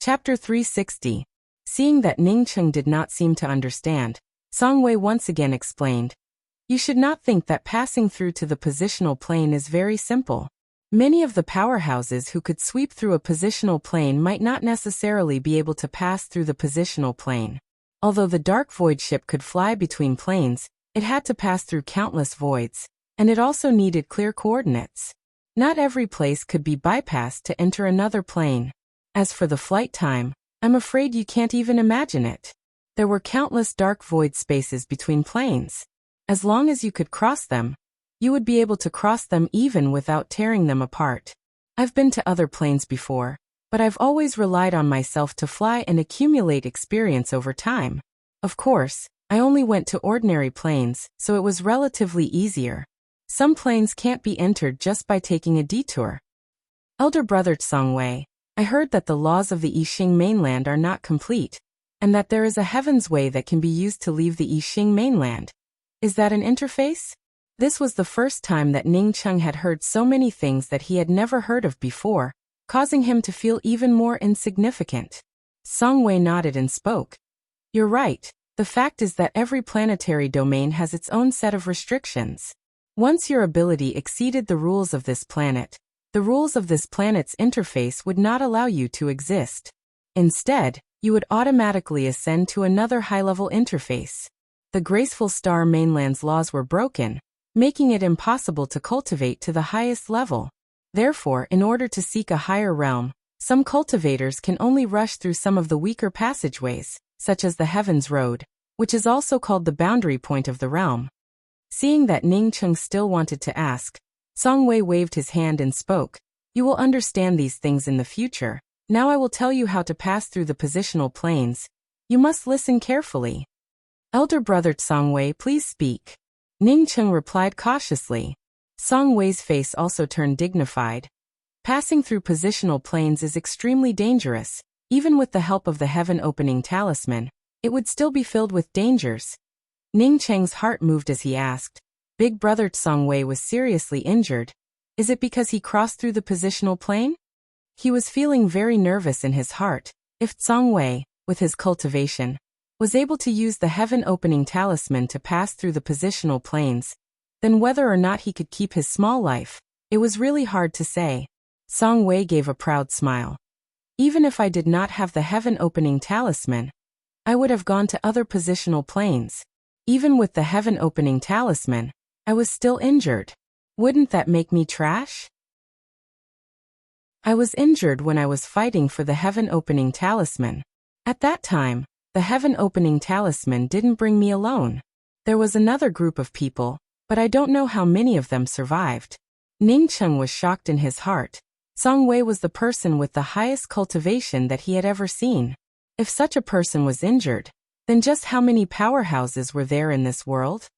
Chapter 360. Seeing that Ning Cheng did not seem to understand, Song Wei once again explained, "You should not think that passing through to the positional plane is very simple. Many of the powerhouses who could sweep through a positional plane might not necessarily be able to pass through the positional plane. Although the Dark Void ship could fly between planes, it had to pass through countless voids, and it also needed clear coordinates. Not every place could be bypassed to enter another plane. As for the flight time, I'm afraid you can't even imagine it. There were countless dark void spaces between planes. As long as you could cross them, you would be able to cross them even without tearing them apart. I've been to other planes before, but I've always relied on myself to fly and accumulate experience over time. Of course, I only went to ordinary planes, so it was relatively easier. Some planes can't be entered just by taking a detour. Elder brother Song Wei, I heard that the laws of the Yixing mainland are not complete, and that there is a heaven's way that can be used to leave the Yixing mainland. Is that an interface?" This was the first time that Ning Cheng had heard so many things that he had never heard of before, causing him to feel even more insignificant. Song Wei nodded and spoke. "You're right. The fact is that every planetary domain has its own set of restrictions. Once your ability exceeded the rules of this planet, the rules of this planet's interface would not allow you to exist. Instead, you would automatically ascend to another high-level interface. The graceful star mainland's laws were broken, making it impossible to cultivate to the highest level. Therefore, in order to seek a higher realm, some cultivators can only rush through some of the weaker passageways, such as the Heaven's Road, which is also called the boundary point of the realm." Seeing that Ning Cheng still wanted to ask, Song Wei waved his hand and spoke, "You will understand these things in the future. Now I will tell you how to pass through the positional planes. You must listen carefully." "Elder brother Song Wei, please speak." Ning Cheng replied cautiously. Song Wei's face also turned dignified. "Passing through positional planes is extremely dangerous. Even with the help of the heaven-opening talisman, it would still be filled with dangers." Ning Cheng's heart moved as he asked, "Big brother Song Wei was seriously injured. Is it because he crossed through the positional plane?" He was feeling very nervous in his heart. If Song Wei, with his cultivation, was able to use the heaven-opening talisman to pass through the positional planes, then whether or not he could keep his small life, it was really hard to say. Song Wei gave a proud smile. "Even if I did not have the heaven-opening talisman, I would have gone to other positional planes. Even with the heaven-opening talisman, I was still injured. Wouldn't that make me trash? I was injured when I was fighting for the heaven-opening talisman. At that time, the heaven-opening talisman didn't bring me alone. There was another group of people, but I don't know how many of them survived." Ning Cheng was shocked in his heart. Song Wei was the person with the highest cultivation that he had ever seen. If such a person was injured, then just how many powerhouses were there in this world?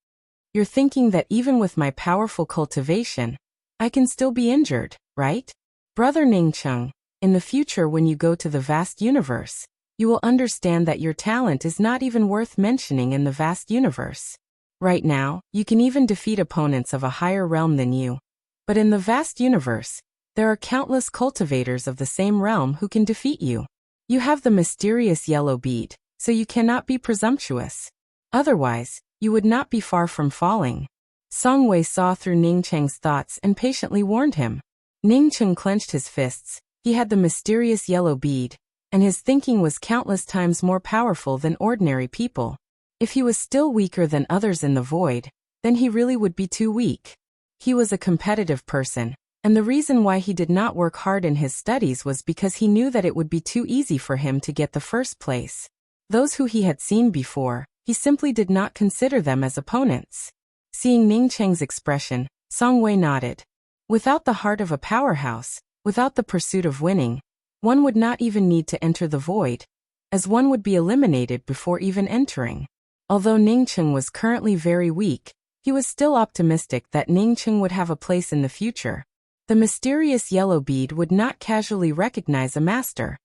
"You're thinking that even with my powerful cultivation, I can still be injured, right? Brother Ning Cheng, in the future when you go to the vast universe, you will understand that your talent is not even worth mentioning in the vast universe. Right now, you can even defeat opponents of a higher realm than you. But in the vast universe, there are countless cultivators of the same realm who can defeat you. You have the mysterious yellow bead, so you cannot be presumptuous. Otherwise, you would not be far from falling." Song Wei saw through Ning Cheng's thoughts and patiently warned him. Ning Cheng clenched his fists. He had the mysterious yellow bead, and his thinking was countless times more powerful than ordinary people. If he was still weaker than others in the void, then he really would be too weak. He was a competitive person, and the reason why he did not work hard in his studies was because he knew that it would be too easy for him to get the first place. Those who he had seen before, he simply did not consider them as opponents. Seeing Ning Cheng's expression, Song Wei nodded. Without the heart of a powerhouse, without the pursuit of winning, one would not even need to enter the void, as one would be eliminated before even entering. Although Ning Cheng was currently very weak, he was still optimistic that Ning Cheng would have a place in the future. The mysterious yellow bead would not casually recognize a master.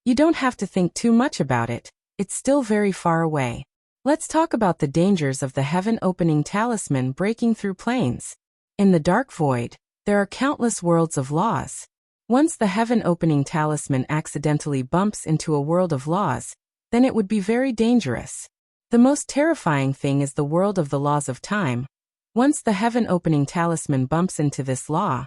You don't have to think too much about it. It's still very far away. Let's talk about the dangers of the heaven-opening talisman breaking through planes. In the dark void, there are countless worlds of laws. Once the heaven-opening talisman accidentally bumps into a world of laws, then it would be very dangerous. The most terrifying thing is the world of the laws of time. Once the heaven-opening talisman bumps into this law,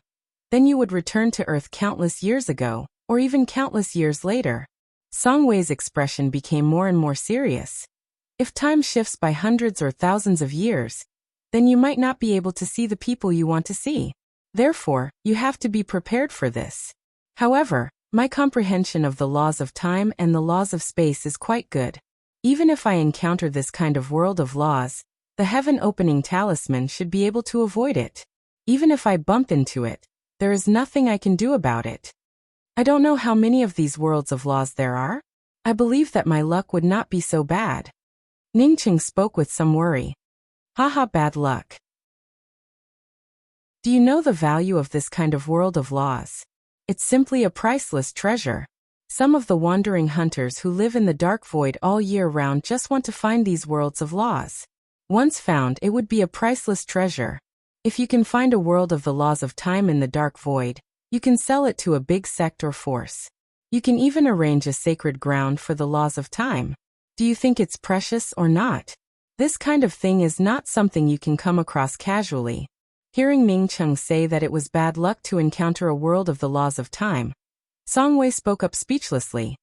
then you would return to Earth countless years ago, or even countless years later. Songwei's expression became more and more serious. If time shifts by hundreds or thousands of years, then you might not be able to see the people you want to see. Therefore, you have to be prepared for this. However, my comprehension of the laws of time and the laws of space is quite good. Even if I encounter this kind of world of laws, the heaven-opening talisman should be able to avoid it. Even if I bump into it, there is nothing I can do about it. I don't know how many of these worlds of laws there are. I believe that my luck would not be so bad. Ningqing spoke with some worry. Haha, bad luck. Do you know the value of this kind of world of laws? It's simply a priceless treasure. Some of the wandering hunters who live in the dark void all year round just want to find these worlds of laws. Once found, it would be a priceless treasure. If you can find a world of the laws of time in the dark void, you can sell it to a big sect or force. You can even arrange a sacred ground for the laws of time. Do you think it's precious or not? This kind of thing is not something you can come across casually. Hearing Ningqing say that it was bad luck to encounter a world of the laws of time, Songwei spoke up speechlessly.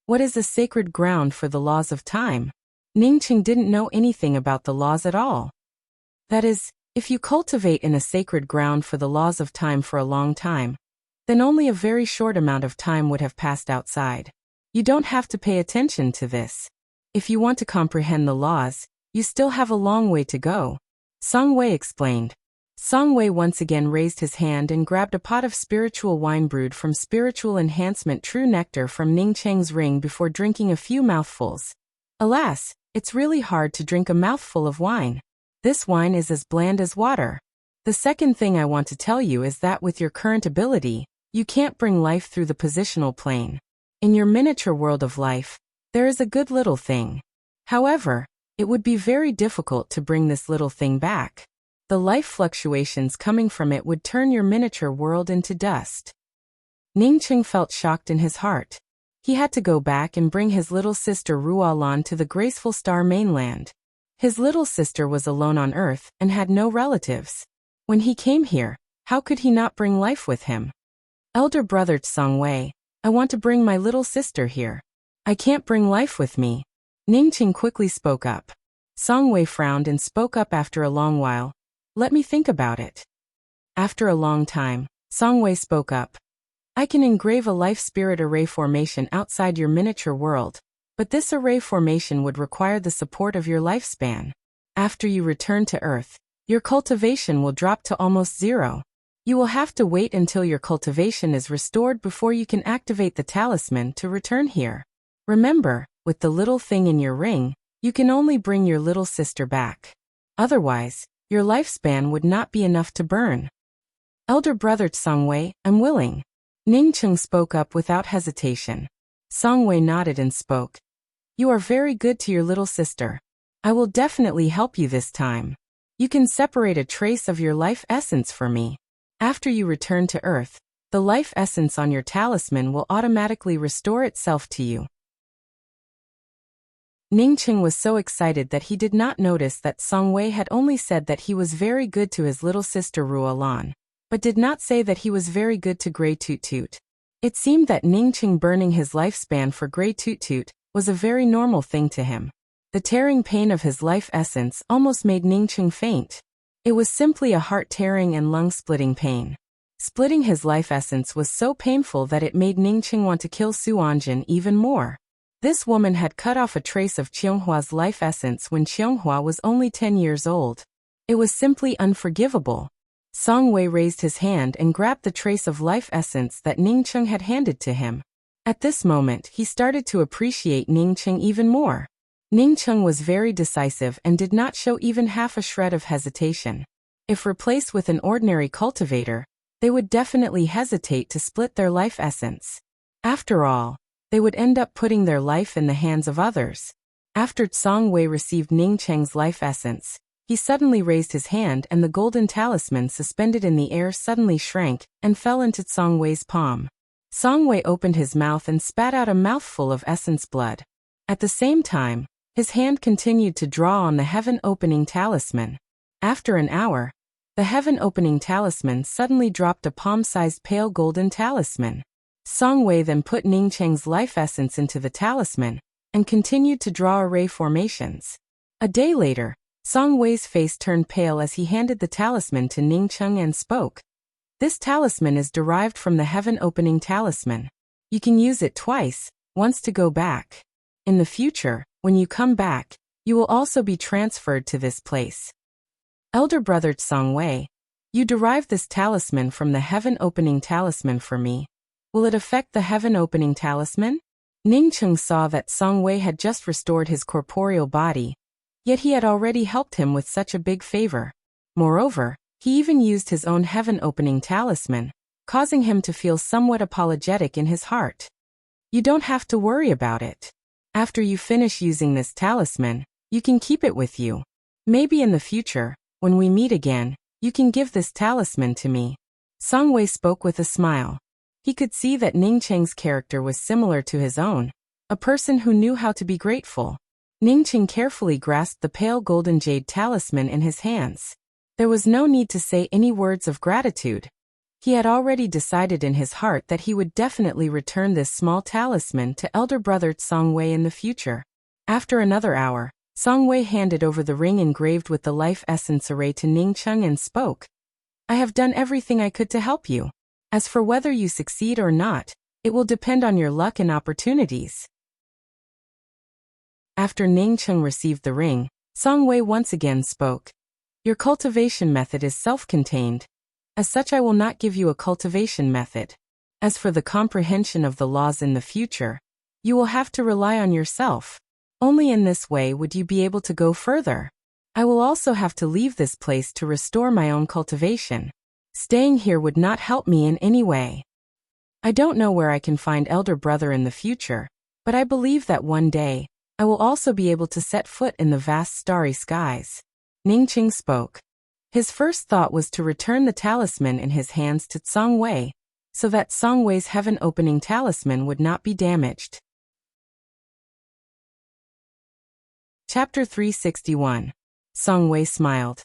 What is a sacred ground for the laws of time? Ningqing didn't know anything about the laws at all. That is, if you cultivate in a sacred ground for the laws of time for a long time, then only a very short amount of time would have passed outside. You don't have to pay attention to this. If you want to comprehend the laws, you still have a long way to go. Songwei explained. Songwei once again raised his hand and grabbed a pot of spiritual wine brewed from spiritual enhancement true nectar from Ningqing's ring before drinking a few mouthfuls. Alas, it's really hard to drink a mouthful of wine. This wine is as bland as water. The second thing I want to tell you is that with your current ability, you can't bring life through the positional plane. In your miniature world of life, there is a good little thing. However, it would be very difficult to bring this little thing back. The life fluctuations coming from it would turn your miniature world into dust. Ningqing felt shocked in his heart. He had to go back and bring his little sister Ruolan to the graceful star mainland. His little sister was alone on Earth and had no relatives. When he came here, how could he not bring life with him? Elder brother Songwei, I want to bring my little sister here. I can't bring life with me. Ningqing quickly spoke up. Songwei frowned and spoke up after a long while. Let me think about it. After a long time, Songwei spoke up. I can engrave a life spirit array formation outside your miniature world, but this array formation would require the support of your lifespan. After you return to Earth, your cultivation will drop to almost zero. You will have to wait until your cultivation is restored before you can activate the talisman to return here. Remember, with the little thing in your ring, you can only bring your little sister back. Otherwise, your lifespan would not be enough to burn. Elder brother Songwei, I'm willing. Ningqing spoke up without hesitation. Songwei nodded and spoke. You are very good to your little sister. I will definitely help you this time. You can separate a trace of your life essence for me. After you return to Earth, the life essence on your talisman will automatically restore itself to you. Ningqing was so excited that he did not notice that Songwei had only said that he was very good to his little sister Ruolan, but did not say that he was very good to Grey Toot Toot. It seemed that Ningqing burning his lifespan for Grey Toot Toot was a very normal thing to him. The tearing pain of his life essence almost made Ningqing faint. It was simply a heart-tearing and lung-splitting pain. Splitting his life essence was so painful that it made Ningqing want to kill Su Anjin even more. This woman had cut off a trace of Qionghua's life essence when Qionghua was only 10 years old. It was simply unforgivable. Songwei raised his hand and grabbed the trace of life essence that Ningqing had handed to him. At this moment, he started to appreciate Ningqing even more. Ningqing was very decisive and did not show even half a shred of hesitation. If replaced with an ordinary cultivator, they would definitely hesitate to split their life essence. After all, they would end up putting their life in the hands of others. After Songwei received Ningqing's life essence, He suddenly raised his hand and the golden talisman suspended in the air suddenly shrank and fell into Songwei's palm. Songwei opened his mouth and spat out a mouthful of essence blood. At the same time, his hand continued to draw on the heaven-opening talisman. After an hour, the heaven-opening talisman suddenly dropped a palm-sized pale golden talisman. Songwei then put Ningcheng's life essence into the talisman and continued to draw array formations. A day later, Songwei's face turned pale as he handed the talisman to Ningcheng and spoke. This talisman is derived from the heaven-opening talisman. You can use it twice, once to go back. In the future, when you come back, you will also be transferred to this place. Elder brother Songwei, you derived this talisman from the heaven-opening talisman for me. Will it affect the heaven-opening talisman? Ningcheng saw that Songwei had just restored his corporeal body, yet he had already helped him with such a big favor. Moreover, he even used his own heaven-opening talisman, causing him to feel somewhat apologetic in his heart. You don't have to worry about it. After you finish using this talisman, you can keep it with you. Maybe in the future, when we meet again, you can give this talisman to me. Songwei spoke with a smile. He could see that Ningcheng's character was similar to his own, a person who knew how to be grateful. Ningcheng carefully grasped the pale golden jade talisman in his hands. There was no need to say any words of gratitude. He had already decided in his heart that he would definitely return this small talisman to elder brother Songwei in the future. After another hour, Songwei handed over the ring engraved with the life essence array to Ningcheng and spoke. I have done everything I could to help you. As for whether you succeed or not, it will depend on your luck and opportunities. After Ningcheng received the ring, Songwei once again spoke. Your cultivation method is self-contained. As such, I will not give you a cultivation method. As for the comprehension of the laws in the future, you will have to rely on yourself. Only in this way would you be able to go further. I will also have to leave this place to restore my own cultivation. Staying here would not help me in any way. I don't know where I can find elder brother in the future, but I believe that one day, I will also be able to set foot in the vast starry skies. Ningcheng spoke. His first thought was to return the talisman in his hands to Songwei, so that Songwei's heaven-opening talisman would not be damaged. Chapter 361. Songwei smiled.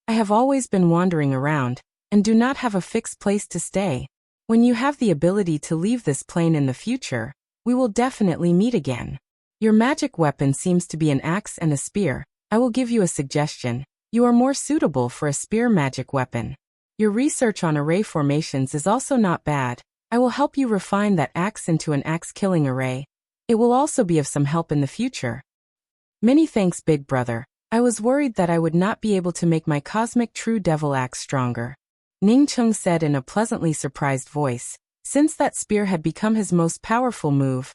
I have always been wandering around, and do not have a fixed place to stay. When you have the ability to leave this plane in the future, we will definitely meet again. Your magic weapon seems to be an axe and a spear. I will give you a suggestion. You are more suitable for a spear magic weapon. Your research on array formations is also not bad. I will help you refine that axe into an axe-killing array. It will also be of some help in the future. Many thanks, big brother. I was worried that I would not be able to make my cosmic true devil axe stronger. Ningcheng said in a pleasantly surprised voice. Since that spear had become his most powerful move,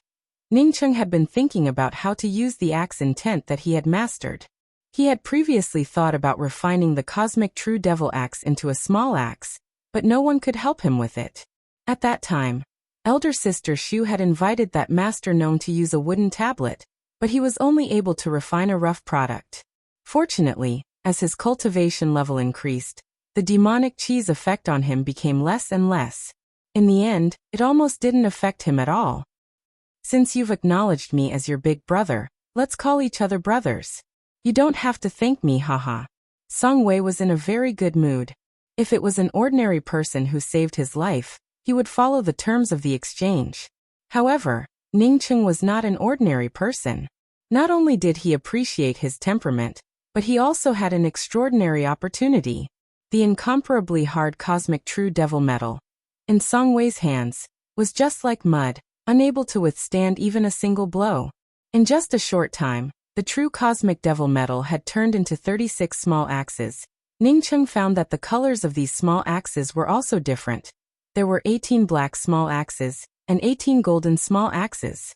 Ningcheng had been thinking about how to use the axe intent that he had mastered. He had previously thought about refining the cosmic true devil axe into a small axe, but no one could help him with it. At that time, elder sister Shu had invited that master known to use a wooden tablet, but he was only able to refine a rough product. Fortunately, as his cultivation level increased, the demonic chi's effect on him became less and less. In the end, it almost didn't affect him at all. Since you've acknowledged me as your big brother, let's call each other brothers. You don't have to thank me, haha. Songwei was in a very good mood. If it was an ordinary person who saved his life, he would follow the terms of the exchange. However, Ningcheng was not an ordinary person. Not only did he appreciate his temperament, but he also had an extraordinary opportunity. The incomparably hard cosmic true devil metal, in Songwei's hands, was just like mud, unable to withstand even a single blow. In just a short time, the true cosmic devil metal had turned into 36 small axes. Ningcheng found that the colors of these small axes were also different. There were 18 black small axes, and 18 golden small axes.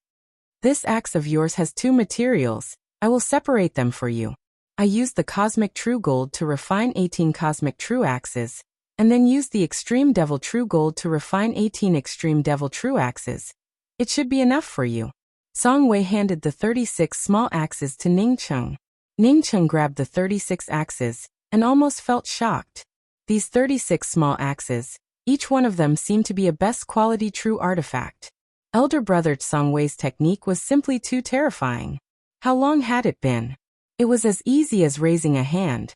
This axe of yours has two materials. I will separate them for you. I used the cosmic true gold to refine 18 cosmic true axes, and then used the extreme devil true gold to refine 18 extreme devil true axes. It should be enough for you. Songwei handed the 36 small axes to Ningcheng. Ningcheng grabbed the 36 axes and almost felt shocked. These 36 small axes, each one of them seemed to be a best quality true artifact. Elder brother Songwei's technique was simply too terrifying. How long had it been? It was as easy as raising a hand.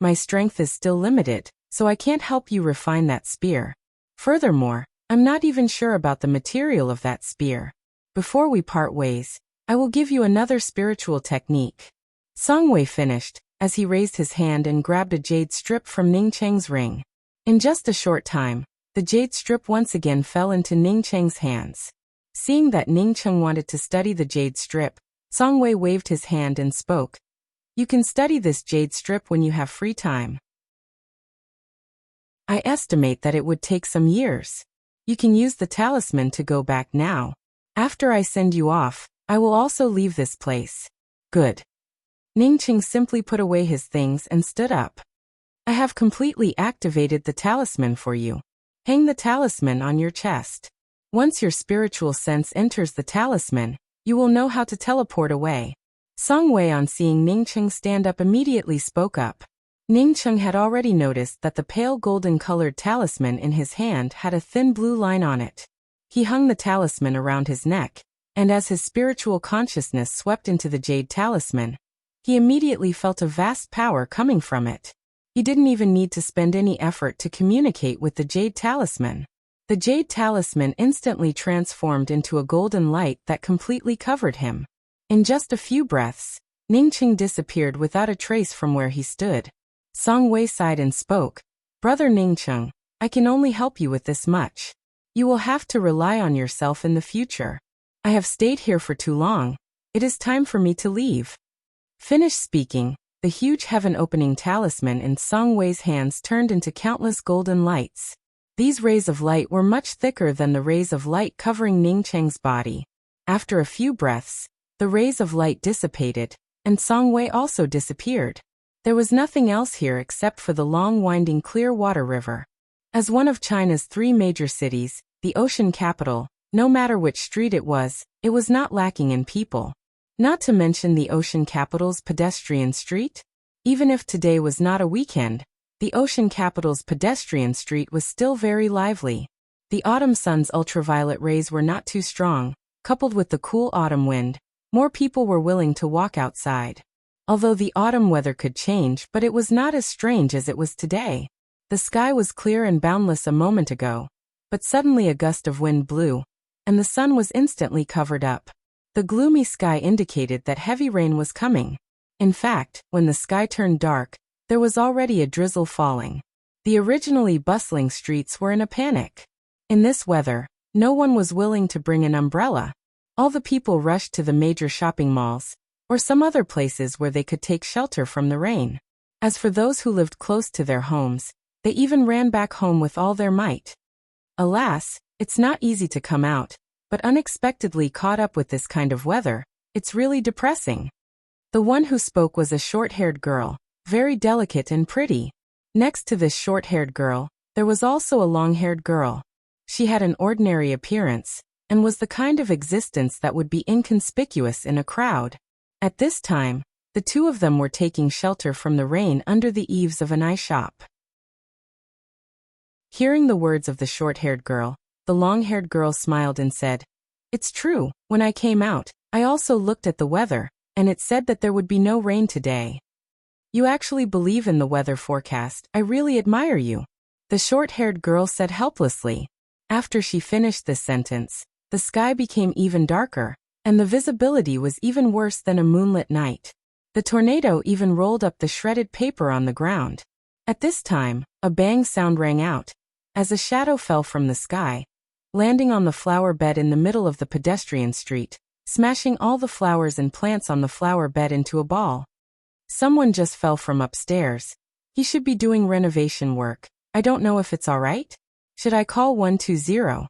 My strength is still limited, so I can't help you refine that spear. Furthermore, I'm not even sure about the material of that spear. Before we part ways, I will give you another spiritual technique. Songwei finished, as he raised his hand and grabbed a jade strip from Ningcheng's ring. In just a short time, the jade strip once again fell into Ningcheng's hands. Seeing that Ningcheng wanted to study the jade strip, Songwei waved his hand and spoke. You can study this jade strip when you have free time. I estimate that it would take some years. You can use the talisman to go back now. After I send you off, I will also leave this place. Good. Ningcheng simply put away his things and stood up. I have completely activated the talisman for you. Hang the talisman on your chest. Once your spiritual sense enters the talisman, you will know how to teleport away. Songwei, on seeing Ningcheng stand up, immediately spoke up. Ningcheng had already noticed that the pale golden-colored talisman in his hand had a thin blue line on it. He hung the talisman around his neck, and as his spiritual consciousness swept into the jade talisman, he immediately felt a vast power coming from it. He didn't even need to spend any effort to communicate with the jade talisman. The jade talisman instantly transformed into a golden light that completely covered him. In just a few breaths, Ningcheng disappeared without a trace from where he stood. Songwei sighed and spoke. Brother Ningcheng, I can only help you with this much. You will have to rely on yourself in the future. I have stayed here for too long. It is time for me to leave. Finished speaking, the huge heaven-opening talisman in Songwei's hands turned into countless golden lights. These rays of light were much thicker than the rays of light covering Ningcheng's body. After a few breaths, the rays of light dissipated, and Songwei also disappeared. There was nothing else here except for the long winding clear water river. As one of China's 3 major cities, the ocean capital, no matter which street it was not lacking in people. Not to mention the ocean capital's pedestrian street. Even if today was not a weekend, the ocean capital's pedestrian street was still very lively. The autumn sun's ultraviolet rays were not too strong, coupled with the cool autumn wind. More people were willing to walk outside. Although the autumn weather could change, but it was not as strange as it was today. The sky was clear and boundless a moment ago, but suddenly a gust of wind blew, and the sun was instantly covered up. The gloomy sky indicated that heavy rain was coming. In fact, when the sky turned dark, there was already a drizzle falling. The originally bustling streets were in a panic. In this weather, no one was willing to bring an umbrella. All the people rushed to the major shopping malls, or some other places where they could take shelter from the rain. As for those who lived close to their homes, they even ran back home with all their might. Alas, it's not easy to come out, but unexpectedly caught up with this kind of weather, it's really depressing. The one who spoke was a short-haired girl, very delicate and pretty. Next to this short-haired girl, there was also a long-haired girl. She had an ordinary appearance, and was the kind of existence that would be inconspicuous in a crowd. At this time, the two of them were taking shelter from the rain under the eaves of an eye shop. Hearing the words of the short-haired girl, the long-haired girl smiled and said, "It's true, when I came out, I also looked at the weather, and it said that there would be no rain today. You actually believe in the weather forecast. I really admire you," the short-haired girl said helplessly. After she finished this sentence, the sky became even darker, and the visibility was even worse than a moonlit night. The tornado even rolled up the shredded paper on the ground. At this time, a bang sound rang out, as a shadow fell from the sky, landing on the flower bed in the middle of the pedestrian street, smashing all the flowers and plants on the flower bed into a ball. Someone just fell from upstairs. He should be doing renovation work. I don't know if it's all right. Should I call 120?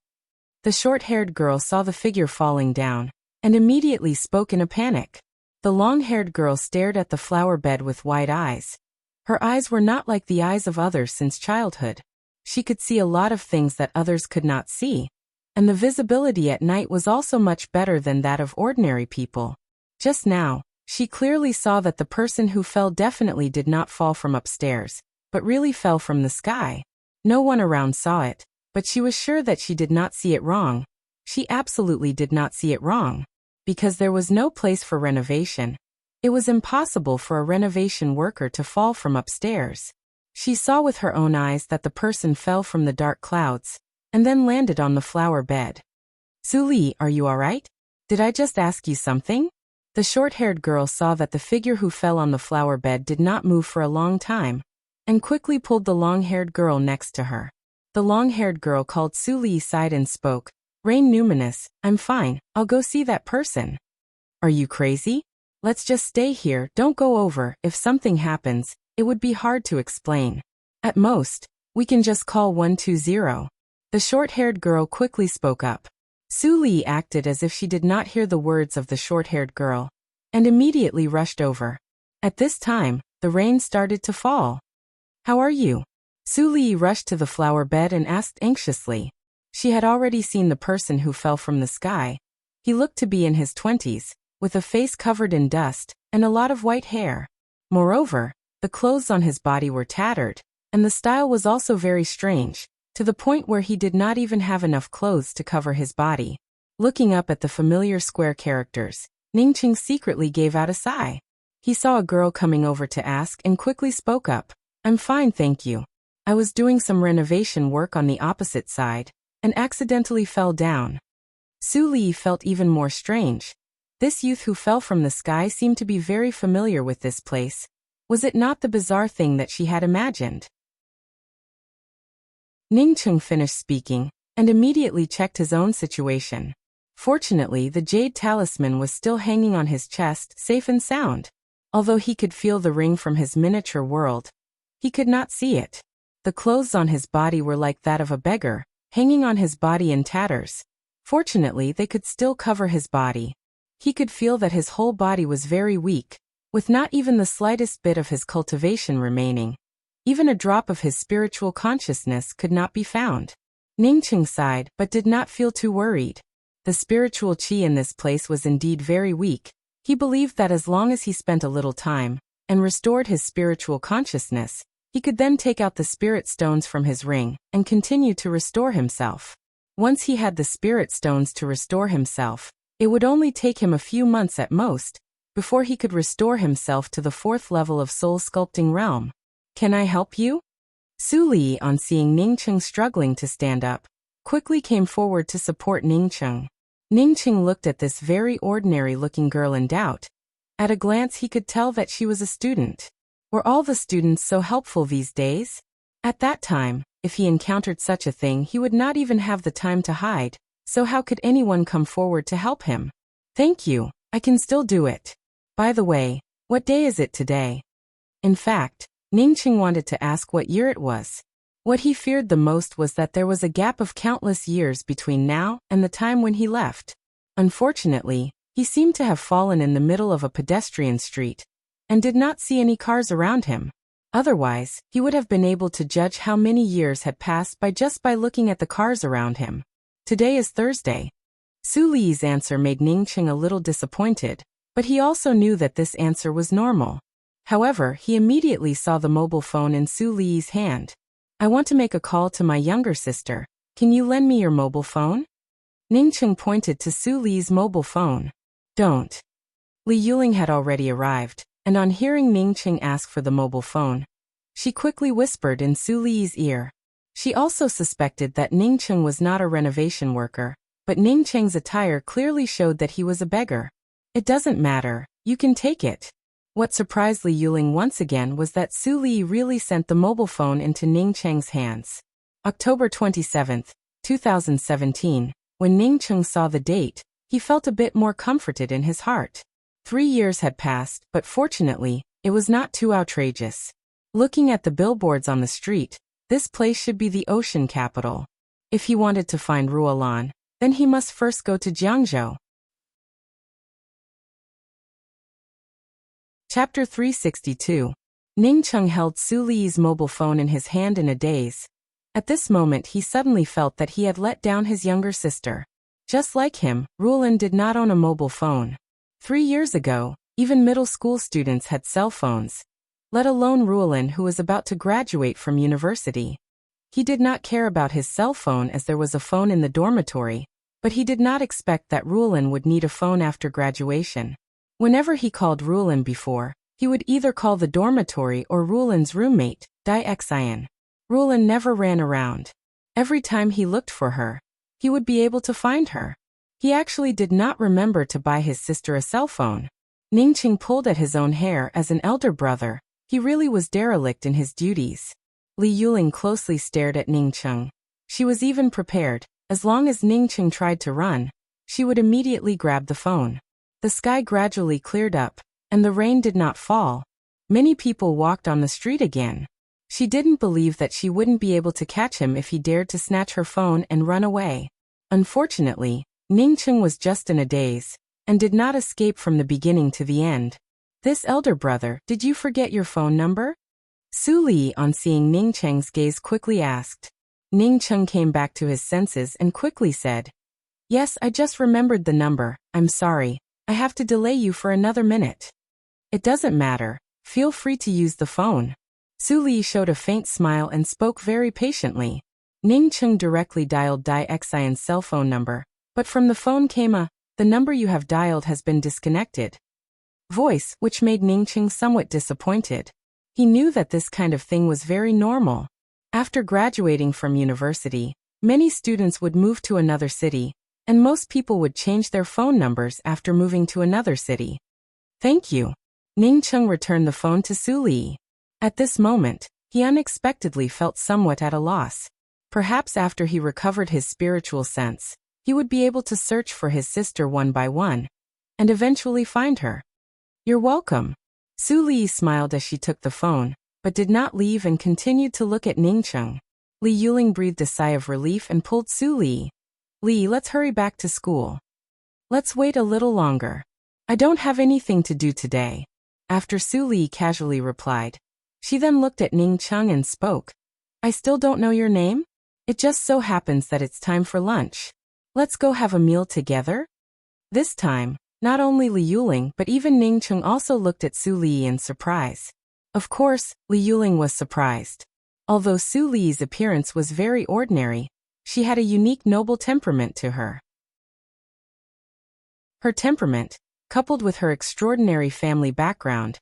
The short-haired girl saw the figure falling down, and immediately spoke in a panic. The long-haired girl stared at the flower bed with wide eyes. Her eyes were not like the eyes of others since childhood. She could see a lot of things that others could not see, and the visibility at night was also much better than that of ordinary people. Just now, She clearly saw that the person who fell definitely did not fall from upstairs, but really fell from the sky. No one around saw it, but she was sure that she did not see it wrong. She absolutely did not see it wrong. Because there was no place for renovation. It was impossible for a renovation worker to fall from upstairs. She saw with her own eyes that the person fell from the dark clouds, and then landed on the flower bed. Su Li, are you alright? Did I just ask you something? The short-haired girl saw that the figure who fell on the flower bed did not move for a long time, and quickly pulled the long-haired girl next to her. The long-haired girl called Su Li aside and spoke, Rain Numinous, I'm fine, I'll go see that person. Are you crazy? Let's just stay here, don't go over, if something happens, it would be hard to explain. At most, we can just call 120. The short-haired girl quickly spoke up. Su Li acted as if she did not hear the words of the short-haired girl, and immediately rushed over. At this time, the rain started to fall. How are you? Su Li rushed to the flower bed and asked anxiously. She had already seen the person who fell from the sky. He looked to be in his 20s, with a face covered in dust, and a lot of white hair. Moreover, the clothes on his body were tattered, and the style was also very strange, to the point where he did not even have enough clothes to cover his body. Looking up at the familiar square characters, Ningqing secretly gave out a sigh. He saw a girl coming over to ask and quickly spoke up. I'm fine, thank you. I was doing some renovation work on the opposite side, and accidentally fell down. Su Li felt even more strange. This youth who fell from the sky seemed to be very familiar with this place. Was it not the bizarre thing that she had imagined? Ningqing finished speaking, and immediately checked his own situation. Fortunately, the jade talisman was still hanging on his chest, safe and sound. Although he could feel the ring from his miniature world, he could not see it. The clothes on his body were like that of a beggar, hanging on his body in tatters. Fortunately, they could still cover his body. He could feel that his whole body was very weak, with not even the slightest bit of his cultivation remaining. Even a drop of his spiritual consciousness could not be found. Ningqing sighed, but did not feel too worried. The spiritual qi in this place was indeed very weak. He believed that as long as he spent a little time, and restored his spiritual consciousness, he could then take out the spirit stones from his ring, and continue to restore himself. Once he had the spirit stones to restore himself, it would only take him a few months at most, before he could restore himself to the 4th level of soul sculpting realm. Can I help you? Su Li, on seeing Ningqing struggling to stand up, quickly came forward to support Ningqing. Ningqing looked at this very ordinary-looking girl in doubt. At a glance he could tell that she was a student. Were all the students so helpful these days? At that time, if he encountered such a thing he would not even have the time to hide, so how could anyone come forward to help him? Thank you, I can still do it. By the way, what day is it today? In fact, Ningqing wanted to ask what year it was. What he feared the most was that there was a gap of countless years between now and the time when he left. Unfortunately, he seemed to have fallen in the middle of a pedestrian street, and did not see any cars around him. Otherwise, he would have been able to judge how many years had passed just by looking at the cars around him. Today is Thursday. Su Li's answer made Ningqing a little disappointed, but he also knew that this answer was normal. However, he immediately saw the mobile phone in Su Li's hand. I want to make a call to my younger sister. Can you lend me your mobile phone? Ningqing pointed to Su Li's mobile phone. Don't. Li Yuling had already arrived, and on hearing Ningqing ask for the mobile phone, she quickly whispered in Su Li's ear. She also suspected that Ningqing was not a renovation worker, but Ningqing's attire clearly showed that he was a beggar. It doesn't matter, you can take it. What surprised Li Yuling once again was that Su Li really sent the mobile phone into Ningqing's hands. October 27, 2017, when Ningqing saw the date, he felt a bit more comforted in his heart. 3 years had passed, but fortunately, it was not too outrageous. Looking at the billboards on the street, this place should be the ocean capital. If he wanted to find Ruolan, then he must first go to Jiangzhou. Chapter 362. Ningqing held Su Li's mobile phone in his hand in a daze. At this moment he suddenly felt that he had let down his younger sister. Just like him, Ruolan did not own a mobile phone. 3 years ago, Even middle school students had cell phones, let alone Ruolin, who was about to graduate from university. He did not care about his cell phone as there was a phone in the dormitory, but he did not expect that Ruolin would need a phone after graduation. Whenever he called Ruolin before, he would either call the dormitory or Ruolin's roommate, Dai Xian. Ruolin never ran around. Every time he looked for her, he would be able to find her. He actually did not remember to buy his sister a cell phone. Ningqing pulled at his own hair. As an elder brother, he really was derelict in his duties. Li Yuling closely stared at Ningqing. She was even prepared. As long as Ningqing tried to run, she would immediately grab the phone. The sky gradually cleared up, and the rain did not fall. Many people walked on the street again. She didn't believe that she wouldn't be able to catch him if he dared to snatch her phone and run away. Unfortunately, Ningqing was just in a daze, and did not escape from the beginning to the end. This elder brother, did you forget your phone number? Su Li, on seeing Ningqing's gaze, quickly asked. Ningqing came back to his senses and quickly said, "Yes, I just remembered the number. I'm sorry. I have to delay you for another minute." "It doesn't matter. Feel free to use the phone." Su Li showed a faint smile and spoke very patiently. Ningqing directly dialed Dai Xian's cell phone number, but from the phone came a, "The number you have dialed has been disconnected" voice, which made Ningqing somewhat disappointed. He knew that this kind of thing was very normal. After graduating from university, many students would move to another city, and most people would change their phone numbers after moving to another city. "Thank you." Ningqing returned the phone to Su Li. At this moment, he unexpectedly felt somewhat at a loss. Perhaps after he recovered his spiritual sense, he would be able to search for his sister one by one, and eventually find her. "You're welcome." Su Li smiled as she took the phone, but did not leave and continued to look at Ningqing. Li Yuling breathed a sigh of relief and pulled Su Li. "Li, let's hurry back to school." "Let's wait a little longer. I don't have anything to do today." After Su Li casually replied. She then looked at Ningqing and spoke. "I still don't know your name? It just so happens that it's time for lunch. Let's go have a meal together?" This time, not only Li Yuling but even Ningqing also looked at Su Li in surprise. Of course, Li Yuling was surprised. Although Su Li's appearance was very ordinary, she had a unique noble temperament to her. Her temperament, coupled with her extraordinary family background,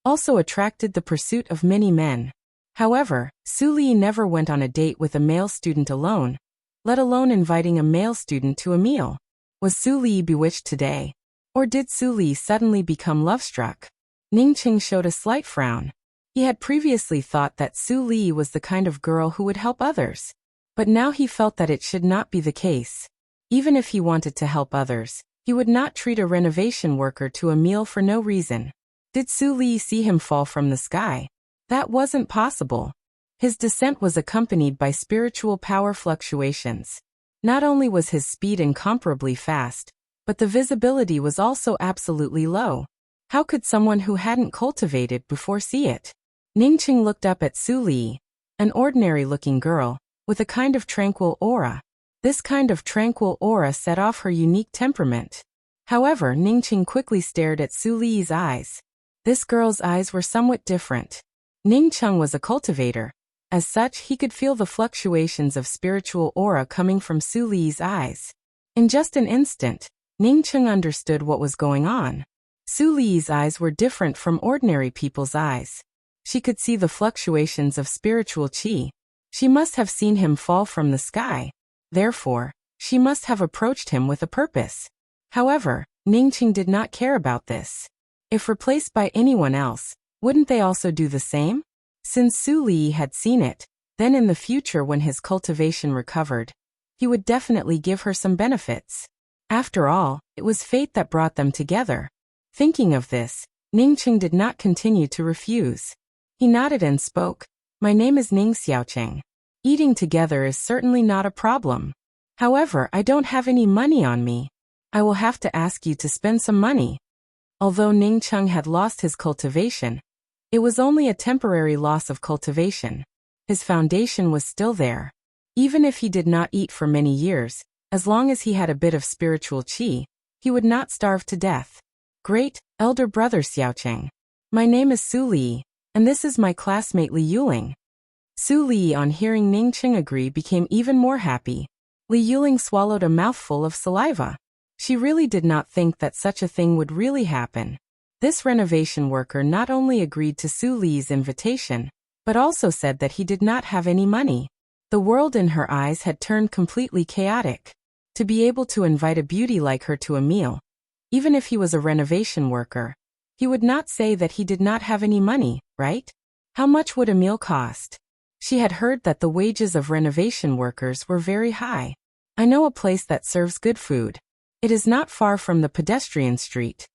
also attracted the pursuit of many men. However, Su Li never went on a date with a male student alone, let alone inviting a male student to a meal. Was Su Li bewitched today? Or did Su Li suddenly become love-struck? Ningqing showed a slight frown. He had previously thought that Su Li was the kind of girl who would help others. But now he felt that it should not be the case. Even if he wanted to help others, he would not treat a renovation worker to a meal for no reason. Did Su Li see him fall from the sky? That wasn't possible. His descent was accompanied by spiritual power fluctuations. Not only was his speed incomparably fast, but the visibility was also absolutely low. How could someone who hadn't cultivated before see it? Ningqing looked up at Su Li, an ordinary-looking girl, with a kind of tranquil aura. This kind of tranquil aura set off her unique temperament. However, Ningqing quickly stared at Su Li's eyes. This girl's eyes were somewhat different. Ningqing was a cultivator. As such, he could feel the fluctuations of spiritual aura coming from Su Li's eyes. In just an instant, Ningqing understood what was going on. Su Li's eyes were different from ordinary people's eyes. She could see the fluctuations of spiritual qi. She must have seen him fall from the sky. Therefore, she must have approached him with a purpose. However, Ningqing did not care about this. If replaced by anyone else, wouldn't they also do the same? Since Su Li had seen it, then in the future when his cultivation recovered, he would definitely give her some benefits. After all, it was fate that brought them together. Thinking of this, Ningqing did not continue to refuse. He nodded and spoke. "My name is Ning Xiaocheng. Eating together is certainly not a problem. However, I don't have any money on me. I will have to ask you to spend some money." Although Ningqing had lost his cultivation, it was only a temporary loss of cultivation. His foundation was still there. Even if he did not eat for many years, as long as he had a bit of spiritual qi, he would not starve to death. "Great, elder brother Xiaocheng. My name is Su Li, and this is my classmate Li Yuling. Su Li, on hearing Ning Cheng agree, became even more happy. Li Yuling swallowed a mouthful of saliva. She really did not think that such a thing would really happen. This renovation worker not only agreed to Su Li's invitation, but also said that he did not have any money. The world in her eyes had turned completely chaotic. To be able to invite a beauty like her to a meal, even if he was a renovation worker, he would not say that he did not have any money, right? How much would a meal cost? She had heard that the wages of renovation workers were very high. I know a place that serves good food. It is not far from the pedestrian street.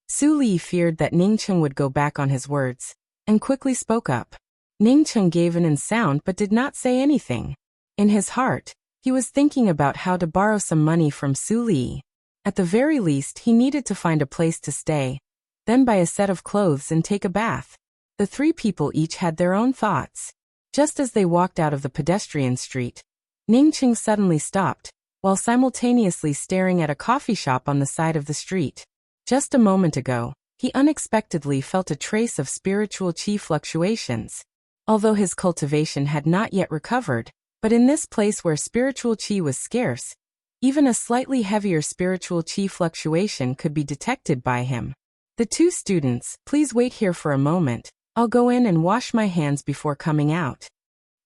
Su Li feared that Ning Cheng would go back on his words, and quickly spoke up. Ning Cheng gave an sound but did not say anything. In his heart, he was thinking about how to borrow some money from Su Li. At the very least, he needed to find a place to stay, then buy a set of clothes and take a bath. The three people each had their own thoughts. Just as they walked out of the pedestrian street, Ning Cheng suddenly stopped, while simultaneously staring at a coffee shop on the side of the street. Just a moment ago, he unexpectedly felt a trace of spiritual qi fluctuations. Although his cultivation had not yet recovered, but in this place where spiritual qi was scarce, even a slightly heavier spiritual qi fluctuation could be detected by him. The two students, please wait here for a moment. I'll go in and wash my hands before coming out.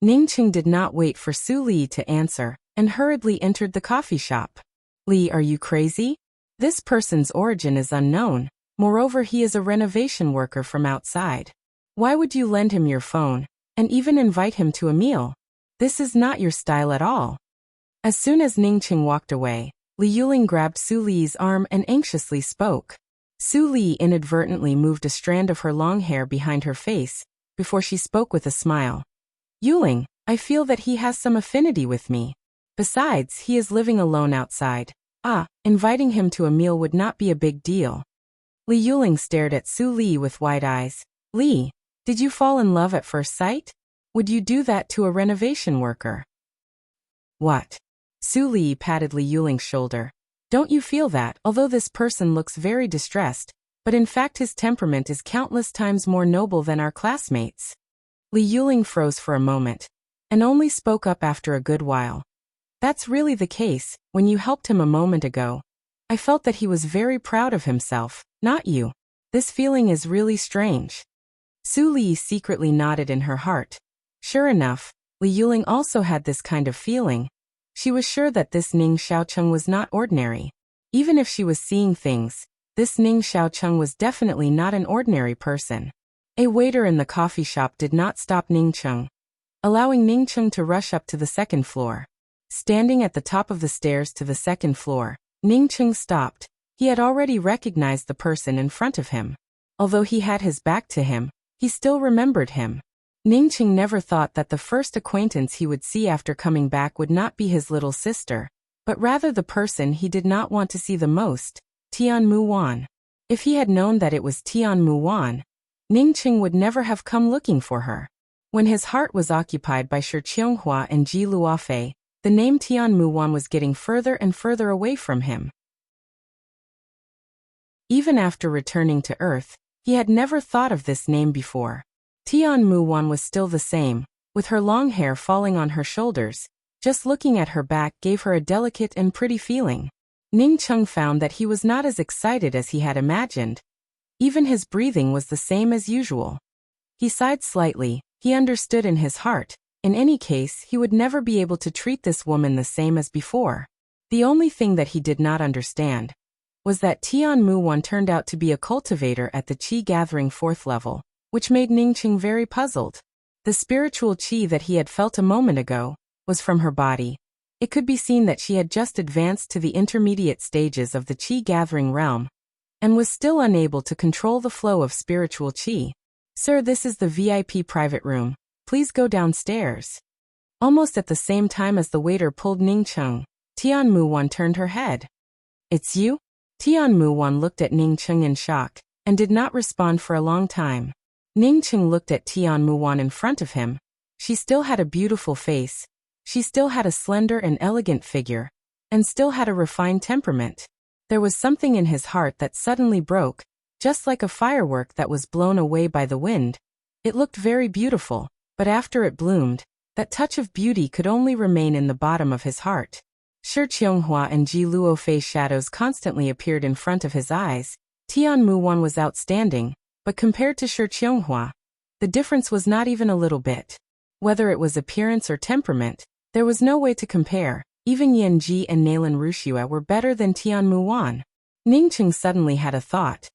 Ning Cheng did not wait for Su Li to answer, and hurriedly entered the coffee shop. Li, are you crazy? This person's origin is unknown. Moreover, he is a renovation worker from outside. Why would you lend him your phone, and even invite him to a meal? This is not your style at all. As soon as Ning Cheng walked away, Li Yuling grabbed Su Li's arm and anxiously spoke. Su Li inadvertently moved a strand of her long hair behind her face, before she spoke with a smile. Yuling, I feel that he has some affinity with me. Besides, he is living alone outside. Inviting him to a meal would not be a big deal. Li Yuling stared at Su Li with wide eyes. Li, did you fall in love at first sight? Would you do that to a renovation worker? What? Su Li patted Li Yuling's shoulder. Don't you feel that, although this person looks very distressed, but in fact his temperament is countless times more noble than our classmates? Li Yuling froze for a moment, and only spoke up after a good while. That's really the case. When you helped him a moment ago, I felt that he was very proud of himself, not you. This feeling is really strange. Su Li secretly nodded in her heart. Sure enough, Li Yuling also had this kind of feeling. She was sure that this Ning Xiaocheng was not ordinary. Even if she was seeing things, this Ning Xiaocheng was definitely not an ordinary person. A waiter in the coffee shop did not stop Ning Cheng, allowing Ning Cheng to rush up to the second floor. Standing at the top of the stairs to the second floor, Ning Cheng stopped. He had already recognized the person in front of him. Although he had his back to him, he still remembered him. Ning Cheng never thought that the first acquaintance he would see after coming back would not be his little sister, but rather the person he did not want to see the most, Tian Muwan. If he had known that it was Tian Muwan, Ning Cheng would never have come looking for her. When his heart was occupied by Shi Qianghua and Ji Luofei, the name Tian Muwan was getting further and further away from him. Even after returning to Earth, he had never thought of this name before. Tian Muwan was still the same, with her long hair falling on her shoulders. Just looking at her back gave her a delicate and pretty feeling. Ning Cheng found that he was not as excited as he had imagined. Even his breathing was the same as usual. He sighed slightly. He understood in his heart. In any case, he would never be able to treat this woman the same as before. The only thing that he did not understand was that Tian Muwan turned out to be a cultivator at the Qi Gathering 4th level, which made Ning Cheng very puzzled. The spiritual qi that he had felt a moment ago was from her body. It could be seen that she had just advanced to the intermediate stages of the Qi Gathering realm, and was still unable to control the flow of spiritual qi. Sir, this is the VIP private room. Please go downstairs. Almost at the same time as the waiter pulled Ning Cheng, Tian Muwan turned her head. It's you? Tian Muwan looked at Ning Cheng in shock, and did not respond for a long time. Ning Cheng looked at Tian Muwan in front of him. She still had a beautiful face. She still had a slender and elegant figure, and still had a refined temperament. There was something in his heart that suddenly broke, just like a firework that was blown away by the wind. It looked very beautiful, but after it bloomed, that touch of beauty could only remain in the bottom of his heart. Shi Qianghua and Ji Luofei's shadows constantly appeared in front of his eyes. Tian Muwan was outstanding, but compared to Shi Qianghua, the difference was not even a little bit. Whether it was appearance or temperament, there was no way to compare. Even Yan Ji and Nalan Rushua were better than Tian Muwan. Ningcheng suddenly had a thought.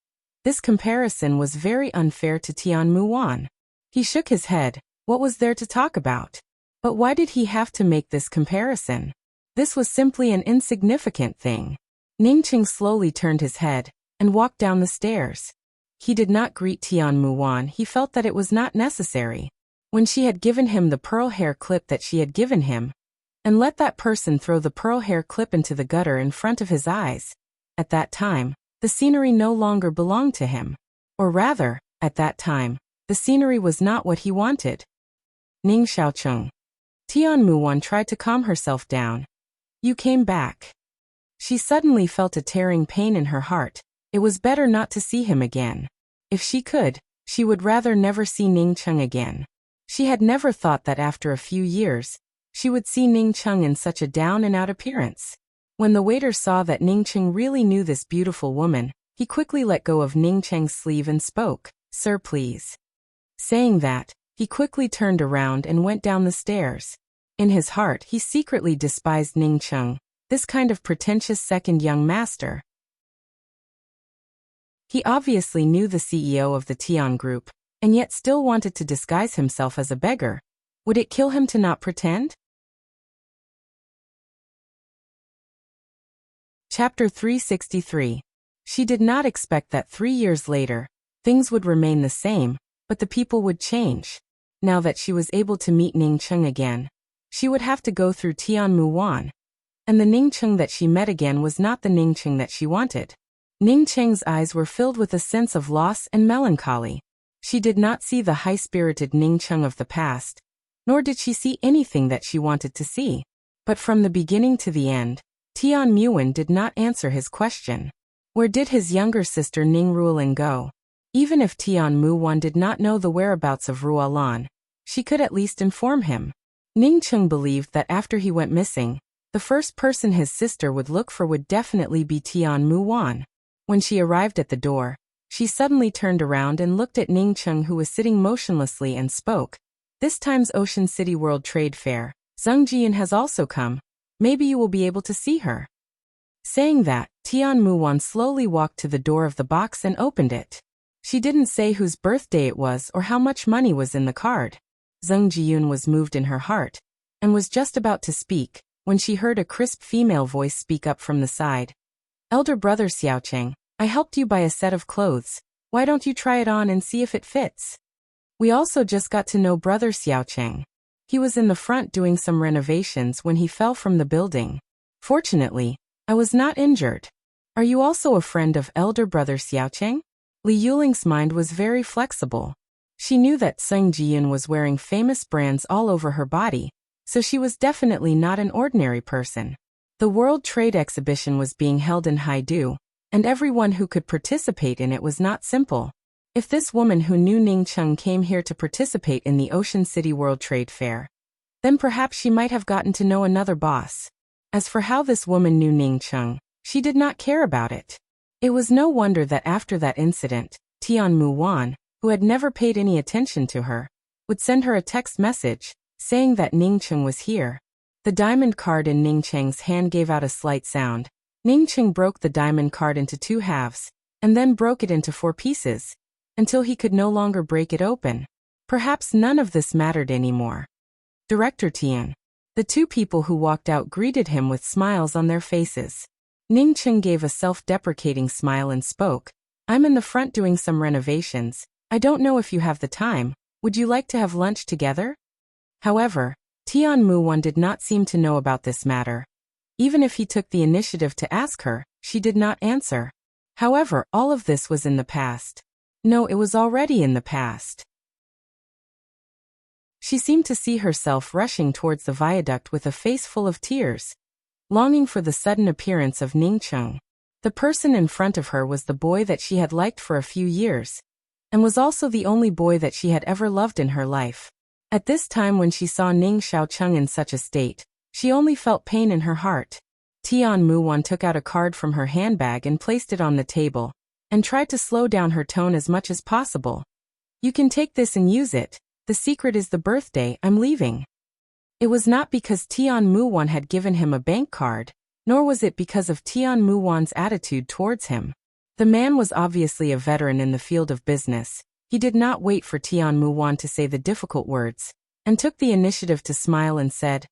This comparison was very unfair to Tian Muwan. He shook his head. What was there to talk about? But why did he have to make this comparison? This was simply an insignificant thing. Ningcheng slowly turned his head and walked down the stairs. He did not greet Tian Muwan. He felt that it was not necessary. When she had given him the pearl hair clip that she had given him, and let that person throw the pearl hair clip into the gutter in front of his eyes, at that time, the scenery no longer belonged to him. Or rather, at that time, the scenery was not what he wanted. Ning Xiaocheng. Tian Muwan tried to calm herself down. You came back. She suddenly felt a tearing pain in her heart. It was better not to see him again. If she could, she would rather never see Ningcheng again. She had never thought that after a few years, she would see Ningcheng in such a down-and-out appearance. When the waiter saw that Ningcheng really knew this beautiful woman, he quickly let go of Ningcheng's sleeve and spoke, "Sir, please." Saying that, he quickly turned around and went down the stairs. In his heart, he secretly despised Ningcheng, this kind of pretentious second young master. He obviously knew the CEO of the Tian Group, and yet still wanted to disguise himself as a beggar. Would it kill him to not pretend? Chapter 363. She did not expect that 3 years later, things would remain the same, but the people would change. Now that she was able to meet Ningcheng again, she would have to go through Tian Muwan. And the Ningcheng that she met again was not the Ningcheng that she wanted. Ningcheng's eyes were filled with a sense of loss and melancholy. She did not see the high-spirited Ningcheng of the past, nor did she see anything that she wanted to see. But from the beginning to the end, Tian Muwan did not answer his question. Where did his younger sister Ning Ruolan go? Even if Tian Muwan did not know the whereabouts of Ruolan, she could at least inform him. Ningcheng believed that after he went missing, the first person his sister would look for would definitely be Tian Muwan. When she arrived at the door, she suddenly turned around and looked at Ningcheng, who was sitting motionlessly, and spoke. This time's Ocean City World Trade Fair, Zheng Jian has also come. Maybe you will be able to see her. Saying that, Tian Muwan slowly walked to the door of the box and opened it. She didn't say whose birthday it was or how much money was in the card. Zheng Jian was moved in her heart, and was just about to speak, when she heard a crisp female voice speak up from the side. Elder brother Xiaocheng, I helped you buy a set of clothes. Why don't you try it on and see if it fits? We also just got to know brother Xiaocheng. He was in the front doing some renovations when he fell from the building. Fortunately, I was not injured. Are you also a friend of elder brother Xiaocheng? Li Yuling's mind was very flexible. She knew that Zheng Jian was wearing famous brands all over her body, so she was definitely not an ordinary person. The World Trade Exhibition was being held in Haidu, and everyone who could participate in it was not simple. If this woman who knew Ningcheng came here to participate in the Ocean City World Trade Fair, then perhaps she might have gotten to know another boss. As for how this woman knew Ningcheng, she did not care about it. It was no wonder that after that incident, Tian Muwan, who had never paid any attention to her, would send her a text message, saying that Ningcheng was here. The diamond card in Ningcheng's hand gave out a slight sound. Ningcheng broke the diamond card into 2 halves, and then broke it into 4 pieces, until he could no longer break it open. Perhaps none of this mattered anymore. Director Tian. The 2 people who walked out greeted him with smiles on their faces. Ningcheng gave a self-deprecating smile and spoke. I'm in the front doing some renovations. I don't know if you have the time. Would you like to have lunch together? However, Tian Muwan did not seem to know about this matter. Even if he took the initiative to ask her, she did not answer. However, all of this was in the past. No, it was already in the past. She seemed to see herself rushing towards the viaduct with a face full of tears, longing for the sudden appearance of Ningcheng. The person in front of her was the boy that she had liked for a few years, and was also the only boy that she had ever loved in her life. At this time when she saw Ning Xiaocheng in such a state, she only felt pain in her heart. Tian Muwan took out a card from her handbag and placed it on the table, and tried to slow down her tone as much as possible. You can take this and use it. The secret is the birthday. I'm leaving. It was not because Tian Muwan had given him a bank card, nor was it because of Tian Muwan's attitude towards him. The man was obviously a veteran in the field of business. He did not wait for Tian Muwan to say the difficult words, and took the initiative to smile and said,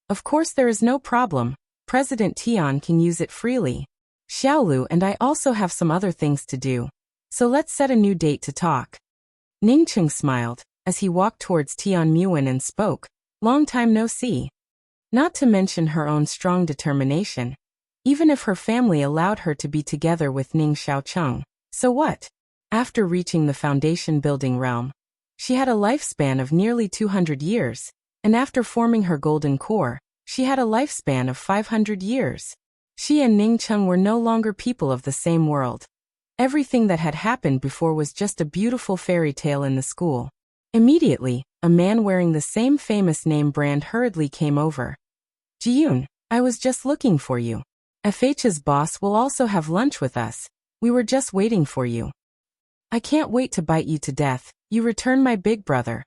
"Of course there is no problem. President Tian can use it freely. Xiaolu and I also have some other things to do. So let's set a new date to talk." Ningcheng smiled, as he walked towards Tian Muwan and spoke, "Long time no see." Not to mention her own strong determination. Even if her family allowed her to be together with Ning Xiaocheng, so what? After reaching the foundation building realm, she had a lifespan of nearly 200 years, and after forming her golden core, she had a lifespan of 500 years. She and Ningcheng were no longer people of the same world. Everything that had happened before was just a beautiful fairy tale in the school. Immediately, a man wearing the same famous name brand hurriedly came over. "Jiyun, I was just looking for you. FH's boss will also have lunch with us. We were just waiting for you. I can't wait to bite you to death. You return my big brother."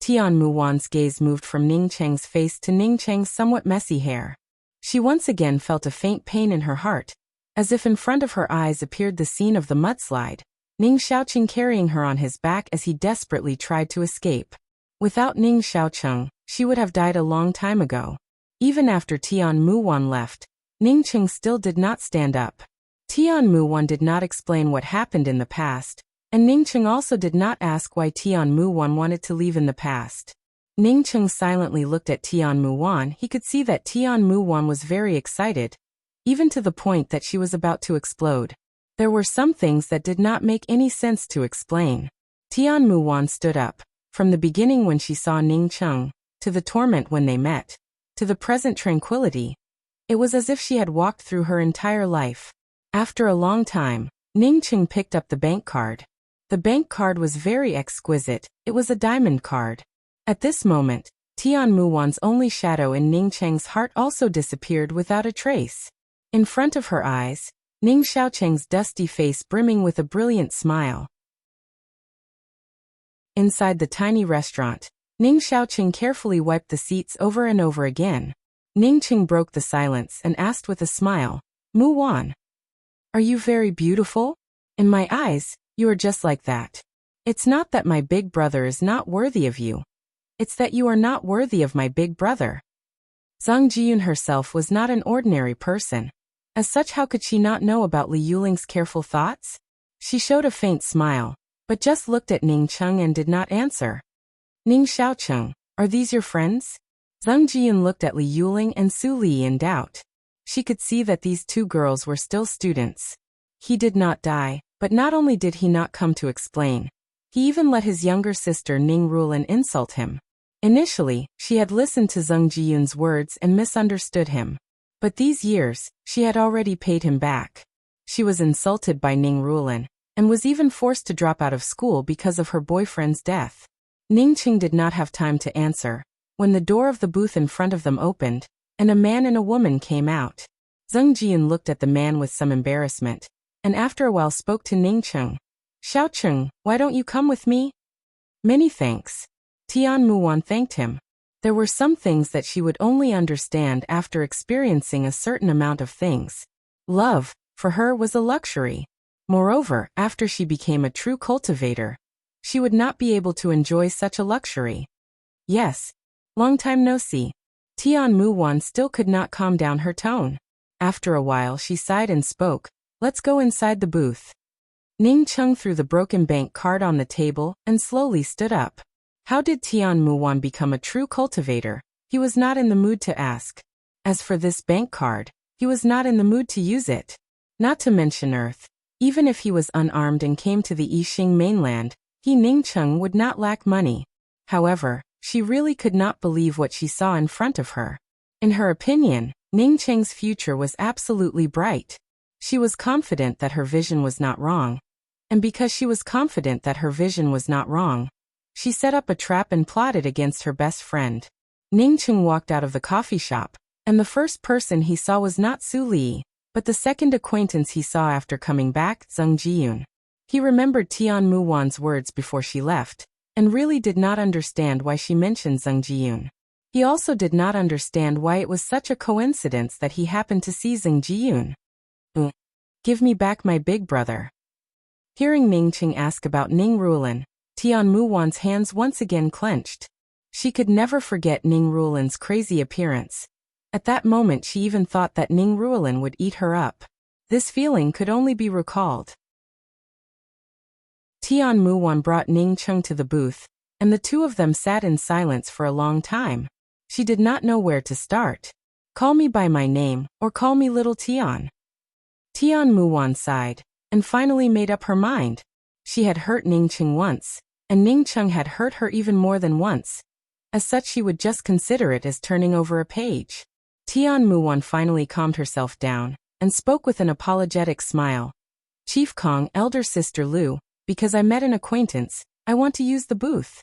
Tian Muwan's gaze moved from Ningcheng's face to Ningcheng's somewhat messy hair. She once again felt a faint pain in her heart, as if in front of her eyes appeared the scene of the mudslide, Ning Xiaocheng carrying her on his back as he desperately tried to escape. Without Ning Xiaocheng, she would have died a long time ago. Even after Tian Muwan left, Ningcheng still did not stand up. Tian Muwan did not explain what happened in the past, and Ningcheng also did not ask why Tian Muwan wanted to leave in the past. Ningcheng silently looked at Tian Muwan. He could see that Tian Muwan was very excited, even to the point that she was about to explode. There were some things that did not make any sense to explain. Tian Muwan stood up. From the beginning when she saw Ningcheng, to the torment when they met, to the present tranquility, it was as if she had walked through her entire life. After a long time, Ningcheng picked up the bank card. The bank card was very exquisite. It was a diamond card. At this moment, Tian Muwan's only shadow in Ningcheng's heart also disappeared without a trace. In front of her eyes, Ning Xiaocheng's dusty face brimming with a brilliant smile. Inside the tiny restaurant, Ning Xiaocheng carefully wiped the seats over and over again. Ningcheng broke the silence and asked with a smile, "Muwan, are you very beautiful? In my eyes, you are just like that. It's not that my big brother is not worthy of you. It's that you are not worthy of my big brother." Zhang Jiyun herself was not an ordinary person. As such, how could she not know about Li Yuling's careful thoughts? She showed a faint smile, but just looked at Ningcheng and did not answer. "Ning Xiaocheng, are these your friends?" Zhang Jiyun looked at Li Yuling and Su Li in doubt. She could see that these two girls were still students. He did not die, but not only did he not come to explain, he even let his younger sister Ning Rulin insult him. Initially, she had listened to Zhang Jiyun's words and misunderstood him. But these years, she had already paid him back. She was insulted by Ning Rulin, and was even forced to drop out of school because of her boyfriend's death. Ningcheng did not have time to answer, when the door of the booth in front of them opened, and a man and a woman came out. Zhang Jiyun looked at the man with some embarrassment, and after a while spoke to Ningcheng. "Xiaocheng, why don't you come with me?" "Many thanks." Tian Muwan thanked him. There were some things that she would only understand after experiencing a certain amount of things. Love, for her, was a luxury. Moreover, after she became a true cultivator, she would not be able to enjoy such a luxury. "Yes. Long time no see." Tian Muwan still could not calm down her tone. After a while she sighed and spoke, "Let's go inside the booth." Ningcheng threw the broken bank card on the table and slowly stood up. How did Tian Muwan become a true cultivator? He was not in the mood to ask. As for this bank card, he was not in the mood to use it. Not to mention Earth. Even if he was unarmed and came to the Yixing mainland, he Ningcheng would not lack money. However, she really could not believe what she saw in front of her. In her opinion, Ningcheng's future was absolutely bright. She was confident that her vision was not wrong. And because she was confident that her vision was not wrong, she set up a trap and plotted against her best friend. Ning Cheng walked out of the coffee shop, and the first person he saw was not Su Li, but the second acquaintance he saw after coming back, Zheng Jiyun. He remembered Tian Muwan's words before she left, and really did not understand why she mentioned Zheng Jiyun. He also did not understand why it was such a coincidence that he happened to see Zheng Jiyun. Give me back my big brother. Hearing Ning Cheng ask about Ning Ruolin, Tian Muwan's hands once again clenched. She could never forget Ning Ruolin's crazy appearance. At that moment she even thought that Ning Ruolin would eat her up. This feeling could only be recalled. Tian Muwan brought Ning Cheng to the booth, and the two of them sat in silence for a long time. She did not know where to start. Call me by my name, or call me Little Tian. Tian Muwan sighed, and finally made up her mind. She had hurt Ning Cheng once, and Ning Cheng had hurt her even more than once. As such she would just consider it as turning over a page. Tian Muwan finally calmed herself down, and spoke with an apologetic smile. Chief Kong, elder sister Lu, because I met an acquaintance, I want to use the booth.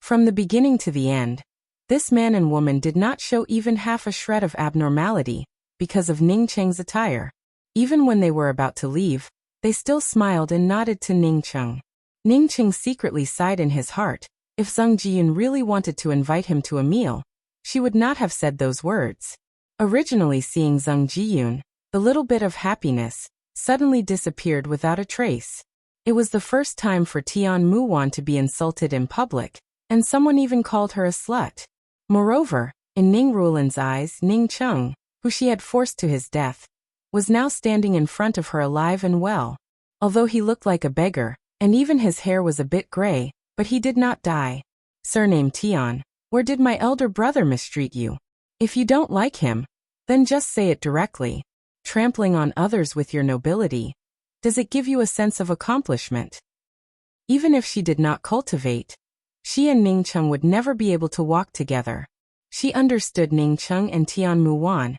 From the beginning to the end, this man and woman did not show even half a shred of abnormality, because of Ning Cheng's attire. Even when they were about to leave, they still smiled and nodded to Ning Cheng. Ning Cheng secretly sighed in his heart. If Zheng Jiyun really wanted to invite him to a meal, she would not have said those words. Originally seeing Zheng Jiyun, the little bit of happiness suddenly disappeared without a trace. It was the first time for Tian Muwan to be insulted in public, and someone even called her a slut. Moreover, in Ning Ruolin's eyes, Ning Cheng, who she had forced to his death, was now standing in front of her alive and well. Although he looked like a beggar, and even his hair was a bit gray, but he did not die. Surname Tian, where did my elder brother mistreat you? If you don't like him, then just say it directly. Trampling on others with your nobility, does it give you a sense of accomplishment? Even if she did not cultivate, she and Ning Cheng would never be able to walk together. She understood Ning Cheng and Tian Muwan.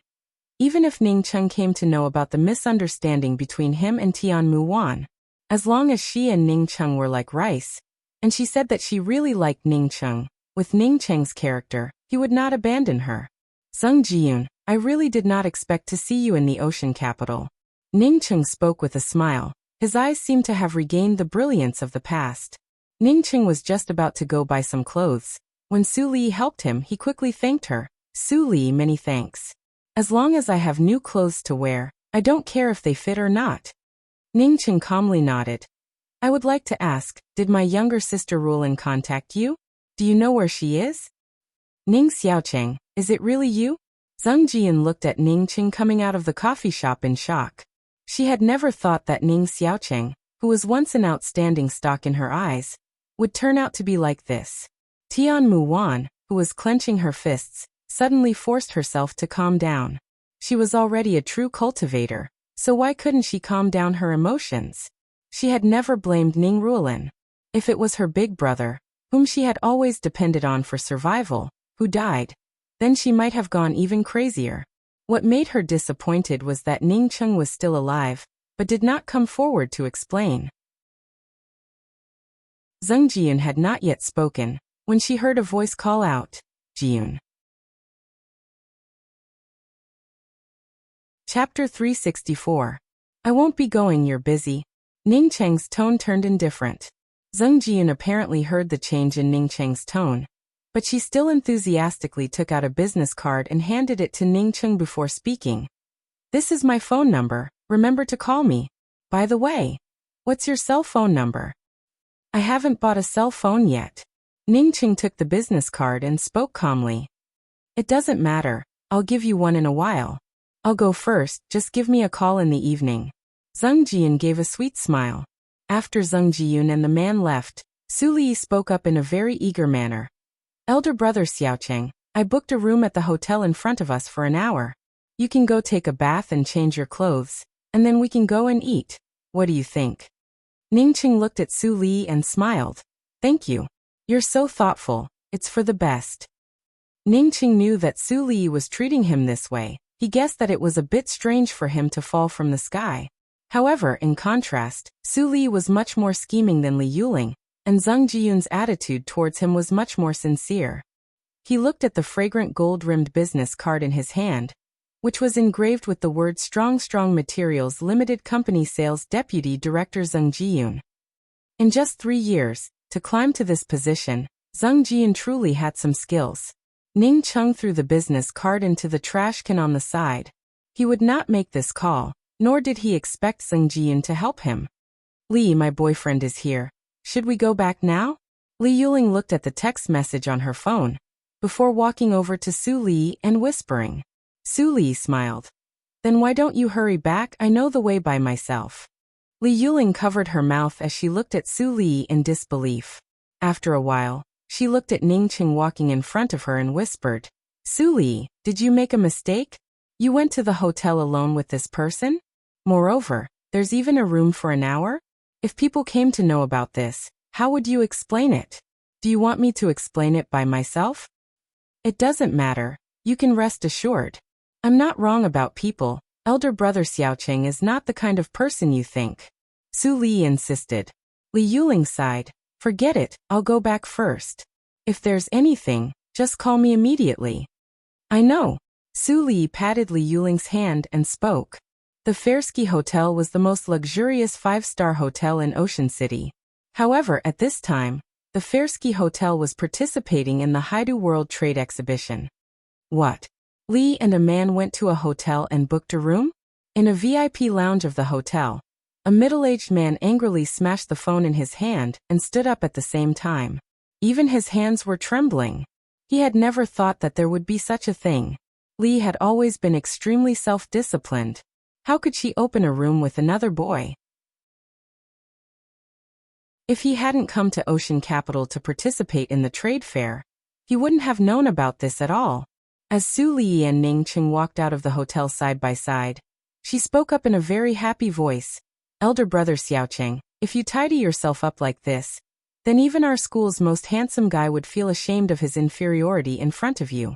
Even if Ning Cheng came to know about the misunderstanding between him and Tian Muwan, as long as she and Ning Cheng were like rice, and she said that she really liked Ning Cheng, with Ning Cheng's character, he would not abandon her. Zheng Jiyun, I really did not expect to see you in the ocean capital. Ning Cheng spoke with a smile. His eyes seemed to have regained the brilliance of the past. Ning Cheng was just about to go buy some clothes. When Su Li helped him, he quickly thanked her. Su Li, many thanks. As long as I have new clothes to wear, I don't care if they fit or not. Ning Cheng calmly nodded. I would like to ask, did my younger sister Ruolin contact you? Do you know where she is? Ning Xiaocheng, is it really you? Zheng Jiyun looked at Ning Cheng coming out of the coffee shop in shock. She had never thought that Ning Xiaocheng, who was once an outstanding stock in her eyes, would turn out to be like this. Tian Muwan, who was clenching her fists, suddenly forced herself to calm down. She was already a true cultivator, so why couldn't she calm down her emotions? She had never blamed Ning Ruolin. If it was her big brother, whom she had always depended on for survival, who died, then she might have gone even crazier. What made her disappointed was that Ning Cheng was still alive, but did not come forward to explain. Zheng Jiyun had not yet spoken, when she heard a voice call out, Jiyun. Chapter 364. I won't be going, you're busy. Ning Cheng's tone turned indifferent. Zheng Jiyun apparently heard the change in Ning Cheng's tone, but she still enthusiastically took out a business card and handed it to Ning Cheng before speaking. This is my phone number, remember to call me. By the way, what's your cell phone number? I haven't bought a cell phone yet. Ning Cheng took the business card and spoke calmly. It doesn't matter, I'll give you one in a while. I'll go first, just give me a call in the evening. Zheng Jiyun gave a sweet smile. After Zheng Jiyun and the man left, Su Li spoke up in a very eager manner. Elder brother Xiaocheng, I booked a room at the hotel in front of us for an hour. You can go take a bath and change your clothes, and then we can go and eat. What do you think? Ning Cheng looked at Su Li and smiled. Thank you. You're so thoughtful, it's for the best. Ning Cheng knew that Su Li was treating him this way, He guessed that it was a bit strange for him to fall from the sky. However, in contrast, Su Li was much more scheming than Li Yuling, and Zheng Jiyun's attitude towards him was much more sincere. He looked at the fragrant gold-rimmed business card in his hand, which was engraved with the word Strong Materials Limited Company Sales Deputy Director Zheng Jiyun. In just 3 years, to climb to this position, Zheng Jiyun truly had some skills. Ning Cheng threw the business card into the trash can on the side. He would not make this call, nor did he expect Zheng Jiyun to help him. Li, my boyfriend is here. Should we go back now? Li Yuling looked at the text message on her phone, before walking over to Su Li and whispering. Su Li smiled. Then why don't you hurry back? I know the way by myself. Li Yuling covered her mouth as she looked at Su Li in disbelief. After a while, she looked at Ning Cheng walking in front of her and whispered, Su Li, did you make a mistake? You went to the hotel alone with this person? Moreover, there's even a room for an hour? If people came to know about this, how would you explain it? Do you want me to explain it by myself? It doesn't matter, you can rest assured. I'm not wrong about people. Elder brother Xiaocheng is not the kind of person you think. Su Li insisted. Li Yuling sighed. Forget it, I'll go back first. If there's anything, just call me immediately. I know. Su Li patted Li Yuling's hand and spoke. The Fairsky Hotel was the most luxurious 5-star hotel in Ocean City. However, at this time, the Fairsky Hotel was participating in the Haidu World Trade Exhibition. What? Li and a man went to a hotel and booked a room? In a VIP lounge of the hotel, a middle-aged man angrily smashed the phone in his hand and stood up at the same time. Even his hands were trembling. He had never thought that there would be such a thing. Li had always been extremely self-disciplined. How could she open a room with another boy? If he hadn't come to Ocean Capital to participate in the trade fair, he wouldn't have known about this at all. As Su Li and Ning Cheng walked out of the hotel side by side, she spoke up in a very happy voice. Elder brother Xiaocheng, if you tidy yourself up like this, then even our school's most handsome guy would feel ashamed of his inferiority in front of you.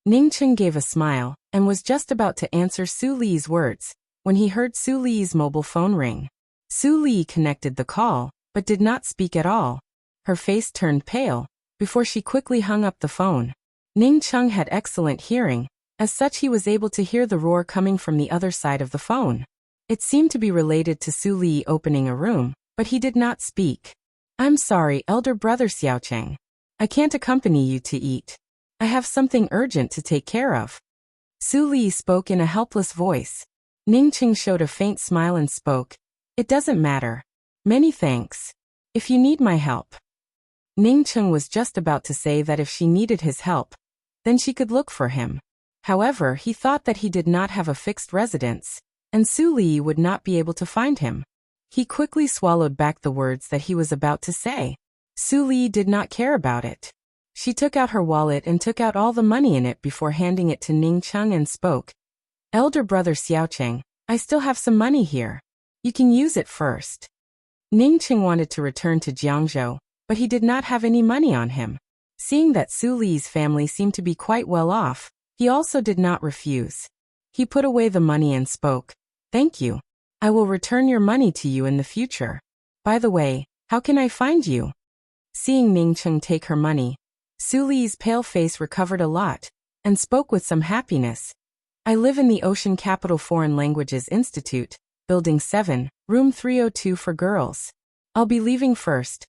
Ning Cheng gave a smile, and was just about to answer Su Li's words, when he heard Su Li's mobile phone ring. Su Li connected the call, but did not speak at all. Her face turned pale, before she quickly hung up the phone. Ning Cheng had excellent hearing, as such he was able to hear the roar coming from the other side of the phone. It seemed to be related to Su Li opening a room, but he did not speak. I'm sorry, elder brother Xiaocheng. I can't accompany you to eat. I have something urgent to take care of. Su Li spoke in a helpless voice. Ning Cheng showed a faint smile and spoke. It doesn't matter. Many thanks. If you need my help. Ning Cheng was just about to say that if she needed his help, then she could look for him. However, he thought that he did not have a fixed residence, and Su Li would not be able to find him. He quickly swallowed back the words that he was about to say. Su Li did not care about it. She took out her wallet and took out all the money in it before handing it to Ning Cheng and spoke. Elder brother Xiaocheng, I still have some money here. You can use it first. Ning Cheng wanted to return to Jiangzhou, but he did not have any money on him. Seeing that Su Li's family seemed to be quite well off, he also did not refuse. He put away the money and spoke. Thank you. I will return your money to you in the future. By the way, how can I find you? Seeing Ning Cheng take her money, Su Li's pale face recovered a lot, and spoke with some happiness. I live in the Ocean Capital Foreign Languages Institute, Building 7, Room 302 for girls. I'll be leaving first.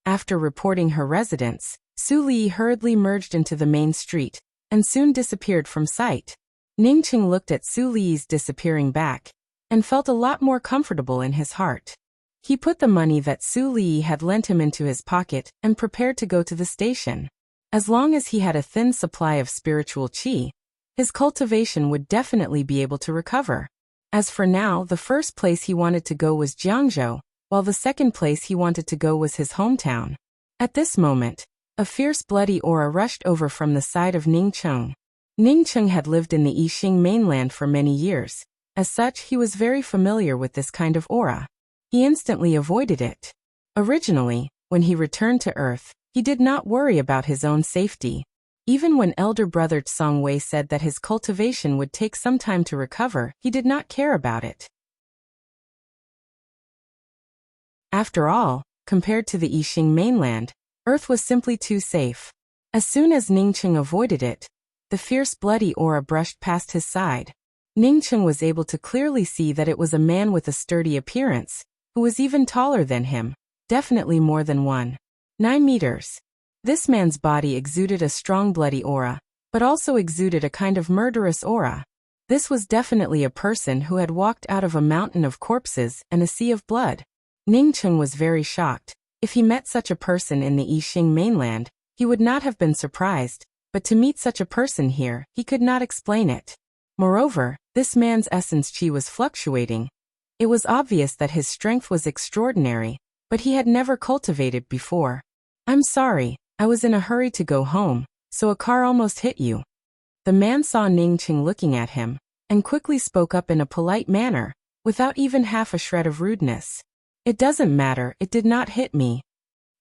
After reporting her residence, Su Li hurriedly merged into the main street, and soon disappeared from sight. Ning Cheng looked at Su Li's disappearing back, and felt a lot more comfortable in his heart. He put the money that Su Li had lent him into his pocket and prepared to go to the station. As long as he had a thin supply of spiritual qi, his cultivation would definitely be able to recover. As for now, the first place he wanted to go was Jiangzhou, while the second place he wanted to go was his hometown. At this moment, a fierce bloody aura rushed over from the side of Ning Cheng. Ning Cheng had lived in the Yixing mainland for many years. As such, he was very familiar with this kind of aura. He instantly avoided it. Originally, when he returned to Earth, he did not worry about his own safety. Even when elder brother Song Wei said that his cultivation would take some time to recover, he did not care about it. After all, compared to the Yixing mainland, Earth was simply too safe. As soon as Ningcheng avoided it, the fierce bloody aura brushed past his side. Ningcheng was able to clearly see that it was a man with a sturdy appearance, who was even taller than him, definitely more than 1.9 meters. This man's body exuded a strong bloody aura, but also exuded a kind of murderous aura. This was definitely a person who had walked out of a mountain of corpses and a sea of blood. Ningcheng was very shocked. If he met such a person in the Yixing mainland, he would not have been surprised, but to meet such a person here, he could not explain it. Moreover, this man's essence chi was fluctuating. It was obvious that his strength was extraordinary, but he had never cultivated before. "I'm sorry, I was in a hurry to go home, so a car almost hit you." The man saw Ningcheng looking at him, and quickly spoke up in a polite manner, without even half a shred of rudeness. "It doesn't matter, it did not hit me."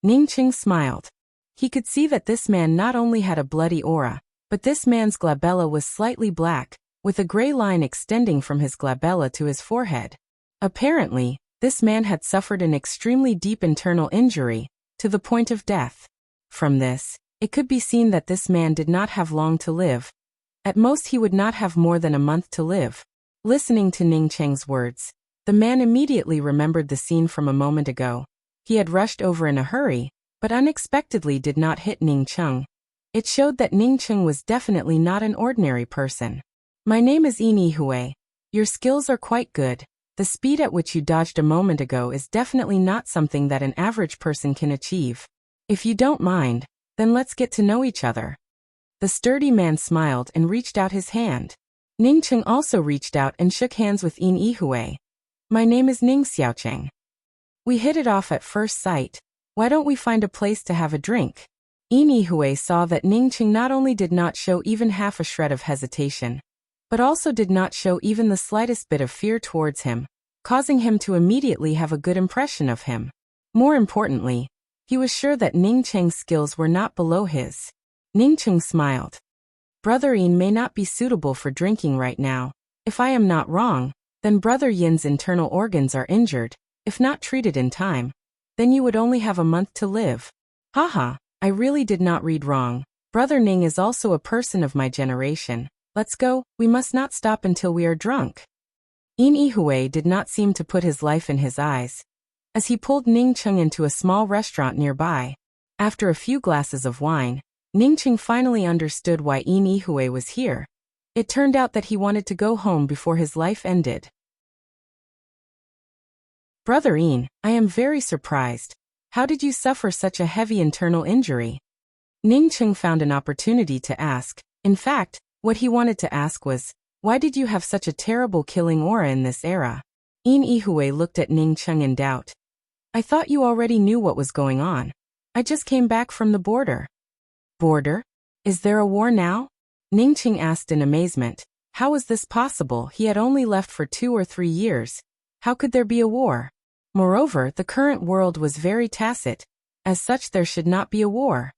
Ningcheng smiled. He could see that this man not only had a bloody aura, but this man's glabella was slightly black, with a gray line extending from his glabella to his forehead. Apparently, this man had suffered an extremely deep internal injury, to the point of death. From this, it could be seen that this man did not have long to live. At most he would not have more than a month to live. Listening to Ningcheng's words, the man immediately remembered the scene from a moment ago. He had rushed over in a hurry, but unexpectedly did not hit Ningcheng. It showed that Ningcheng was definitely not an ordinary person. "My name is Yin Hui. Your skills are quite good. The speed at which you dodged a moment ago is definitely not something that an average person can achieve. If you don't mind, then let's get to know each other." The sturdy man smiled and reached out his hand. Ningcheng also reached out and shook hands with Yin Hui. "My name is Ning Xiaocheng. We hit it off at first sight. Why don't we find a place to have a drink?" Yin Hui saw that Ningcheng not only did not show even half a shred of hesitation, but also did not show even the slightest bit of fear towards him, causing him to immediately have a good impression of him. More importantly, he was sure that Ningcheng's skills were not below his. Ningcheng smiled. "Brother Yin may not be suitable for drinking right now. If I am not wrong, then Brother Yin's internal organs are injured. If not treated in time, then you would only have a month to live." "Haha, I really did not read wrong. Brother Ning is also a person of my generation. Let's go, we must not stop until we are drunk." Yin Hui did not seem to put his life in his eyes, as he pulled Ningcheng into a small restaurant nearby. After a few glasses of wine, Ningcheng finally understood why Yin Hui was here. It turned out that he wanted to go home before his life ended. "Brother Yin, I am very surprised. How did you suffer such a heavy internal injury?" Ningcheng found an opportunity to ask. In fact, what he wanted to ask was, "Why did you have such a terrible killing aura in this era?" Yin Hui looked at Ningcheng in doubt. "I thought you already knew what was going on. I just came back from the border." "Border? Is there a war now?" Ningcheng asked in amazement. How was this possible? He had only left for 2 or 3 years. How could there be a war? Moreover, the current world was very tacit. As such, there should not be a war.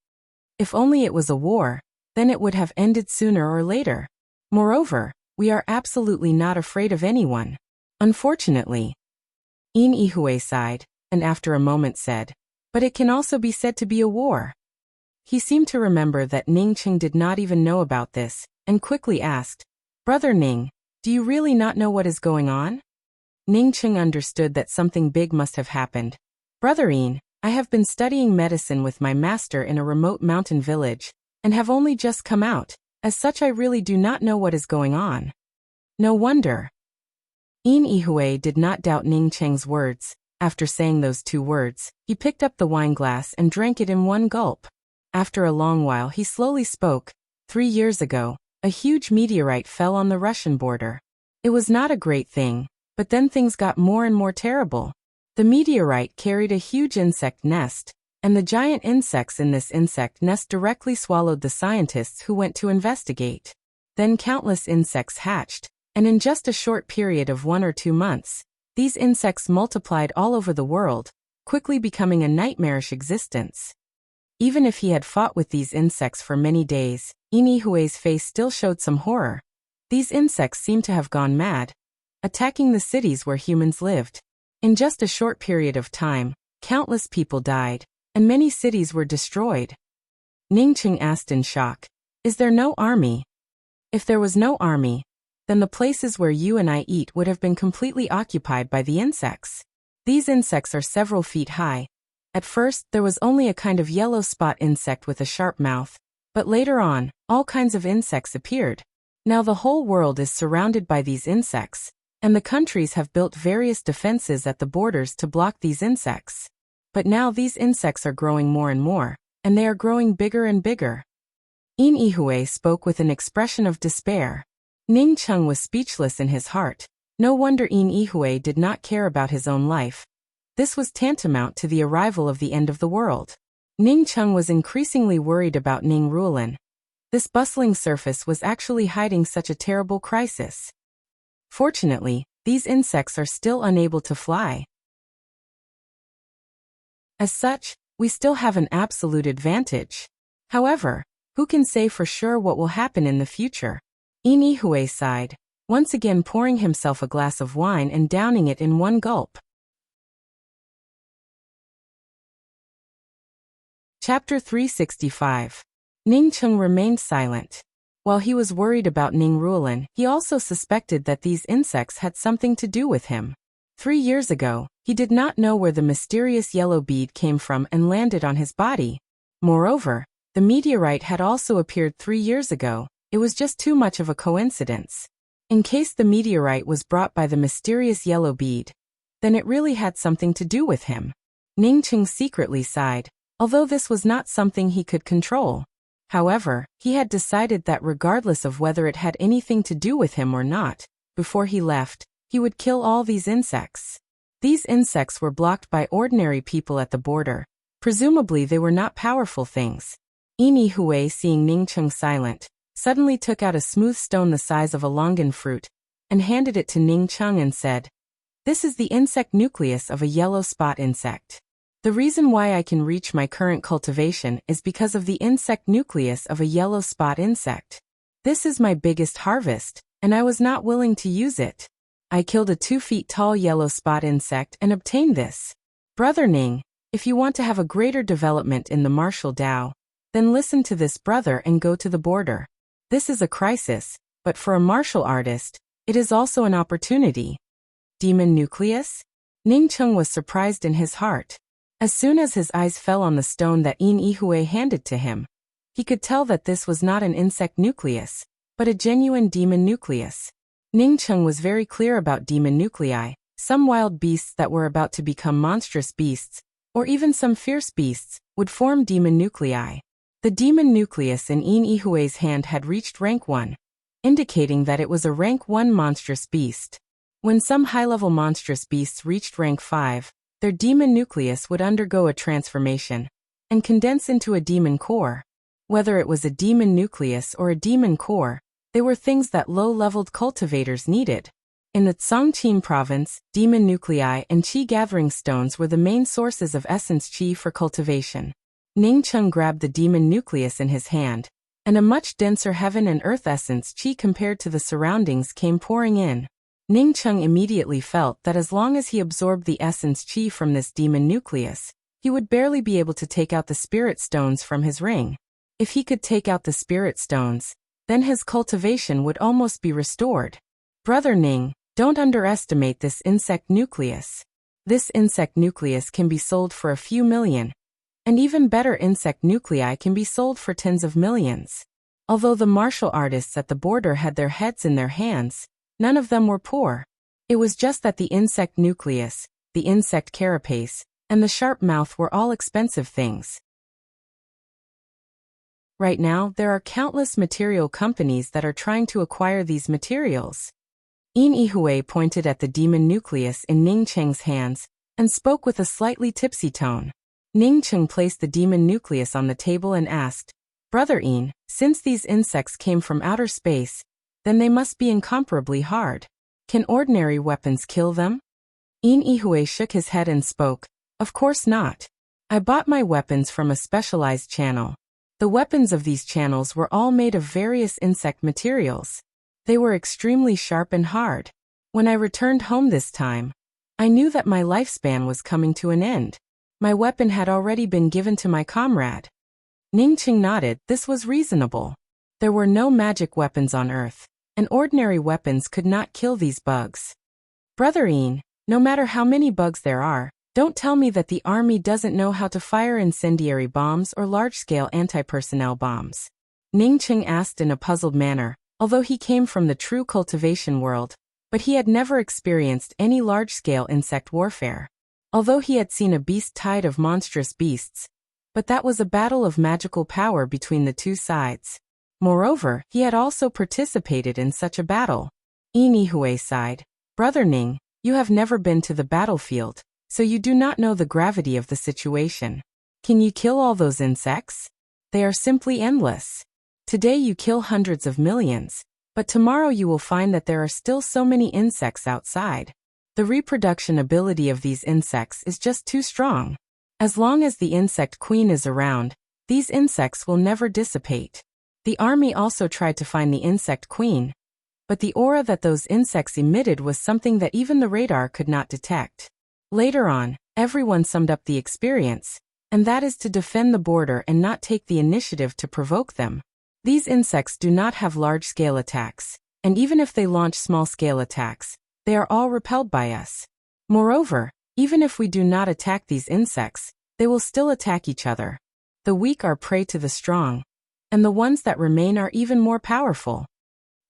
If only it was a war, then it would have ended sooner or later. Moreover, we are absolutely not afraid of anyone. Unfortunately. Yin Hui sighed, and after a moment said, "But it can also be said to be a war." He seemed to remember that Ningcheng did not even know about this, and quickly asked, "Brother Ning, do you really not know what is going on?" Ningcheng understood that something big must have happened. "Brother Yin, I have been studying medicine with my master in a remote mountain village, and have only just come out. As such, I really do not know what is going on." "No wonder." Yin Hui did not doubt Ningcheng's words. After saying those 2 words, he picked up the wine glass and drank it in one gulp. After a long while he slowly spoke. 3 years ago, a huge meteorite fell on the Russian border. It was not a great thing, but then things got more and more terrible. The meteorite carried a huge insect nest, and the giant insects in this insect nest directly swallowed the scientists who went to investigate. Then countless insects hatched, and in just a short period of 1 or 2 months, these insects multiplied all over the world, quickly becoming a nightmarish existence. Even if he had fought with these insects for many days, Yin Yihui's face still showed some horror. These insects seemed to have gone mad, attacking the cities where humans lived. In just a short period of time, countless people died, and many cities were destroyed. Ningcheng asked in shock, "Is there no army?" If there was no army, then the places where you and I eat would have been completely occupied by the insects. These insects are several feet high. At first, there was only a kind of yellow spot insect with a sharp mouth, but later on, all kinds of insects appeared. Now the whole world is surrounded by these insects, and the countries have built various defenses at the borders to block these insects. But now these insects are growing more and more, and they are growing bigger and bigger. Yin Yihui spoke with an expression of despair. Ningcheng was speechless in his heart. No wonder Yin Yihui did not care about his own life. This was tantamount to the arrival of the end of the world. Ningcheng was increasingly worried about Ning Ruolin. This bustling surface was actually hiding such a terrible crisis. Fortunately, these insects are still unable to fly. As such, we still have an absolute advantage. However, who can say for sure what will happen in the future? Yin Yihui sighed, once again pouring himself a glass of wine and downing it in one gulp. Chapter 365. Ningcheng remained silent. While he was worried about Ning Ruolin, he also suspected that these insects had something to do with him. 3 years ago, he did not know where the mysterious yellow bead came from and landed on his body. Moreover, the meteorite had also appeared 3 years ago. It was just too much of a coincidence. In case the meteorite was brought by the mysterious yellow bead, then it really had something to do with him. Ningcheng secretly sighed, although this was not something he could control. However, he had decided that regardless of whether it had anything to do with him or not, before he left, he would kill all these insects. These insects were blocked by ordinary people at the border. Presumably they were not powerful things. Yin Yihui, seeing Ningcheng silent, suddenly took out a smooth stone the size of a longan fruit, and handed it to Ningcheng and said, "This is the insect nucleus of a yellow spot insect. The reason why I can reach my current cultivation is because of the insect nucleus of a yellow spot insect. This is my biggest harvest, and I was not willing to use it. I killed a 2 feet tall yellow spot insect and obtained this. Brother Ning, if you want to have a greater development in the martial Tao, then listen to this brother and go to the border. This is a crisis, but for a martial artist, it is also an opportunity." Demon nucleus? Ningcheng was surprised in his heart. As soon as his eyes fell on the stone that Yin Yihui handed to him, he could tell that this was not an insect nucleus, but a genuine demon nucleus. Ningcheng was very clear about demon nuclei, some wild beasts that were about to become monstrous beasts, or even some fierce beasts, would form demon nuclei. The demon nucleus in Yin Yihui's hand had reached rank 1, indicating that it was a rank 1 monstrous beast. When some high-level monstrous beasts reached rank 5, their demon nucleus would undergo a transformation and condense into a demon core. Whether it was a demon nucleus or a demon core, they were things that low-leveled cultivators needed. In the Zhongqing province, demon nuclei and qi gathering stones were the main sources of essence qi for cultivation. Ningcheng grabbed the demon nucleus in his hand, and a much denser heaven and earth essence qi compared to the surroundings came pouring in. Ningcheng immediately felt that as long as he absorbed the essence qi from this demon nucleus, he would barely be able to take out the spirit stones from his ring. If he could take out the spirit stones, then his cultivation would almost be restored. Brother Ning, don't underestimate this insect nucleus. This insect nucleus can be sold for a few million, and even better insect nuclei can be sold for tens of millions. Although the martial artists at the border had their heads in their hands, none of them were poor. It was just that the insect nucleus, the insect carapace, and the sharp mouth were all expensive things. Right now, there are countless material companies that are trying to acquire these materials. Yin Yihui pointed at the demon nucleus in Ningcheng's hands and spoke with a slightly tipsy tone. Ningcheng placed the demon nucleus on the table and asked, "Brother Yin, since these insects came from outer space, then they must be incomparably hard. Can ordinary weapons kill them?" Yin Yihui shook his head and spoke, "Of course not. I bought my weapons from a specialized channel. The weapons of these channels were all made of various insect materials. They were extremely sharp and hard. When I returned home this time, I knew that my lifespan was coming to an end. My weapon had already been given to my comrade. Ningqing nodded. This was reasonable. There were no magic weapons on Earth, and ordinary weapons could not kill these bugs. Brother Ian, no matter how many bugs there are, don't tell me that the army doesn't know how to fire incendiary bombs or large-scale anti-personnel bombs. Ningqing asked in a puzzled manner, although he came from the true cultivation world, but he had never experienced any large-scale insect warfare. Although he had seen a beast tide of monstrous beasts, but that was a battle of magical power between the two sides. Moreover, he had also participated in such a battle. Yin sighed. Brother Ning, you have never been to the battlefield, so you do not know the gravity of the situation. Can you kill all those insects? They are simply endless. Today you kill hundreds of millions, but tomorrow you will find that there are still so many insects outside. The reproduction ability of these insects is just too strong. As long as the insect queen is around, these insects will never dissipate. The army also tried to find the insect queen, but the aura that those insects emitted was something that even the radar could not detect. Later on, everyone summed up the experience, and that is to defend the border and not take the initiative to provoke them. These insects do not have large-scale attacks, and even if they launch small-scale attacks, they are all repelled by us. Moreover, even if we do not attack these insects, they will still attack each other. The weak are prey to the strong, and the ones that remain are even more powerful.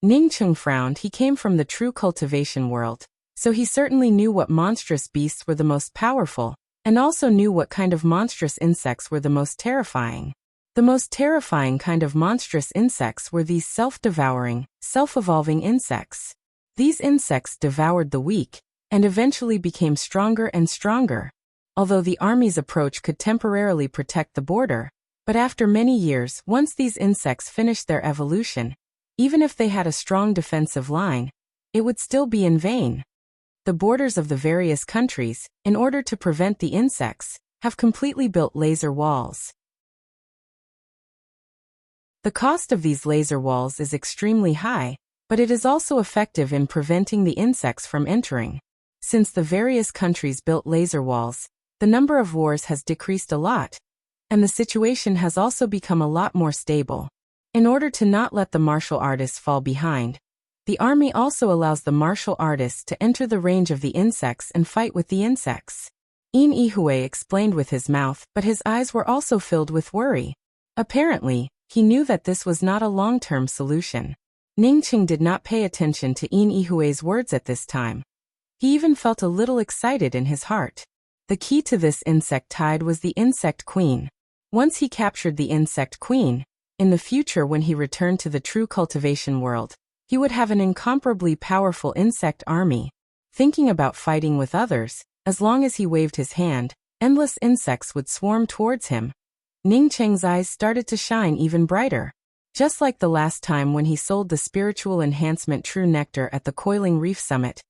Ningqing frowned. He came from the true cultivation world, so he certainly knew what monstrous beasts were the most powerful, and also knew what kind of monstrous insects were the most terrifying. The most terrifying kind of monstrous insects were these self-devouring, self-evolving insects. These insects devoured the weak, and eventually became stronger and stronger. Although the army's approach could temporarily protect the border, but after many years, once these insects finished their evolution, even if they had a strong defensive line, it would still be in vain. The borders of the various countries, in order to prevent the insects, have completely built laser walls. The cost of these laser walls is extremely high, but it is also effective in preventing the insects from entering. Since the various countries built laser walls, the number of wars has decreased a lot, and the situation has also become a lot more stable. In order to not let the martial artists fall behind, the army also allows the martial artists to enter the range of the insects and fight with the insects. Yin Yihui explained with his mouth, but his eyes were also filled with worry. Apparently, he knew that this was not a long-term solution. Ningqing did not pay attention to Yin Yihui's words at this time. He even felt a little excited in his heart. The key to this insect tide was the insect queen. Once he captured the insect queen, in the future when he returned to the true cultivation world, he would have an incomparably powerful insect army. Thinking about fighting with others, as long as he waved his hand, endless insects would swarm towards him. Ningqing's eyes started to shine even brighter. Just like the last time when he sold the spiritual enhancement True Nectar at the Coiling Reef Summit,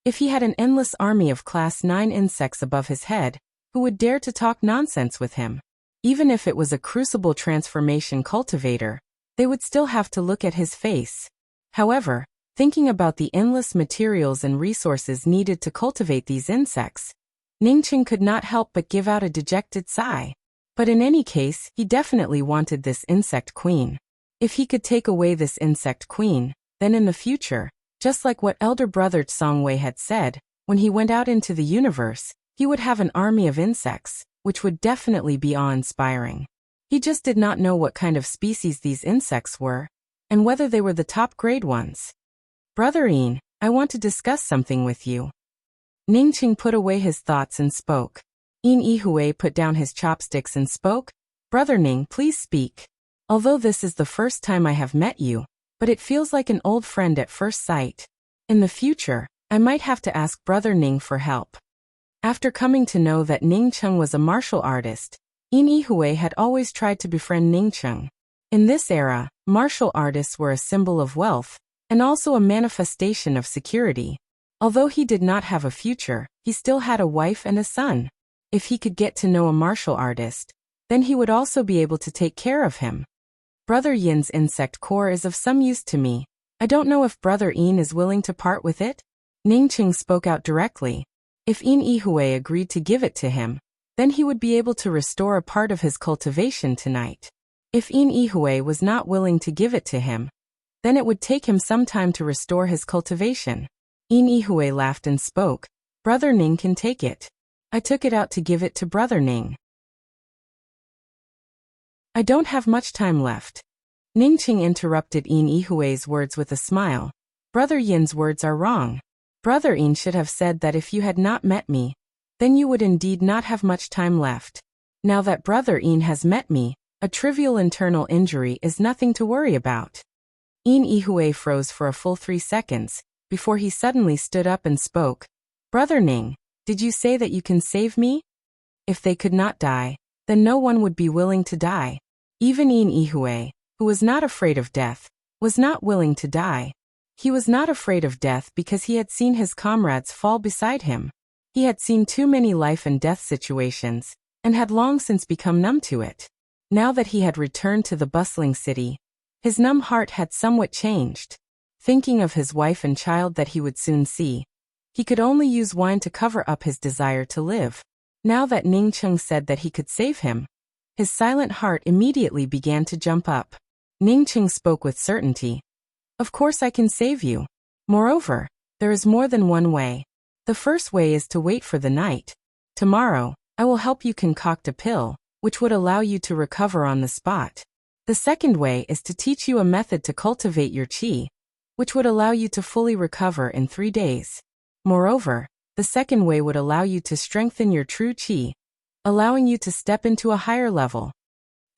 if he had an endless army of Class 9 insects above his head, who would dare to talk nonsense with him? Even if it was a crucible transformation cultivator, they would still have to look at his face. However, thinking about the endless materials and resources needed to cultivate these insects, Ningqing could not help but give out a dejected sigh. But in any case, he definitely wanted this insect queen. If he could take away this insect queen, then in the future, just like what elder brother Songwei had said, when he went out into the universe, he would have an army of insects, which would definitely be awe-inspiring. He just did not know what kind of species these insects were, and whether they were the top-grade ones. Brother Ian, I want to discuss something with you. Ningqing put away his thoughts and spoke. Yin Yihui put down his chopsticks and spoke. Brother Ning, please speak. Although this is the first time I have met you, but it feels like an old friend at first sight. In the future, I might have to ask Brother Ning for help. After coming to know that Ningqing was a martial artist, Yin Yihui had always tried to befriend Ningqing. In this era, martial artists were a symbol of wealth, and also a manifestation of security. Although he did not have a future, he still had a wife and a son. If he could get to know a martial artist, then he would also be able to take care of him. Brother Yin's insect core is of some use to me. I don't know if Brother Yin is willing to part with it? Ningqing spoke out directly. If Yin Yihui agreed to give it to him, then he would be able to restore a part of his cultivation tonight. If Yin Yihui was not willing to give it to him, then it would take him some time to restore his cultivation. Yin Yihui laughed and spoke, Brother Ning can take it. I took it out to give it to Brother Ning. I don't have much time left. Ningqing interrupted Yin Yihui's words with a smile. Brother Yin's words are wrong. Brother Yin should have said that if you had not met me, then you would indeed not have much time left. Now that Brother Yin has met me, a trivial internal injury is nothing to worry about. Yin Yihui froze for a full 3 seconds, before he suddenly stood up and spoke. Brother Ning, did you say that you can save me? If they could not die, then no one would be willing to die. Even Yin Yihui, who was not afraid of death, was not willing to die. He was not afraid of death because he had seen his comrades fall beside him. He had seen too many life and death situations, and had long since become numb to it. Now that he had returned to the bustling city, his numb heart had somewhat changed. Thinking of his wife and child that he would soon see, he could only use wine to cover up his desire to live. Now that Ningqing said that he could save him, his silent heart immediately began to jump up. Ningqing spoke with certainty. Of course I can save you. Moreover, there is more than one way. The first way is to wait for the night. Tomorrow, I will help you concoct a pill, which would allow you to recover on the spot. The second way is to teach you a method to cultivate your qi, which would allow you to fully recover in 3 days. Moreover, the second way would allow you to strengthen your true qi, allowing you to step into a higher level.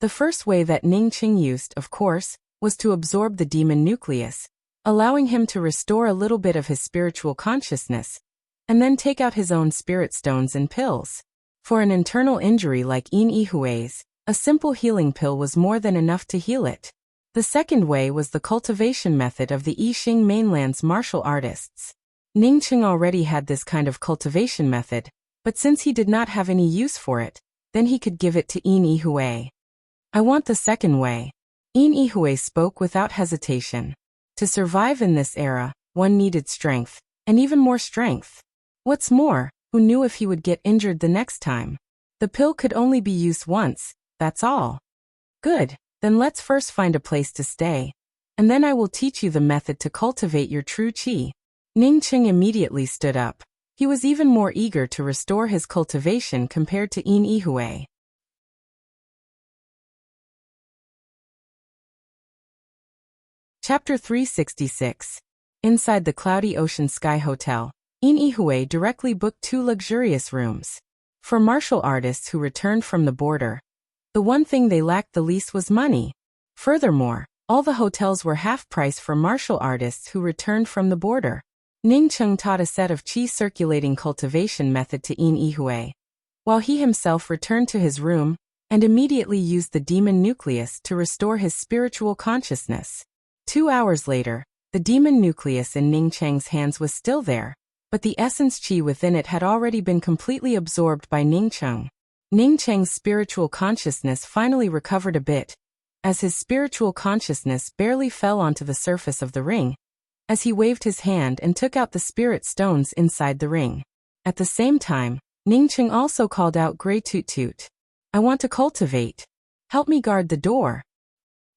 The first way that Ningqing used, of course, was to absorb the demon nucleus, allowing him to restore a little bit of his spiritual consciousness, and then take out his own spirit stones and pills. For an internal injury like Yin Yihui's, a simple healing pill was more than enough to heal it. The second way was the cultivation method of the Yixing mainland's martial artists. Ningqing already had this kind of cultivation method, but since he did not have any use for it, then he could give it to Yin Yihui. I want the second way. Yin Yihui spoke without hesitation. To survive in this era, one needed strength, and even more strength. What's more, who knew if he would get injured the next time? The pill could only be used once, that's all. Good, then let's first find a place to stay. And then I will teach you the method to cultivate your true qi. Ningqing immediately stood up. He was even more eager to restore his cultivation compared to Yin Yihui. Chapter 366. Inside the cloudy Ocean Sky Hotel, Yin Yihui directly booked 2 luxurious rooms. For martial artists who returned from the border, the one thing they lacked the least was money. Furthermore, all the hotels were half price for martial artists who returned from the border. Ningqing taught a set of qi circulating cultivation method to Yin Yihui, while he himself returned to his room and immediately used the demon nucleus to restore his spiritual consciousness. 2 hours later, the demon nucleus in Ningqing's hands was still there, but the essence qi within it had already been completely absorbed by Ningqing. Ningqing's spiritual consciousness finally recovered a bit, as his spiritual consciousness barely fell onto the surface of the ring, as he waved his hand and took out the spirit stones inside the ring. At the same time, Ningqing also called out Grey Toot Toot. I want to cultivate. Help me guard the door.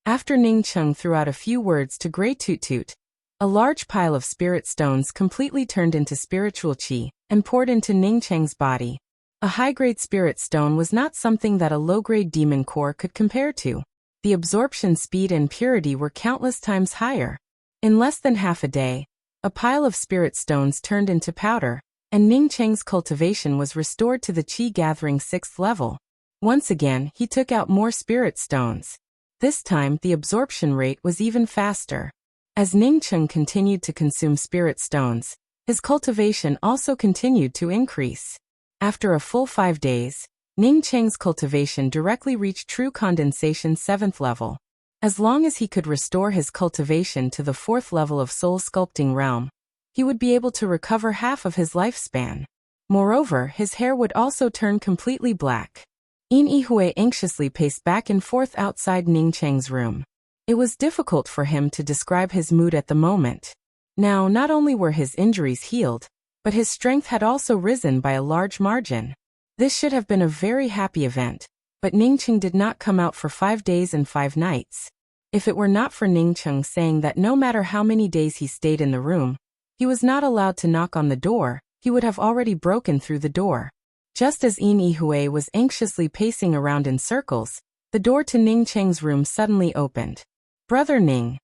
After Ningqing threw out a few words to Grey Toot Toot, a large pile of spirit stones completely turned into spiritual qi and poured into Ningqing's body. A high-grade spirit stone was not something that a low-grade demon core could compare to. The absorption speed and purity were countless times higher. In less than half a day, a pile of spirit stones turned into powder, and Ningqing's cultivation was restored to the qi-gathering 6th level. Once again, he took out more spirit stones. This time, the absorption rate was even faster. As Ningqing continued to consume spirit stones, his cultivation also continued to increase. After a full 5 days, Ningqing's cultivation directly reached true condensation 7th level. As long as he could restore his cultivation to the 4th level of soul sculpting realm, he would be able to recover half of his lifespan. Moreover, his hair would also turn completely black. Yin Yihui anxiously paced back and forth outside Ning Cheng's room. It was difficult for him to describe his mood at the moment. Now, not only were his injuries healed, but his strength had also risen by a large margin. This should have been a very happy event, but Ning Cheng did not come out for 5 days and 5 nights. If it were not for Ning Cheng saying that no matter how many days he stayed in the room, he was not allowed to knock on the door, he would have already broken through the door. Just as Yin Yihui was anxiously pacing around in circles, the door to Ning Cheng's room suddenly opened. "Brother Ning."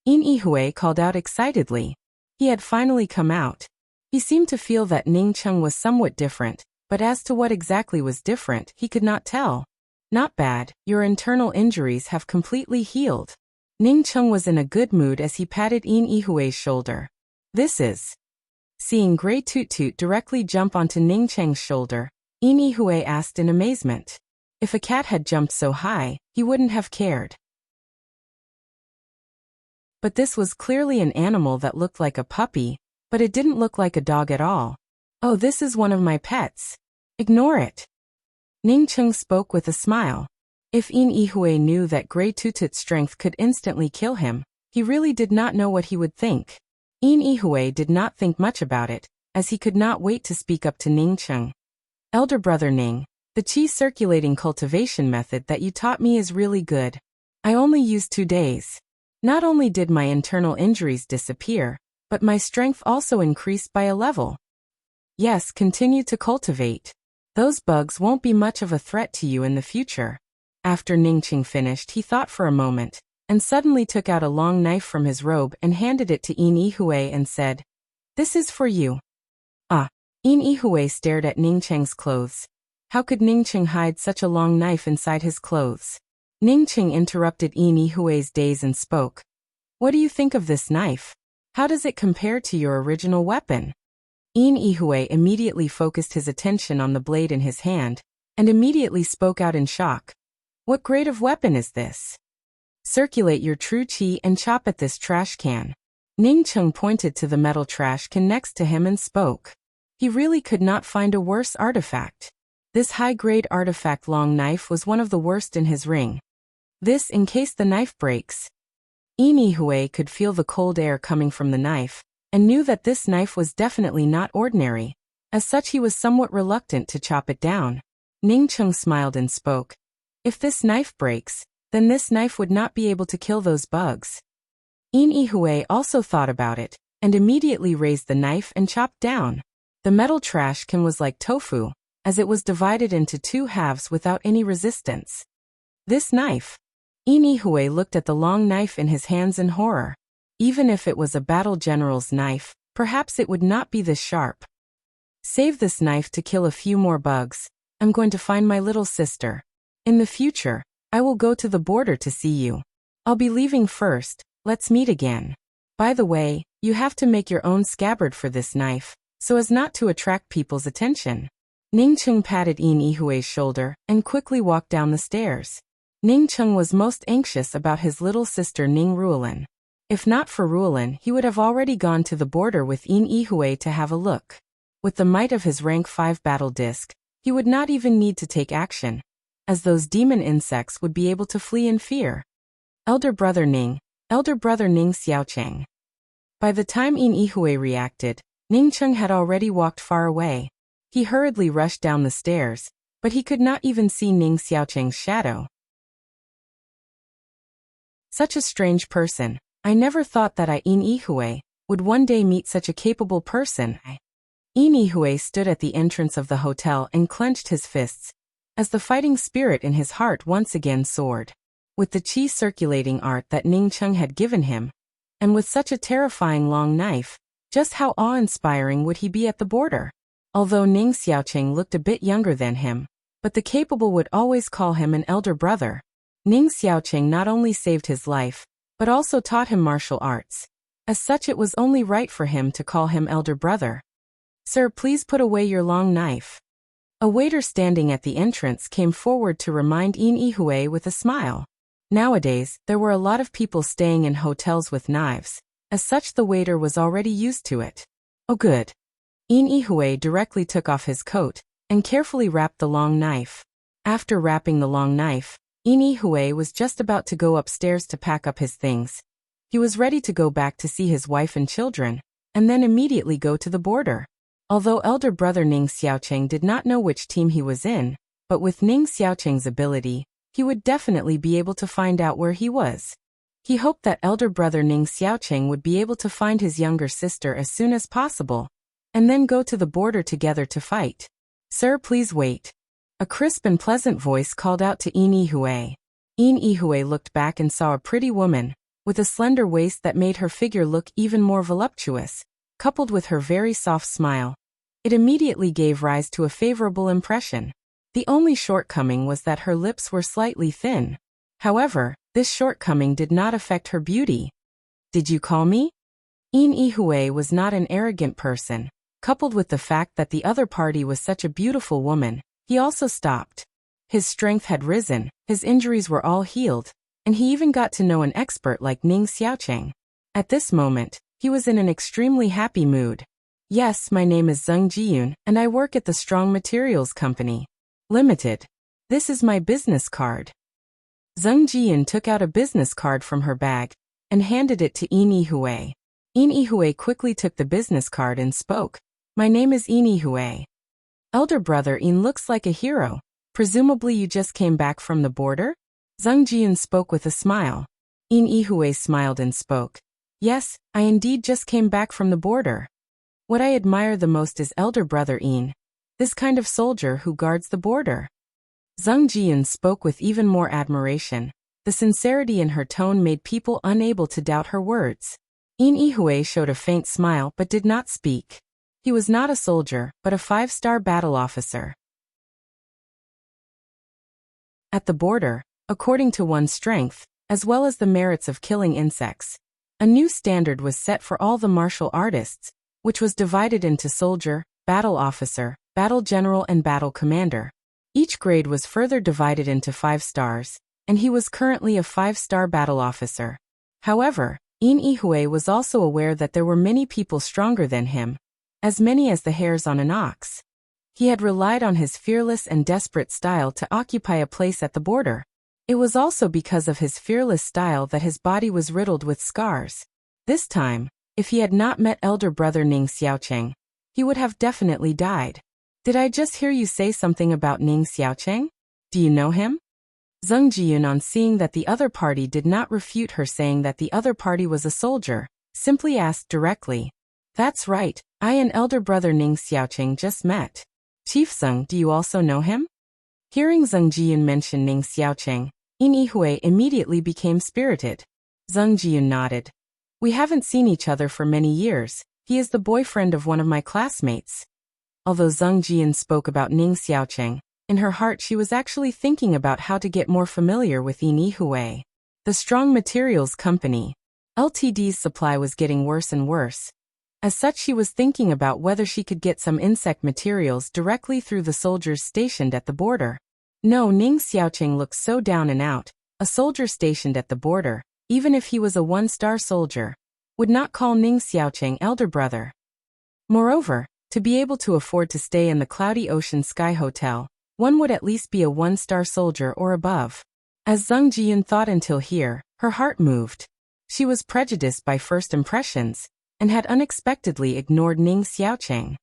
Yin Yihui called out excitedly. He had finally come out. He seemed to feel that Ning Cheng was somewhat different, but as to what exactly was different, he could not tell. "Not bad, your internal injuries have completely healed." Ning Cheng was in a good mood as he patted Yin Yihui's shoulder. "This is..." Seeing Grey Toot Toot directly jump onto Ning Cheng's shoulder, Yin Yihui asked in amazement. If a cat had jumped so high, he wouldn't have cared. But this was clearly an animal that looked like a puppy, but it didn't look like a dog at all. "Oh, this is one of my pets. Ignore it." Ning Cheng spoke with a smile. If Yin Yihui knew that Grey Toot Toot's strength could instantly kill him, he really did not know what he would think. Yin Yihui did not think much about it, as he could not wait to speak up to Ning Cheng. "Elder brother Ning, the qi circulating cultivation method that you taught me is really good. I only used 2 days. Not only did my internal injuries disappear, but my strength also increased by a level. Yes, continue to cultivate. Those bugs won't be much of a threat to you in the future." After Ning Cheng finished, he thought for a moment, and suddenly took out a long knife from his robe and handed it to Yin Yihui and said, "This is for you." "Ah." Yin Yihui stared at Ning Cheng's clothes. How could Ning Cheng hide such a long knife inside his clothes? Ning Cheng interrupted Yin Yihui's daze and spoke. "What do you think of this knife? How does it compare to your original weapon?" Yin Yihui immediately focused his attention on the blade in his hand, and immediately spoke out in shock. "What grade of weapon is this? Circulate your true qi and chop at this trash can." Ning Cheng pointed to the metal trash can next to him and spoke. He really could not find a worse artifact. This high-grade artifact long knife was one of the worst in his ring. This in case the knife breaks. Yin Yihui could feel the cold air coming from the knife, and knew that this knife was definitely not ordinary. As such, he was somewhat reluctant to chop it down. Ning Cheng smiled and spoke. "If this knife breaks, then this knife would not be able to kill those bugs." Yin Yihui also thought about it, and immediately raised the knife and chopped down. The metal trash can was like tofu, as it was divided into 2 halves without any resistance. This knife. Yin Yihui looked at the long knife in his hands in horror. Even if it was a battle general's knife, perhaps it would not be this sharp. "Save this knife to kill a few more bugs. I'm going to find my little sister. In the future, I will go to the border to see you. I'll be leaving first, let's meet again. By the way, you have to make your own scabbard for this knife, so as not to attract people's attention." Ning Cheng patted Yin Yihui's shoulder and quickly walked down the stairs. Ning Cheng was most anxious about his little sister Ning Ruolin. If not for Ruolin, he would have already gone to the border with Yin Yihui to have a look. With the might of his rank 5 battle disc, he would not even need to take action, as those demon insects would be able to flee in fear. Elder brother Ning Xiaocheng. By the time Yin Yihui reacted, Ning Cheng had already walked far away. He hurriedly rushed down the stairs, but he could not even see Ning Xiaocheng's shadow. Such a strange person. I never thought that Yin Yihui would one day meet such a capable person. Yin Yihui stood at the entrance of the hotel and clenched his fists, as the fighting spirit in his heart once again soared. With the qi circulating art that Ning Cheng had given him, and with such a terrifying long knife, just how awe-inspiring would he be at the border? Although Ning Xiaocheng looked a bit younger than him, but the capable would always call him an elder brother. Ning Xiaocheng not only saved his life, but also taught him martial arts. As such, it was only right for him to call him elder brother. "Sir, please put away your long knife." A waiter standing at the entrance came forward to remind Yin Yihui with a smile. Nowadays, there were a lot of people staying in hotels with knives. As such, the waiter was already used to it. "Oh good. Yin Yihui directly took off his coat and carefully wrapped the long knife. After wrapping the long knife, Yin Yihui was just about to go upstairs to pack up his things. He was ready to go back to see his wife and children, and then immediately go to the border. Although elder brother Ning Xiaocheng did not know which team he was in, but with Ning Xiaocheng's ability, he would definitely be able to find out where he was. He hoped that elder brother Ning Xiaocheng would be able to find his younger sister as soon as possible, and then go to the border together to fight. "Sir, please wait." A crisp and pleasant voice called out to Yin Yihui. Yin Yihui looked back and saw a pretty woman, with a slender waist that made her figure look even more voluptuous, coupled with her very soft smile. It immediately gave rise to a favorable impression. The only shortcoming was that her lips were slightly thin. However, this shortcoming did not affect her beauty. "Did you call me?" Yin Yihui was not an arrogant person. Coupled with the fact that the other party was such a beautiful woman, he also stopped. His strength had risen, his injuries were all healed, and he even got to know an expert like Ning Xiaocheng. At this moment, he was in an extremely happy mood. "Yes, my name is Zheng Jiyun, and I work at the Strong Materials Company Limited. This is my business card." Zheng Jiyun took out a business card from her bag and handed it to Yin Yihui. Yin Yihui quickly took the business card and spoke. "My name is Yin Yihui. Elder brother Yin looks like a hero. Presumably you just came back from the border?" Zheng Jiyun spoke with a smile. Yin Yihui smiled and spoke. "Yes, I indeed just came back from the border. What I admire the most is elder brother Yin, this kind of soldier who guards the border." Zheng Jiyun spoke with even more admiration. The sincerity in her tone made people unable to doubt her words. Yin Yihui showed a faint smile but did not speak. He was not a soldier, but a 5-star battle officer. At the border, according to one's strength, as well as the merits of killing insects, a new standard was set for all the martial artists, which was divided into soldier, battle officer, battle general and battle commander. Each grade was further divided into 5 stars, and he was currently a 5-star battle officer. However, Yin Yihui was also aware that there were many people stronger than him, as many as the hairs on an ox. He had relied on his fearless and desperate style to occupy a place at the border. It was also because of his fearless style that his body was riddled with scars. This time, if he had not met elder brother Ning Xiaocheng, he would have definitely died. "Did I just hear you say something about Ning Xiaocheng? Do you know him?" Zheng Jiyun, on seeing that the other party did not refute her saying that the other party was a soldier, simply asked directly. "That's right, I and elder brother Ning Xiaocheng just met. Chief Zheng, do you also know him?" Hearing Zheng Jiyun mention Ning Xiaocheng, Yin Yihui immediately became spirited. Zheng Jiyun nodded. "We haven't seen each other for many years. He is the boyfriend of one of my classmates." Although Zheng Jiyun spoke about Ning Xiaocheng, in her heart she was actually thinking about how to get more familiar with Yin Yihui. The Strong Materials Company Ltd's supply was getting worse and worse. As such, she was thinking about whether she could get some insect materials directly through the soldiers stationed at the border. No, Ning Xiaocheng looked so down and out. A soldier stationed at the border, even if he was a 1-star soldier, would not call Ning Xiaocheng elder brother. Moreover, to be able to afford to stay in the Cloudy Ocean Sky Hotel, one would at least be a 1-star soldier or above. As Zheng Jiyun thought until here, her heart moved. She was prejudiced by first impressions, and had unexpectedly ignored Ning Xiaocheng.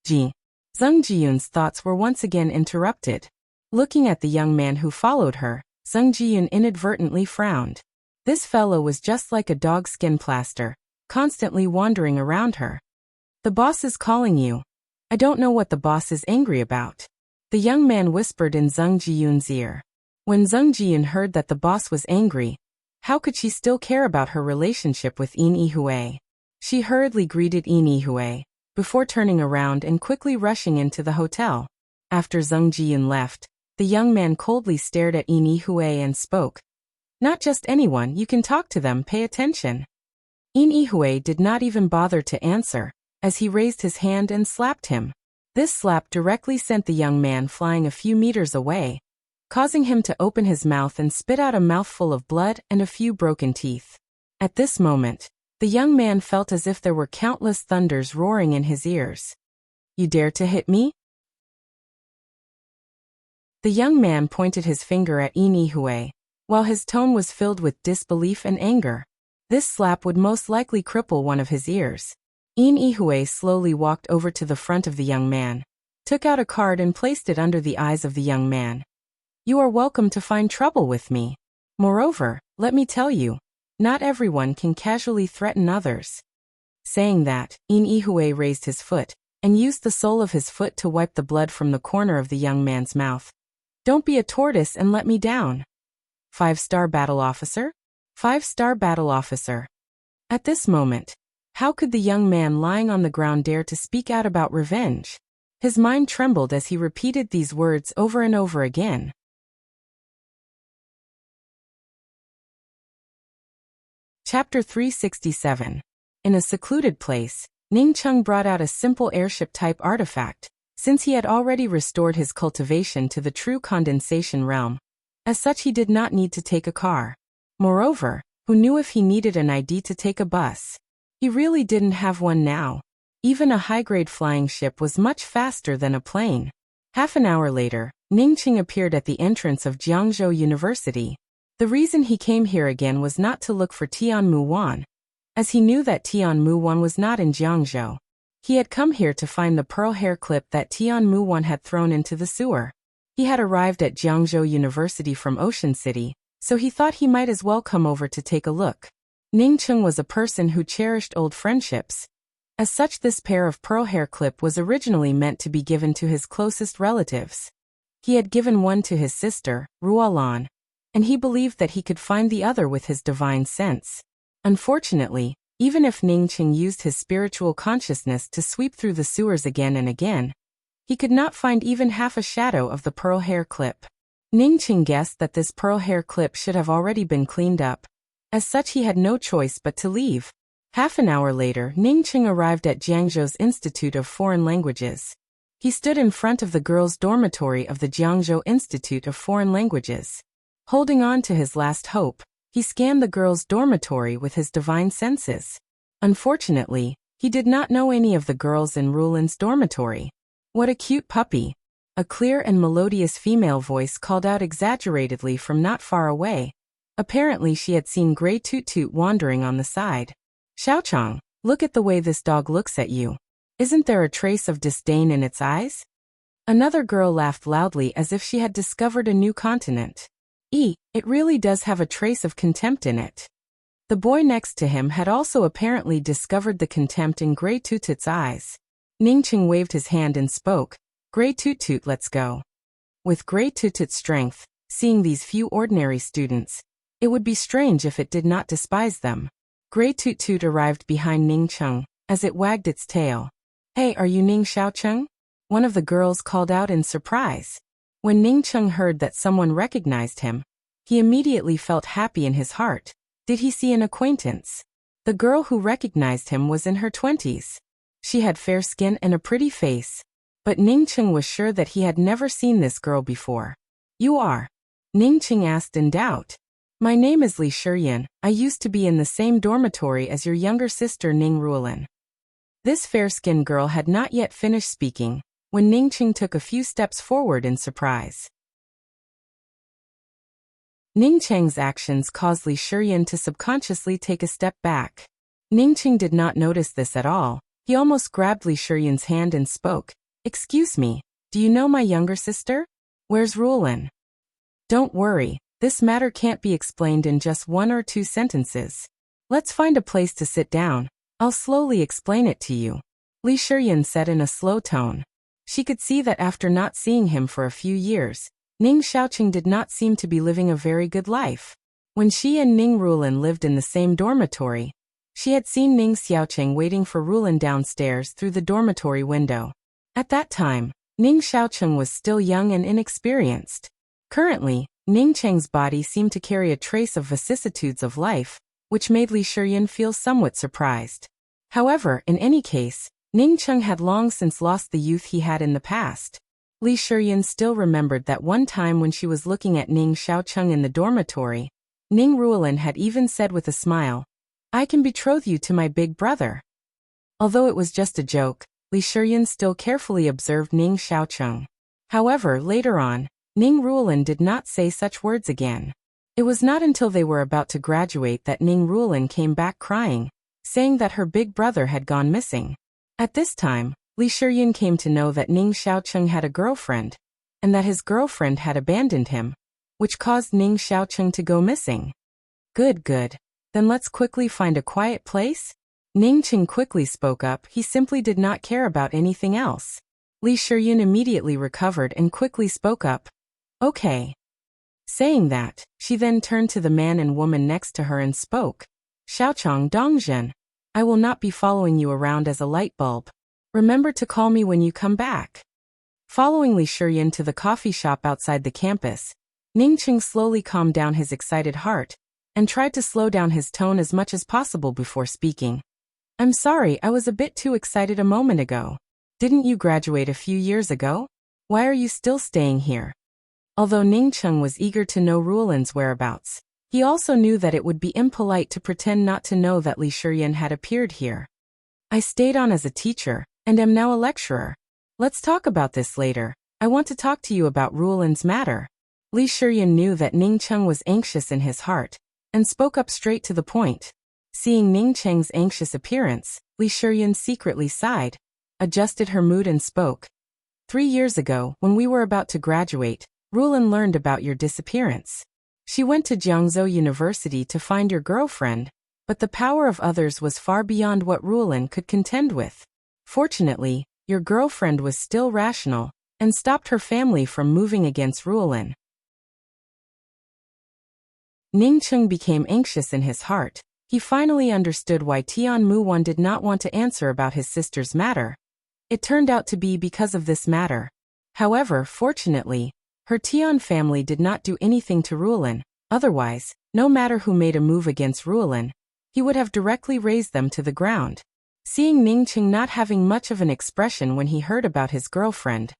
Zheng Jiyun's thoughts were once again interrupted. Looking at the young man who followed her, Zheng Jiyun inadvertently frowned. This fellow was just like a dog skin plaster, constantly wandering around her. "The boss is calling you. I don't know what the boss is angry about," the young man whispered in Zheng Jiyun's ear. When Zheng Jiyun heard that the boss was angry, how could she still care about her relationship with Yin Yihui? She hurriedly greeted Yin Yihui, before turning around and quickly rushing into the hotel. After Zheng Jiyun left, the young man coldly stared at Yin Yihui and spoke. "Not just anyone, you can talk to them, pay attention." Yin Yihui did not even bother to answer, as he raised his hand and slapped him. This slap directly sent the young man flying a few meters away, causing him to open his mouth and spit out a mouthful of blood and a few broken teeth. At this moment, the young man felt as if there were countless thunders roaring in his ears. You dare to hit me? The young man pointed his finger at Yin, while his tone was filled with disbelief and anger. This slap would most likely cripple one of his ears. Yin slowly walked over to the front of the young man, took out a card and placed it under the eyes of the young man. You are welcome to find trouble with me. Moreover, let me tell you, not everyone can casually threaten others. Saying that, Yin raised his foot, and used the sole of his foot to wipe the blood from the corner of the young man's mouth. Don't be a tortoise and let me down. 5-star battle officer? 5-star battle officer. At this moment, how could the young man lying on the ground dare to speak out about revenge? His mind trembled as he repeated these words over and over again. Chapter 367. In a secluded place, Ning Cheng brought out a simple airship-type artifact, since he had already restored his cultivation to the true condensation realm. As such, he did not need to take a car. Moreover, who knew if he needed an ID to take a bus? He really didn't have one now. Even a high-grade flying ship was much faster than a plane. Half an hour later, Ning Cheng appeared at the entrance of Jiangzhou University. The reason he came here again was not to look for Tian Muwan, as he knew that Tian Muwan was not in Jiangzhou. He had come here to find the pearl hair clip that Tian Muwan had thrown into the sewer. He had arrived at Jiangzhou University from Ocean City, so he thought he might as well come over to take a look. Ning Cheng was a person who cherished old friendships. As such, this pair of pearl hair clip was originally meant to be given to his closest relatives. He had given one to his sister, Ruolan, and he believed that he could find the other with his divine sense. Unfortunately, even if Ning Cheng used his spiritual consciousness to sweep through the sewers again and again, he could not find even half a shadow of the pearl hair clip. Ning Cheng guessed that this pearl hair clip should have already been cleaned up. As such, he had no choice but to leave. Half an hour later, Ning Cheng arrived at Jiangzhou's Institute of Foreign Languages. He stood in front of the girls' dormitory of the Jiangzhou Institute of Foreign Languages. Holding on to his last hope, he scanned the girls' dormitory with his divine senses. Unfortunately, he did not know any of the girls in Rulan's dormitory. What a cute puppy! A clear and melodious female voice called out exaggeratedly from not far away. Apparently she had seen Grey Toot Toot wandering on the side. Xiaochang, look at the way this dog looks at you. Isn't there a trace of disdain in its eyes? Another girl laughed loudly as if she had discovered a new continent. It really does have a trace of contempt in it. The boy next to him had also apparently discovered the contempt in Grey Toot Toot's eyes. Ning Cheng waved his hand and spoke, Grey Toot Toot, let's go. With Grey Toot Toot's strength, seeing these few ordinary students, it would be strange if it did not despise them. Grey Toot Toot arrived behind Ning Cheng, as it wagged its tail. Hey, are you Ning Xiaocheng? One of the girls called out in surprise. When Ning Cheng heard that someone recognized him, he immediately felt happy in his heart. Did he see an acquaintance? The girl who recognized him was in her 20s. She had fair skin and a pretty face. But Ning Cheng was sure that he had never seen this girl before. You are? Ning Cheng asked in doubt. My name is Li Shiyan. I used to be in the same dormitory as your younger sister Ning Ruolan. This fair-skinned girl had not yet finished speaking, when Ning Cheng took a few steps forward in surprise. Ning Cheng's actions caused Li Shiyan to subconsciously take a step back. Ning Cheng did not notice this at all. He almost grabbed Li Shiyan's hand and spoke. Excuse me, do you know my younger sister? Where's Ruolan? Don't worry, this matter can't be explained in just 1 or 2 sentences. Let's find a place to sit down. I'll slowly explain it to you. Li Shiyan said in a slow tone. She could see that after not seeing him for a few years, Ning Xiaocheng did not seem to be living a very good life. When she and Ning Ruolan lived in the same dormitory, she had seen Ning Xiaocheng waiting for Ruolan downstairs through the dormitory window. At that time, Ning Xiaocheng was still young and inexperienced. Currently, Ning Cheng's body seemed to carry a trace of vicissitudes of life, which made Li Shiyan feel somewhat surprised. However, in any case, Ning Cheng had long since lost the youth he had in the past. Li Shiyan still remembered that one time when she was looking at Ning Xiaocheng in the dormitory, Ning Ruolan had even said with a smile, I can betroth you to my big brother. Although it was just a joke, Li Shiyun still carefully observed Ning Xiaocheng. However, later on, Ning Ruolin did not say such words again. It was not until they were about to graduate that Ning Ruolin came back crying, saying that her big brother had gone missing. At this time, Li Shiyun came to know that Ning Xiaocheng had a girlfriend, and that his girlfriend had abandoned him, which caused Ning Xiaocheng to go missing. Good. Then let's quickly find a quiet place? Ning Cheng quickly spoke up. He simply did not care about anything else. Li Shiyun immediately recovered and quickly spoke up. Okay. Saying that, she then turned to the man and woman next to her and spoke. Xiaocheng Dongzhen, I will not be following you around as a light bulb. Remember to call me when you come back. Following Li Shiyun to the coffee shop outside the campus, Ning Cheng slowly calmed down his excited heart and tried to slow down his tone as much as possible before speaking. I'm sorry, I was a bit too excited a moment ago. Didn't you graduate a few years ago? Why are you still staying here? Although Ning Cheng was eager to know Ruolin's whereabouts, he also knew that it would be impolite to pretend not to know that Li Shiyun had appeared here. I stayed on as a teacher, and am now a lecturer. Let's talk about this later. I want to talk to you about Ruolin's matter. Li Shiyun knew that Ning Cheng was anxious in his heart, and spoke up straight to the point. Seeing Ning Cheng's anxious appearance, Li Shiyun secretly sighed, adjusted her mood and spoke. 3 years ago, when we were about to graduate, Ruolin learned about your disappearance. She went to Jiangzhou University to find your girlfriend, but the power of others was far beyond what Ruolin could contend with. Fortunately, your girlfriend was still rational, and stopped her family from moving against Ruolin. Ning Cheng became anxious in his heart. He finally understood why Tian Muwan did not want to answer about his sister's matter. It turned out to be because of this matter. However, fortunately, her Tian family did not do anything to Ruolin. Otherwise, no matter who made a move against Ruolin, he would have directly razed them to the ground. Seeing Ning Cheng not having much of an expression when he heard about his girlfriend,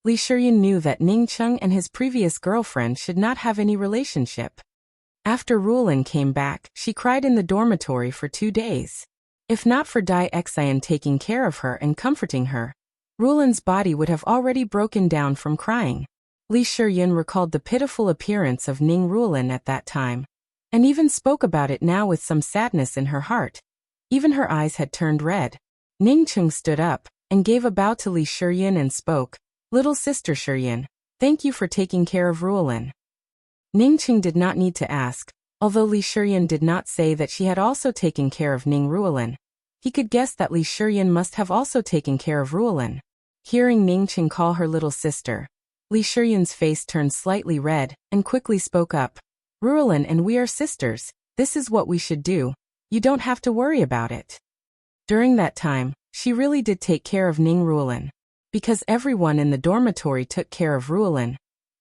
Li Shiyun knew that Ning Cheng and his previous girlfriend should not have any relationship. After Ruolin came back, she cried in the dormitory for 2 days. If not for Dai Xian taking care of her and comforting her, Ruolin's body would have already broken down from crying. Li Shiyun recalled the pitiful appearance of Ning Ruolin at that time, and even spoke about it now with some sadness in her heart. Even her eyes had turned red. Ning Cheng stood up, and gave a bow to Li Shiyun and spoke, Little sister Shiyun, thank you for taking care of Ruolin. Ning Cheng did not need to ask, although Li Shiyun did not say that she had also taken care of Ning Ruolin. He could guess that Li Shiyun must have also taken care of Ruolin. Hearing Ning Cheng call her little sister, Li Shiyun's face turned slightly red, and quickly spoke up. Ruolin and we are sisters, this is what we should do, you don't have to worry about it. During that time, she really did take care of Ning Ruolin. Because everyone in the dormitory took care of Ruolin,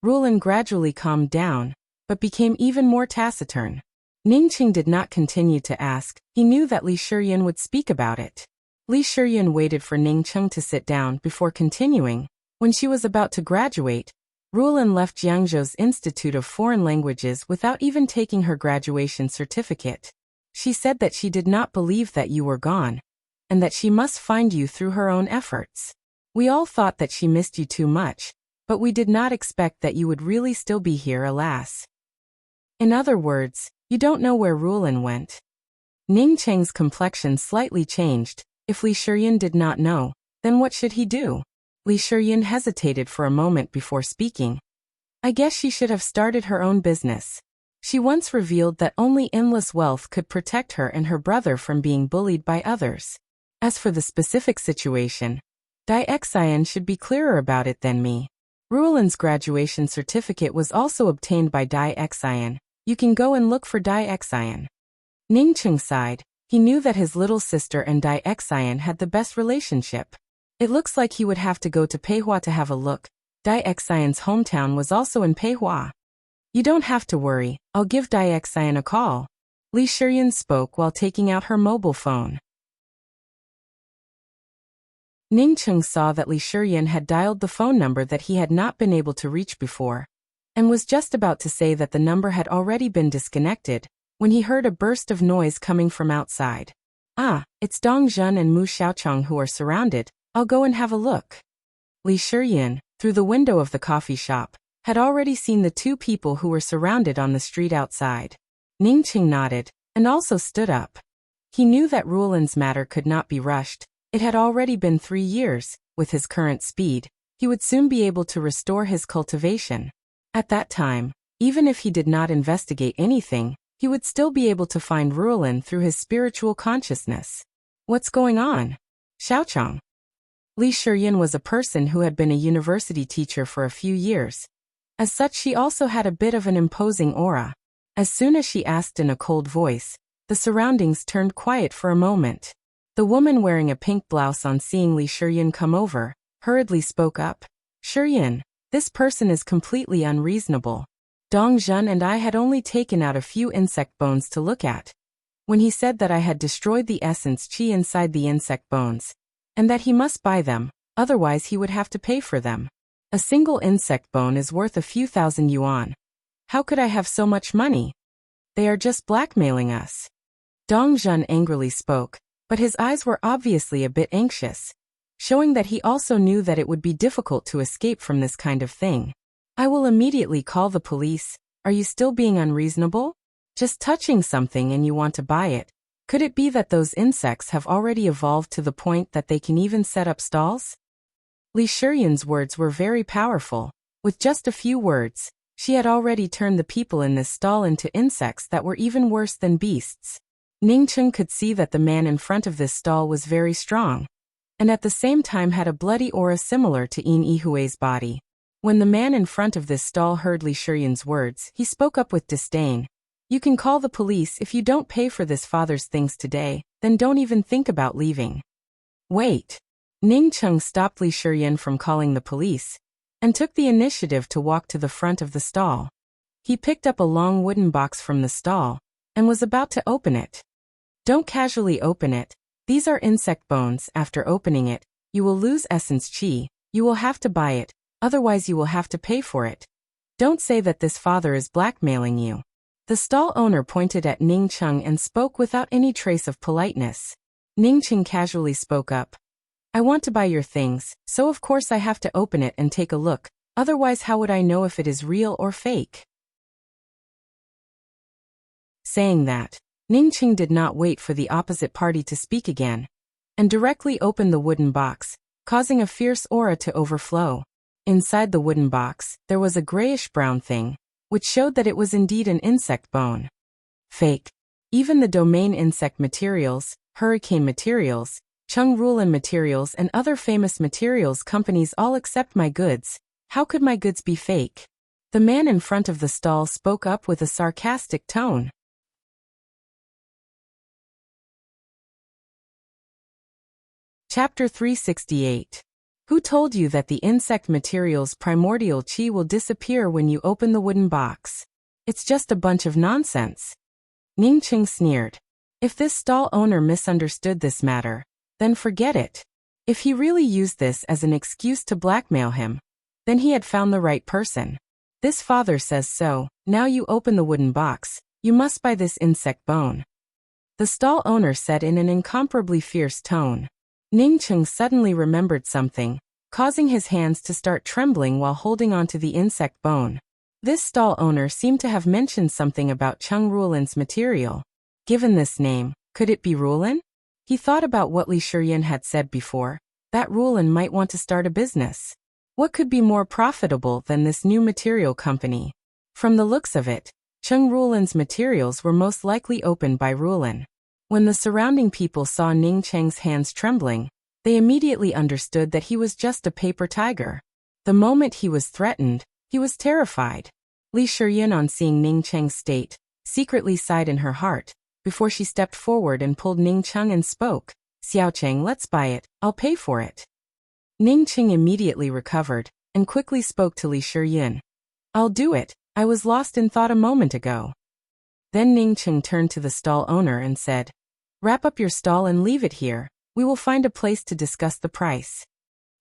Ruolin gradually calmed down, but became even more taciturn. Ning Cheng did not continue to ask, he knew that Li Shiyun would speak about it. Li Shiyun waited for Ning Cheng to sit down before continuing. When she was about to graduate, Ruolin left Jiangzhou's Institute of Foreign Languages without even taking her graduation certificate. She said that she did not believe that you were gone, and that she must find you through her own efforts. We all thought that she missed you too much, but we did not expect that you would really still be here, alas. In other words, you don't know where Ruolin went. Ning Cheng's complexion slightly changed. If Li Shiyun did not know, then what should he do? Li Shiyun hesitated for a moment before speaking. I guess she should have started her own business. She once revealed that only endless wealth could protect her and her brother from being bullied by others. As for the specific situation, Dai Xian should be clearer about it than me. Ruolin's graduation certificate was also obtained by Dai Xian. You can go and look for Dai Xian. Ning Cheng sighed. He knew that his little sister and Dai Xian had the best relationship. It looks like he would have to go to Peihua to have a look. Dai Xian's hometown was also in Peihua. You don't have to worry, I'll give Dai Xian a call. Li Shiyun spoke while taking out her mobile phone. Ning Cheng saw that Li Shiyun had dialed the phone number that he had not been able to reach before, and was just about to say that the number had already been disconnected, when he heard a burst of noise coming from outside. Ah, it's Dong Zhen and Mu Xiaocheng who are surrounded. I'll go and have a look. Li Shiyin, through the window of the coffee shop, had already seen the two people who were surrounded on the street outside. Ningqing nodded, and also stood up. He knew that Rulan's matter could not be rushed. It had already been 3 years. With his current speed, he would soon be able to restore his cultivation. At that time, even if he did not investigate anything, he would still be able to find Rulan through his spiritual consciousness. What's going on? Xiaochang. Li Shiyin was a person who had been a university teacher for a few years. As such, she also had a bit of an imposing aura. As soon as she asked in a cold voice, the surroundings turned quiet for a moment. The woman wearing a pink blouse, on seeing Li Shiyin come over, hurriedly spoke up. Shiyin, this person is completely unreasonable. Dong Zhen and I had only taken out a few insect bones to look at. When he said that I had destroyed the essence qi inside the insect bones, and that he must buy them, otherwise he would have to pay for them. A single insect bone is worth a few thousand yuan. How could I have so much money? They are just blackmailing us. Dong Zhen angrily spoke, but his eyes were obviously a bit anxious, showing that he also knew that it would be difficult to escape from this kind of thing. I will immediately call the police. Are you still being unreasonable? Just touching something and you want to buy it. Could it be that those insects have already evolved to the point that they can even set up stalls? Li Shiyin's words were very powerful. With just a few words, she had already turned the people in this stall into insects that were even worse than beasts. Ningqing could see that the man in front of this stall was very strong, and at the same time had a bloody aura similar to Yin Yihui's body. When the man in front of this stall heard Li Shiyin's words, he spoke up with disdain. You can call the police if you don't pay for this father's things today, then don't even think about leaving. Wait. Ningqing stopped Li Shiyin from calling the police, and took the initiative to walk to the front of the stall. He picked up a long wooden box from the stall, and was about to open it. Don't casually open it. These are insect bones. After opening it, you will lose essence qi. You will have to buy it, otherwise you will have to pay for it. Don't say that this father is blackmailing you. The stall owner pointed at Ningqing and spoke without any trace of politeness. Ningqing casually spoke up. I want to buy your things, so of course I have to open it and take a look, otherwise how would I know if it is real or fake? Saying that, Ningqing did not wait for the opposite party to speak again, and directly opened the wooden box, causing a fierce aura to overflow. Inside the wooden box, there was a grayish-brown thing, which showed that it was indeed an insect bone. Fake. Even the domain insect materials, hurricane materials, Chung Rulan materials and other famous materials companies all accept my goods. How could my goods be fake? The man in front of the stall spoke up with a sarcastic tone. Chapter 368. Who told you that the insect material's primordial qi will disappear when you open the wooden box? It's just a bunch of nonsense. Ningqing sneered. If this stall owner misunderstood this matter, then forget it. If he really used this as an excuse to blackmail him, then he had found the right person. This father says so. Now you open the wooden box, you must buy this insect bone. The stall owner said in an incomparably fierce tone. Ningqing suddenly remembered something, causing his hands to start trembling while holding onto the insect bone. This stall owner seemed to have mentioned something about Chung Rulan's material. Given this name, could it be Rulan? He thought about what Li Shiyin had said before, that Rulan might want to start a business. What could be more profitable than this new material company? From the looks of it, Chung Rulan's materials were most likely opened by Rulan. When the surrounding people saw Ningqing's hands trembling, they immediately understood that he was just a paper tiger. The moment he was threatened, he was terrified. Li Shiyin, on seeing Ningqing's state, secretly sighed in her heart, before she stepped forward and pulled Ningqing and spoke. Xiaocheng, let's buy it, I'll pay for it. Ningqing immediately recovered, and quickly spoke to Li Shiyin. I'll do it, I was lost in thought a moment ago. Then Ningqing turned to the stall owner and said, wrap up your stall and leave it here, we will find a place to discuss the price.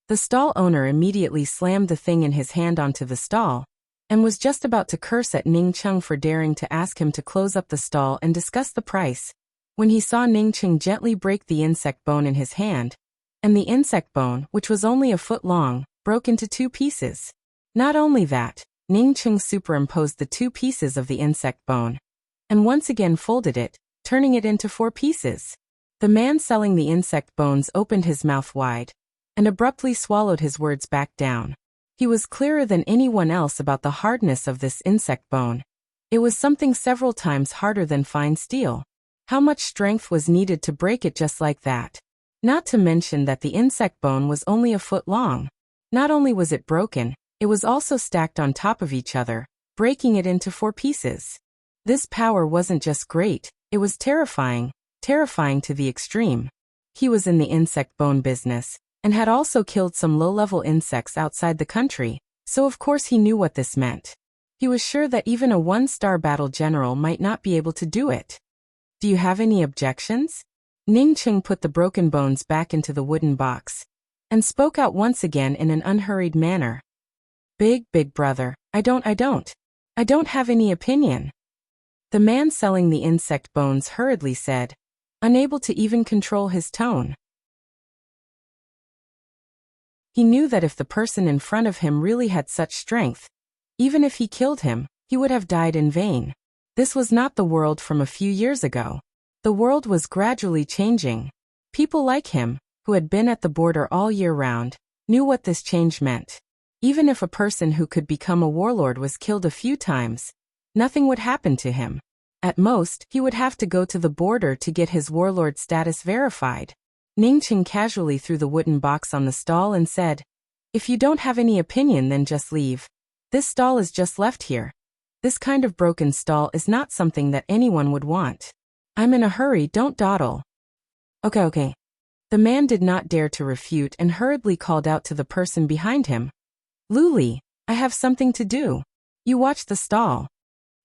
The stall owner immediately slammed the thing in his hand onto the stall, and was just about to curse at Ningqing for daring to ask him to close up the stall and discuss the price, when he saw Ningqing gently break the insect bone in his hand, and the insect bone, which was only a foot long, broke into 2 pieces. Not only that, Ning Cheng superimposed the 2 pieces of the insect bone, and once again folded it, turning it into 4 pieces. The man selling the insect bones opened his mouth wide, and abruptly swallowed his words back down. He was clearer than anyone else about the hardness of this insect bone. It was something several times harder than fine steel. How much strength was needed to break it just like that? Not to mention that the insect bone was only a foot long. Not only was it broken, it was also stacked on top of each other, breaking it into 4 pieces. This power wasn't just great, it was terrifying to the extreme. He was in the insect bone business, and had also killed some low-level insects outside the country, so of course he knew what this meant. He was sure that even a 1-star battle general might not be able to do it. Do you have any objections? Ning Cheng put the broken bones back into the wooden box, and spoke out once again in an unhurried manner. Big brother, I don't have any opinion. The man selling the insect bones hurriedly said, unable to even control his tone. He knew that if the person in front of him really had such strength, even if he killed him, he would have died in vain. This was not the world from a few years ago. The world was gradually changing. People like him, who had been at the border all year round, knew what this change meant. Even if a person who could become a warlord was killed a few times, nothing would happen to him. At most, he would have to go to the border to get his warlord status verified. Ning Cheng casually threw the wooden box on the stall and said, if you don't have any opinion, then just leave. This stall is just left here. This kind of broken stall is not something that anyone would want. I'm in a hurry, don't dawdle. Okay. The man did not dare to refute and hurriedly called out to the person behind him. Luli, I have something to do. You watch the stall.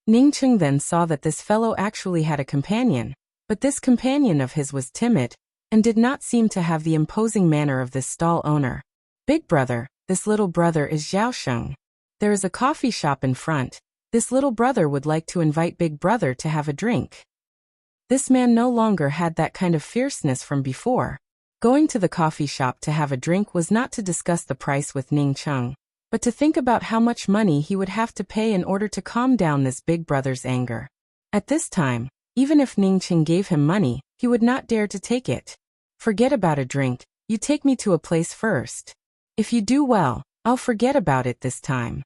Ning Cheng then saw that this fellow actually had a companion, but this companion of his was timid, and did not seem to have the imposing manner of this stall owner. Big brother, this little brother is Zhao Sheng. There is a coffee shop in front. This little brother would like to invite big brother to have a drink. This man no longer had that kind of fierceness from before. Going to the coffee shop to have a drink was not to discuss the price with Ning Cheng, but to think about how much money he would have to pay in order to calm down this big brother's anger. At this time, even if Ning Cheng gave him money, he would not dare to take it. Forget about a drink, you take me to a place first. If you do well, I'll forget about it this time.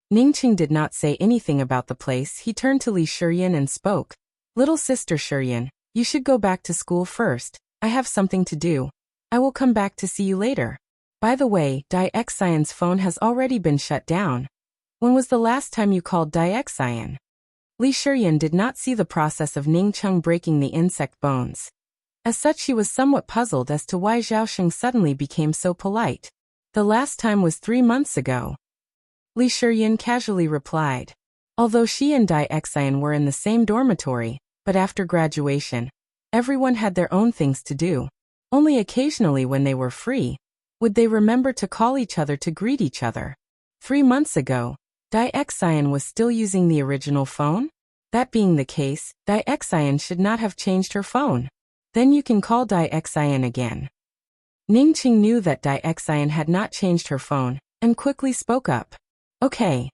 Ning Cheng did not say anything about the place. He turned to Li Shiyan and spoke. Little sister Shiyan, you should go back to school first. I have something to do. I will come back to see you later. By the way, Dai Xian's phone has already been shut down. When was the last time you called Dai Xian? Li Shiyan did not see the process of Ning Cheng breaking the insect bones. As such, she was somewhat puzzled as to why Zhao Sheng suddenly became so polite. The last time was 3 months ago. Li Shiyan casually replied. Although she and Dai Xian were in the same dormitory, but after graduation, everyone had their own things to do. Only occasionally when they were free, would they remember to call each other to greet each other. 3 months ago, Dai Xian was still using the original phone? That being the case, Dai Xian should not have changed her phone. Then you can call Dai Xian again. Ning Cheng knew that Dai Xian had not changed her phone, and quickly spoke up. Okay.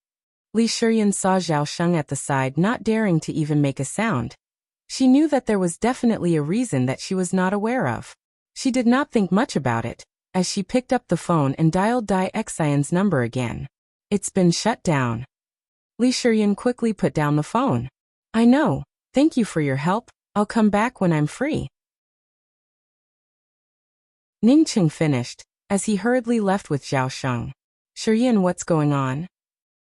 Li Shiyan saw Zhao Sheng at the side not daring to even make a sound. She knew that there was definitely a reason that she was not aware of. She did not think much about it, as she picked up the phone and dialed Dai Xian's number again. It's been shut down. Li Shiyan quickly put down the phone. I know. Thank you for your help. I'll come back when I'm free. Ning Cheng finished, as he hurriedly left with Zhao Sheng. Shiyan, what's going on?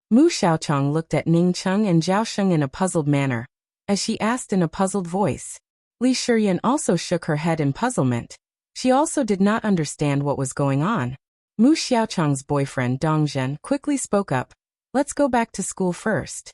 Mu Xiaochang looked at Ning Cheng and Zhao Sheng in a puzzled manner, as she asked in a puzzled voice. Li Shiyan also shook her head in puzzlement. She also did not understand what was going on. Mu Xiaochang's boyfriend Dong Zhen quickly spoke up. Let's go back to school first.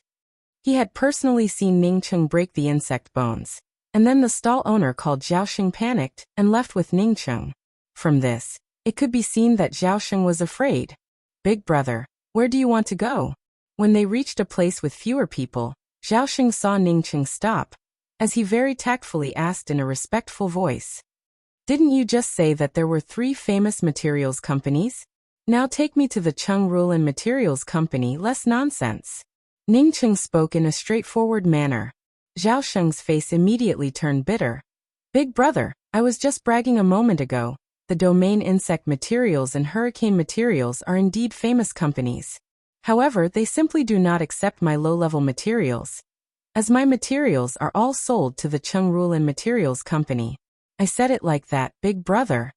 He had personally seen Ning Cheng break the insect bones, and then the stall owner called Zhao Sheng panicked and left with Ning Cheng. From this, it could be seen that Zhao Sheng was afraid. Big brother, where do you want to go? When they reached a place with fewer people, Zhao Sheng saw Ning Cheng stop, as he very tactfully asked in a respectful voice. Didn't you just say that there were 3 famous materials companies? Now take me to the Chung Rulin Materials Company, less nonsense. Ning Cheng spoke in a straightforward manner. Zhao Sheng's face immediately turned bitter. Big brother, I was just bragging a moment ago. The domain insect materials and hurricane materials are indeed famous companies. However, they simply do not accept my low-level materials, as my materials are all sold to the Chung Rulin Materials Company. I said it like that, big brother.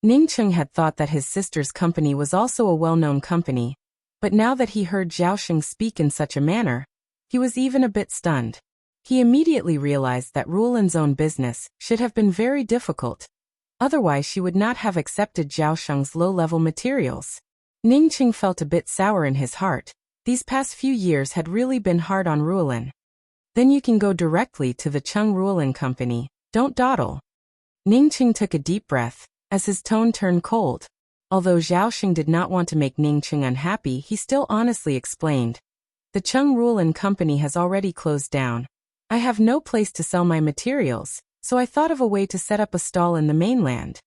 Ning Cheng had thought that his sister's company was also a well-known company, but now that he heard Zhao Sheng speak in such a manner, he was even a bit stunned. He immediately realized that Rulin's own business should have been very difficult. Otherwise she would not have accepted Zhao Sheng's low-level materials. Ning Cheng felt a bit sour in his heart. These past few years had really been hard on Rulin. Then you can go directly to the Chung Rulin Company. Don't dawdle. Ning Cheng took a deep breath, as his tone turned cold. Although Zhao Sheng did not want to make Ning Cheng unhappy, he still honestly explained. The Chung Rulin Company has already closed down. I have no place to sell my materials, so I thought of a way to set up a stall in the mainland.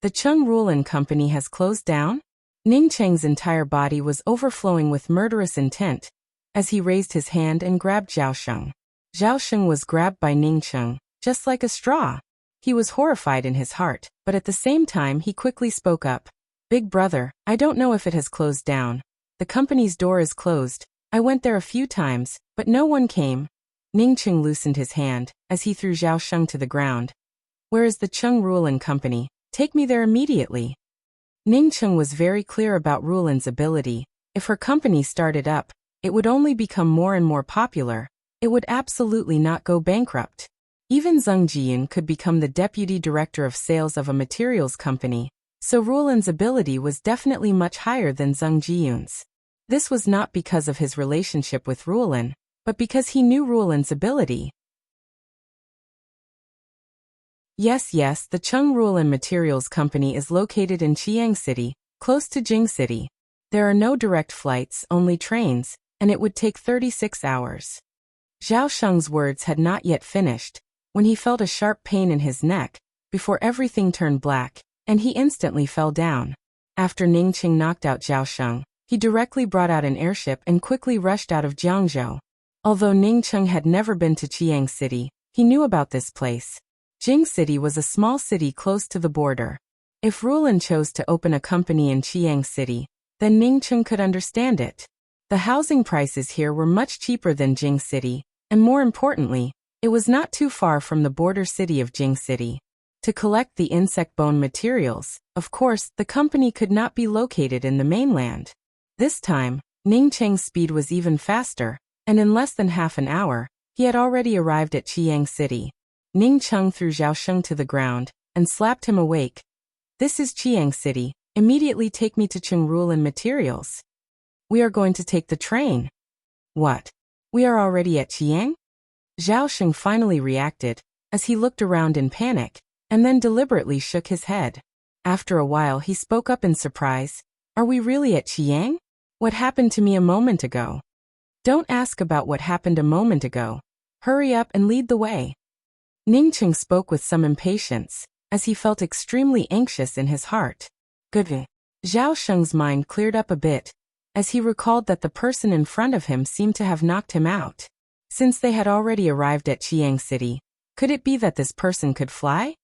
The Chung Rulin Company has closed down? Ning Cheng's entire body was overflowing with murderous intent, as he raised his hand and grabbed Zhao Sheng. Zhao Sheng was grabbed by Ning Cheng, just like a straw. He was horrified in his heart, but at the same time he quickly spoke up. Big brother, I don't know if it has closed down. The company's door is closed. I went there a few times, but no one came. Ning Cheng loosened his hand, as he threw Zhao Sheng to the ground. Where is the Chung Rulin Company? Take me there immediately. Ning Cheng was very clear about Rulin's ability. If her company started up, it would only become more and more popular. It would absolutely not go bankrupt. Even Zheng Jiyun could become the deputy director of sales of a materials company, so Rulin's ability was definitely much higher than Zheng Jiyun's. This was not because of his relationship with Rulin, but because he knew Rulin's ability. Yes, the Chung Rulin Materials Company is located in Chiang City, close to Jing City. There are no direct flights, only trains, and it would take 36 hours. Zhao Sheng's words had not yet finished, when he felt a sharp pain in his neck, before everything turned black, and he instantly fell down. After Ning Cheng knocked out Zhao Sheng, he directly brought out an airship and quickly rushed out of Jiangzhou. Although Ning Cheng had never been to Chiang City, he knew about this place. Jing City was a small city close to the border. If Rulin chose to open a company in Chiang City, then Ning Cheng could understand it. The housing prices here were much cheaper than Jing City, and more importantly, it was not too far from the border city of Jing City. To collect the insect bone materials, of course, the company could not be located in the mainland. This time, Ning Cheng's speed was even faster, and in less than half an hour, he had already arrived at Chiang City. Ning Cheng threw Zhao Sheng to the ground and slapped him awake. This is Chiang City. Immediately take me to Chung Rulin Materials. We are going to take the train. What? We are already at Chiang? Zhao Sheng finally reacted, as he looked around in panic, and then deliberately shook his head. After a while he spoke up in surprise. Are we really at Chiang? What happened to me a moment ago? Don't ask about what happened a moment ago. Hurry up and lead the way. Ning Cheng spoke with some impatience, as he felt extremely anxious in his heart. Good. Zhao Sheng's mind cleared up a bit, as he recalled that the person in front of him seemed to have knocked him out. Since they had already arrived at Chiang City, could it be that this person could fly?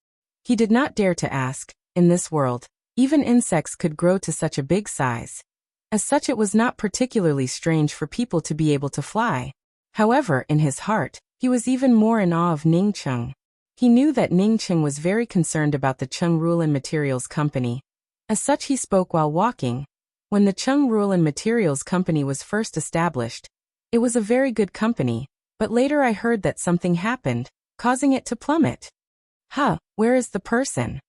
He did not dare to ask. In this world, even insects could grow to such a big size. As such, it was not particularly strange for people to be able to fly. However, in his heart, he was even more in awe of Ning Cheng. He knew that Ning Cheng was very concerned about the Chung Rulin Materials Company. As such, he spoke while walking. When the Chung Rulin Materials Company was first established, it was a very good company, but later I heard that something happened, causing it to plummet. Where is the person?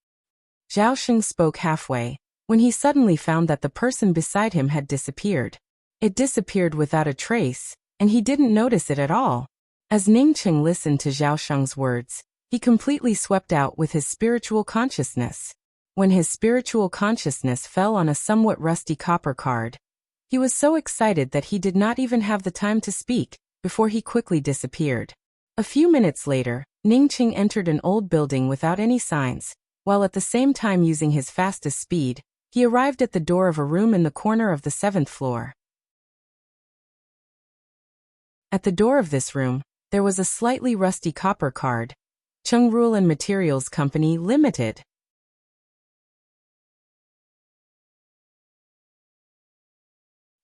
Zhao Sheng spoke halfway, when he suddenly found that the person beside him had disappeared. It disappeared without a trace, and he didn't notice it at all. As Ning Cheng listened to Zhao Sheng's words, he completely swept out with his spiritual consciousness. When his spiritual consciousness fell on a somewhat rusty copper card, he was so excited that he did not even have the time to speak, before he quickly disappeared. A few minutes later, Ning Cheng entered an old building without any signs. while at the same time using his fastest speed, he arrived at the door of a room in the corner of the 7th floor. At the door of this room, there was a slightly rusty copper card. Chung Rulin Materials Company Limited.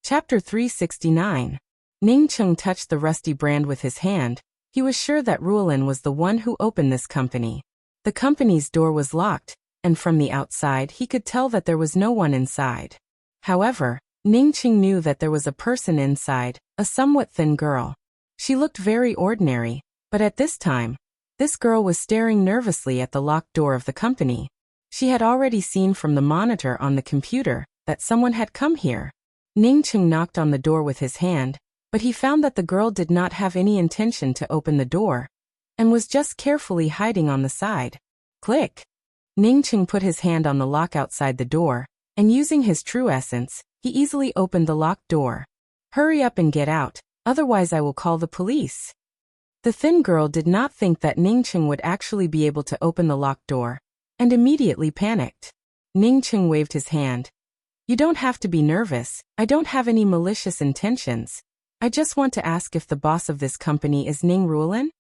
Chapter 369. Ning Chung touched the rusty brand with his hand. He was sure that Rulin was the one who opened this company. The company's door was locked, and from the outside he could tell that there was no one inside. However, Ning Chung knew that there was a person inside, a somewhat thin girl. She looked very ordinary, but at this time, this girl was staring nervously at the locked door of the company. She had already seen from the monitor on the computer that someone had come here. Ning Chung knocked on the door with his hand, but he found that the girl did not have any intention to open the door, and was just carefully hiding on the side. Click! Ning Chung put his hand on the lock outside the door, and using his true essence, he easily opened the locked door. Hurry up and get out, otherwise I will call the police. The thin girl did not think that Ning Chung would actually be able to open the locked door, and immediately panicked. Ning Chung waved his hand. You don't have to be nervous, I don't have any malicious intentions. I just want to ask if the boss of this company is Ning Rulin?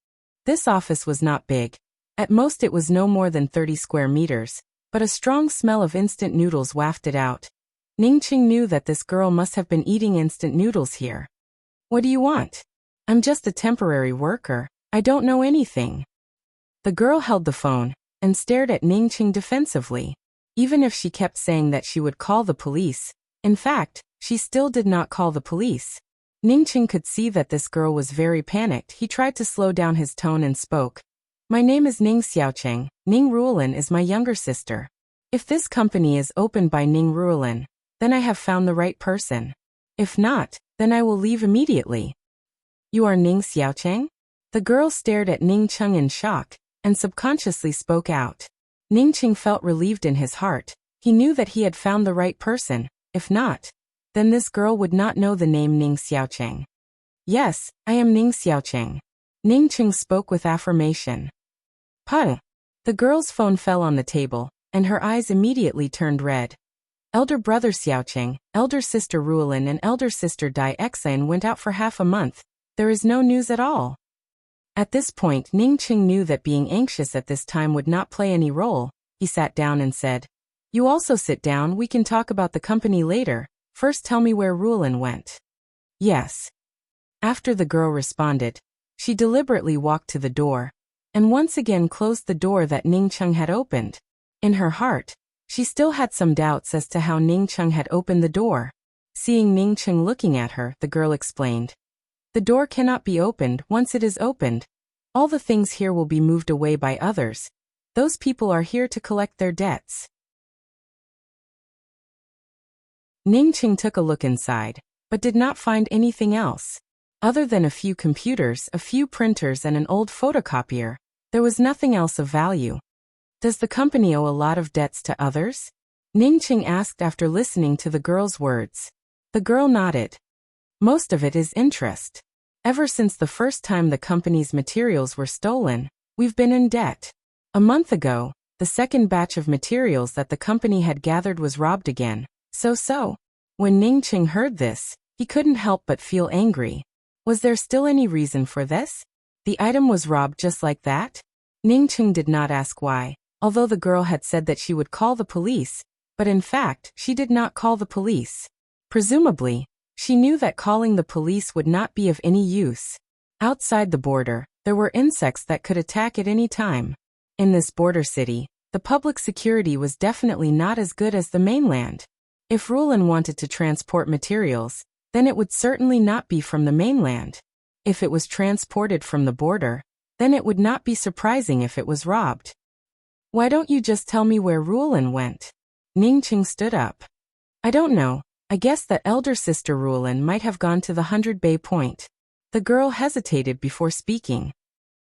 This office was not big. At most it was no more than 30 square meters, but a strong smell of instant noodles wafted out. Ning Chung knew that this girl must have been eating instant noodles here. What do you want? I'm just a temporary worker, I don't know anything. The girl held the phone, and stared at Ning Chung defensively. Even if she kept saying that she would call the police, in fact, she still did not call the police. Ning Chung could see that this girl was very panicked. He tried to slow down his tone and spoke. My name is Ning Xiaocheng. Ning Rulin is my younger sister. If this company is opened by Ning Rulin, then I have found the right person. If not, then I will leave immediately. You are Ning Xiaocheng? The girl stared at Ning Chung in shock, and subconsciously spoke out. Ning Chung felt relieved in his heart. He knew that he had found the right person. If not, then this girl would not know the name Ning Xiaocheng. Yes, I am Ning Xiaocheng. Ning Chung spoke with affirmation. Puh! The girl's phone fell on the table, and her eyes immediately turned red. Elder brother Xiaocheng, elder sister Rulin and elder sister Dai Exan went out for half a month. There is no news at all. At this point Ning Chung knew that being anxious at this time would not play any role. He sat down and said, You also sit down, we can talk about the company later. First tell me where Rulin went. Yes. After the girl responded, she deliberately walked to the door, and once again closed the door that Ning Chung had opened. In her heart, she still had some doubts as to how Ning Chung had opened the door. Seeing Ning Chung looking at her, the girl explained. The door cannot be opened. Once it is opened, all the things here will be moved away by others. Those people are here to collect their debts. Ning Chung took a look inside, but did not find anything else. Other than a few computers, a few printers and an old photocopier, there was nothing else of value. Does the company owe a lot of debts to others? Ning Chung asked after listening to the girl's words. The girl nodded. Most of it is interest. Ever since the first time the company's materials were stolen, we've been in debt. A month ago, the second batch of materials that the company had gathered was robbed again. So. When Ning Chung heard this, he couldn't help but feel angry. Was there still any reason for this? The item was robbed just like that? Ning Chung did not ask why, although the girl had said that she would call the police, but in fact, she did not call the police. Presumably, she knew that calling the police would not be of any use. Outside the border, there were insects that could attack at any time. In this border city, the public security was definitely not as good as the mainland. If Rulin wanted to transport materials, then it would certainly not be from the mainland. If it was transported from the border, then it would not be surprising if it was robbed. Why don't you just tell me where Rulin went? Ning Chung stood up. I don't know. I guess that elder sister Rulin might have gone to the 100 Bay Point. The girl hesitated before speaking.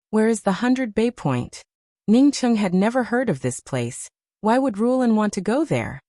Where is the 100 Bay Point? Ning Chung had never heard of this place. Why would Rulin want to go there?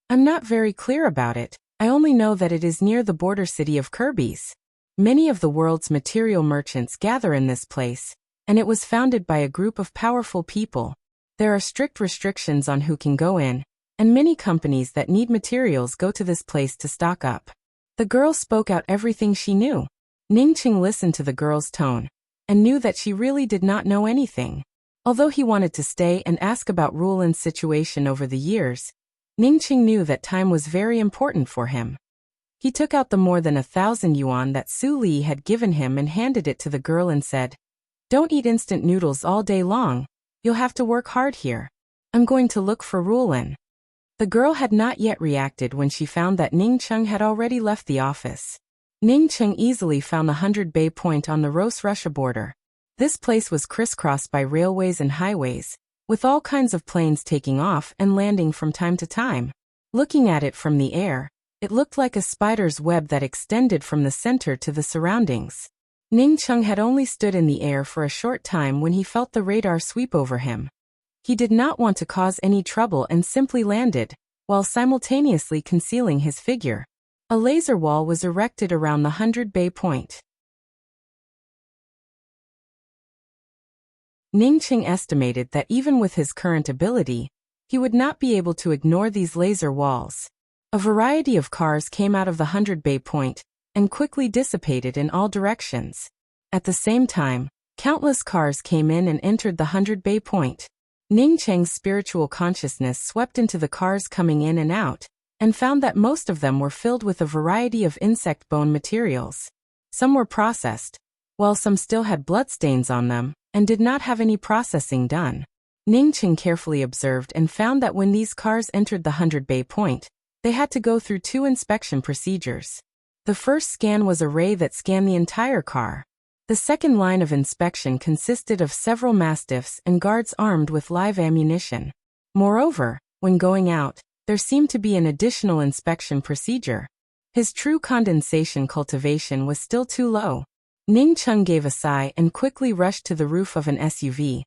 I'm not very clear about it. I only know that it is near the border city of Kirby's. Many of the world's material merchants gather in this place, and it was founded by a group of powerful people. There are strict restrictions on who can go in, and many companies that need materials go to this place to stock up. The girl spoke out everything she knew. Ningqing listened to the girl's tone, and knew that she really did not know anything. Although he wanted to stay and ask about Ruolan's situation over the years, Ningqing knew that time was very important for him. He took out the more than 1,000 yuan that Su Li had given him and handed it to the girl and said, "Don't eat instant noodles all day long, you'll have to work hard here. I'm going to look for Ruolan." The girl had not yet reacted when she found that Ningqing had already left the office. Ningqing easily found the 100 Bay point on the Rus-Russia border. This place was crisscrossed by railways and highways, with all kinds of planes taking off and landing from time to time. Looking at it from the air, it looked like a spider's web that extended from the center to the surroundings. Ningqing had only stood in the air for a short time when he felt the radar sweep over him. He did not want to cause any trouble and simply landed, while simultaneously concealing his figure. A laser wall was erected around the 100 Bay point. Ningqing estimated that even with his current ability, he would not be able to ignore these laser walls. A variety of cars came out of the 100 Bay point and quickly dissipated in all directions. At the same time, countless cars came in and entered the 100 Bay point. Ningqing's spiritual consciousness swept into the cars coming in and out, and found that most of them were filled with a variety of insect bone materials. Some were processed, while some still had bloodstains on them, and did not have any processing done. Ningqing carefully observed and found that when these cars entered the 100 Bay point, they had to go through 2 inspection procedures. The first scan was a ray that scanned the entire car. The second line of inspection consisted of several mastiffs and guards armed with live ammunition. Moreover, when going out, there seemed to be an additional inspection procedure. His true condensation cultivation was still too low. Ningqing gave a sigh and quickly rushed to the roof of an SUV,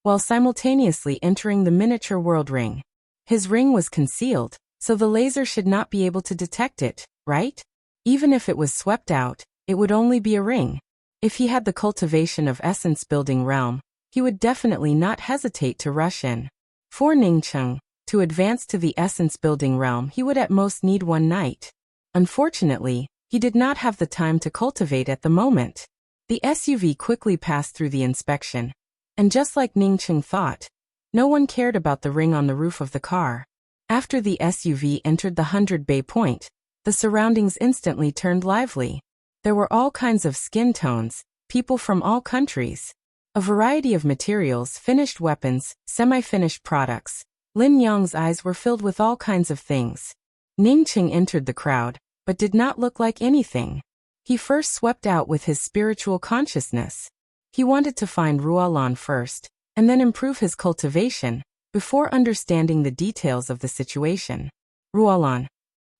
while simultaneously entering the miniature world ring. His ring was concealed, so the laser should not be able to detect it, right? Even if it was swept out, it would only be a ring. If he had the cultivation of essence building realm, he would definitely not hesitate to rush in. For Ningqing, to advance to the essence building realm he would at most need 1 night. Unfortunately, he did not have the time to cultivate at the moment. The SUV quickly passed through the inspection, and just like Ningqing thought, no one cared about the ring on the roof of the car. After the SUV entered the 100 Bay point, the surroundings instantly turned lively. There were all kinds of skin tones, people from all countries, a variety of materials, finished weapons, semi-finished products. Lin Yang's eyes were filled with all kinds of things. Ningqing entered the crowd, but did not look like anything. He first swept out with his spiritual consciousness. He wanted to find Ruolan first, and then improve his cultivation, before understanding the details of the situation. Ruolan.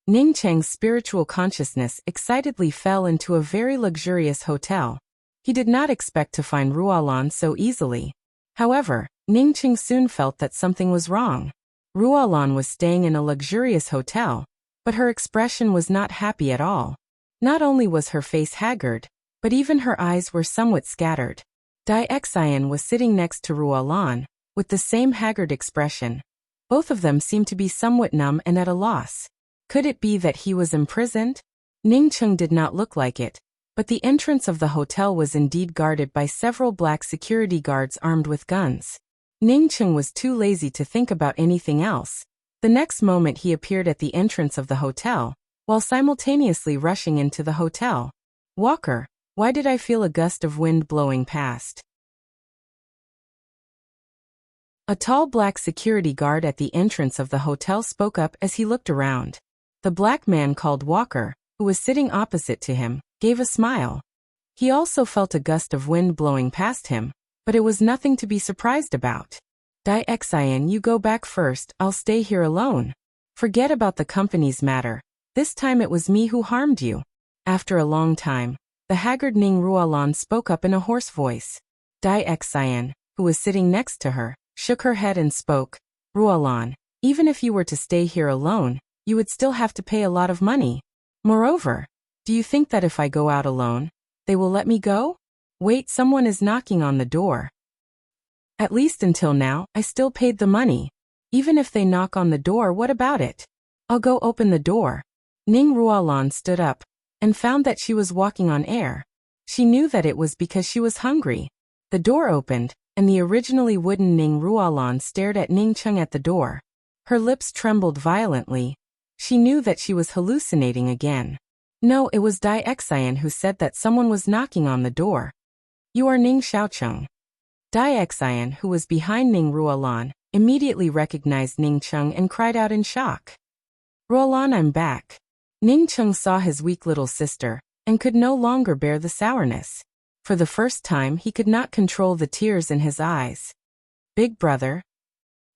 Ningqing's spiritual consciousness excitedly fell into a very luxurious hotel. He did not expect to find Ruolan so easily. However, Ningqing soon felt that something was wrong. Ruolan was staying in a luxurious hotel, but her expression was not happy at all. Not only was her face haggard, but even her eyes were somewhat scattered. Dai Xian was sitting next to Ruolan, with the same haggard expression. Both of them seemed to be somewhat numb and at a loss. Could it be that he was imprisoned? Ningqing did not look like it, but the entrance of the hotel was indeed guarded by several black security guards armed with guns. Ningqing was too lazy to think about anything else. The next moment he appeared at the entrance of the hotel, while simultaneously rushing into the hotel. "Walker, why did I feel a gust of wind blowing past?" A tall black security guard at the entrance of the hotel spoke up as he looked around. The black man called Walker, who was sitting opposite to him, gave a smile. He also felt a gust of wind blowing past him, but it was nothing to be surprised about. "Dai Xian, you go back first, I'll stay here alone. Forget about the company's matter. This time it was me who harmed you." After a long time, the haggard Ning Ruolan spoke up in a hoarse voice. Dai Xian, who was sitting next to her, shook her head and spoke. "Ruolan, even if you were to stay here alone, you would still have to pay a lot of money. Moreover, do you think that if I go out alone, they will let me go? Wait, someone is knocking on the door." At least until now, I still paid the money. Even if they knock on the door, what about it? I'll go open the door. Ning Ruolan stood up and found that she was walking on air. She knew that it was because she was hungry. The door opened, and the originally wooden Ning Ruolan stared at Ning Cheng at the door. Her lips trembled violently. She knew that she was hallucinating again. No, it was Dai Xian who said that someone was knocking on the door. You are Ning Xiaocheng. Dai Xian, who was behind Ning Ruolan, immediately recognized Ning Cheng and cried out in shock. Ruolan, I'm back. Ning Cheng saw his weak little sister and could no longer bear the sourness. For the first time, he could not control the tears in his eyes. Big brother.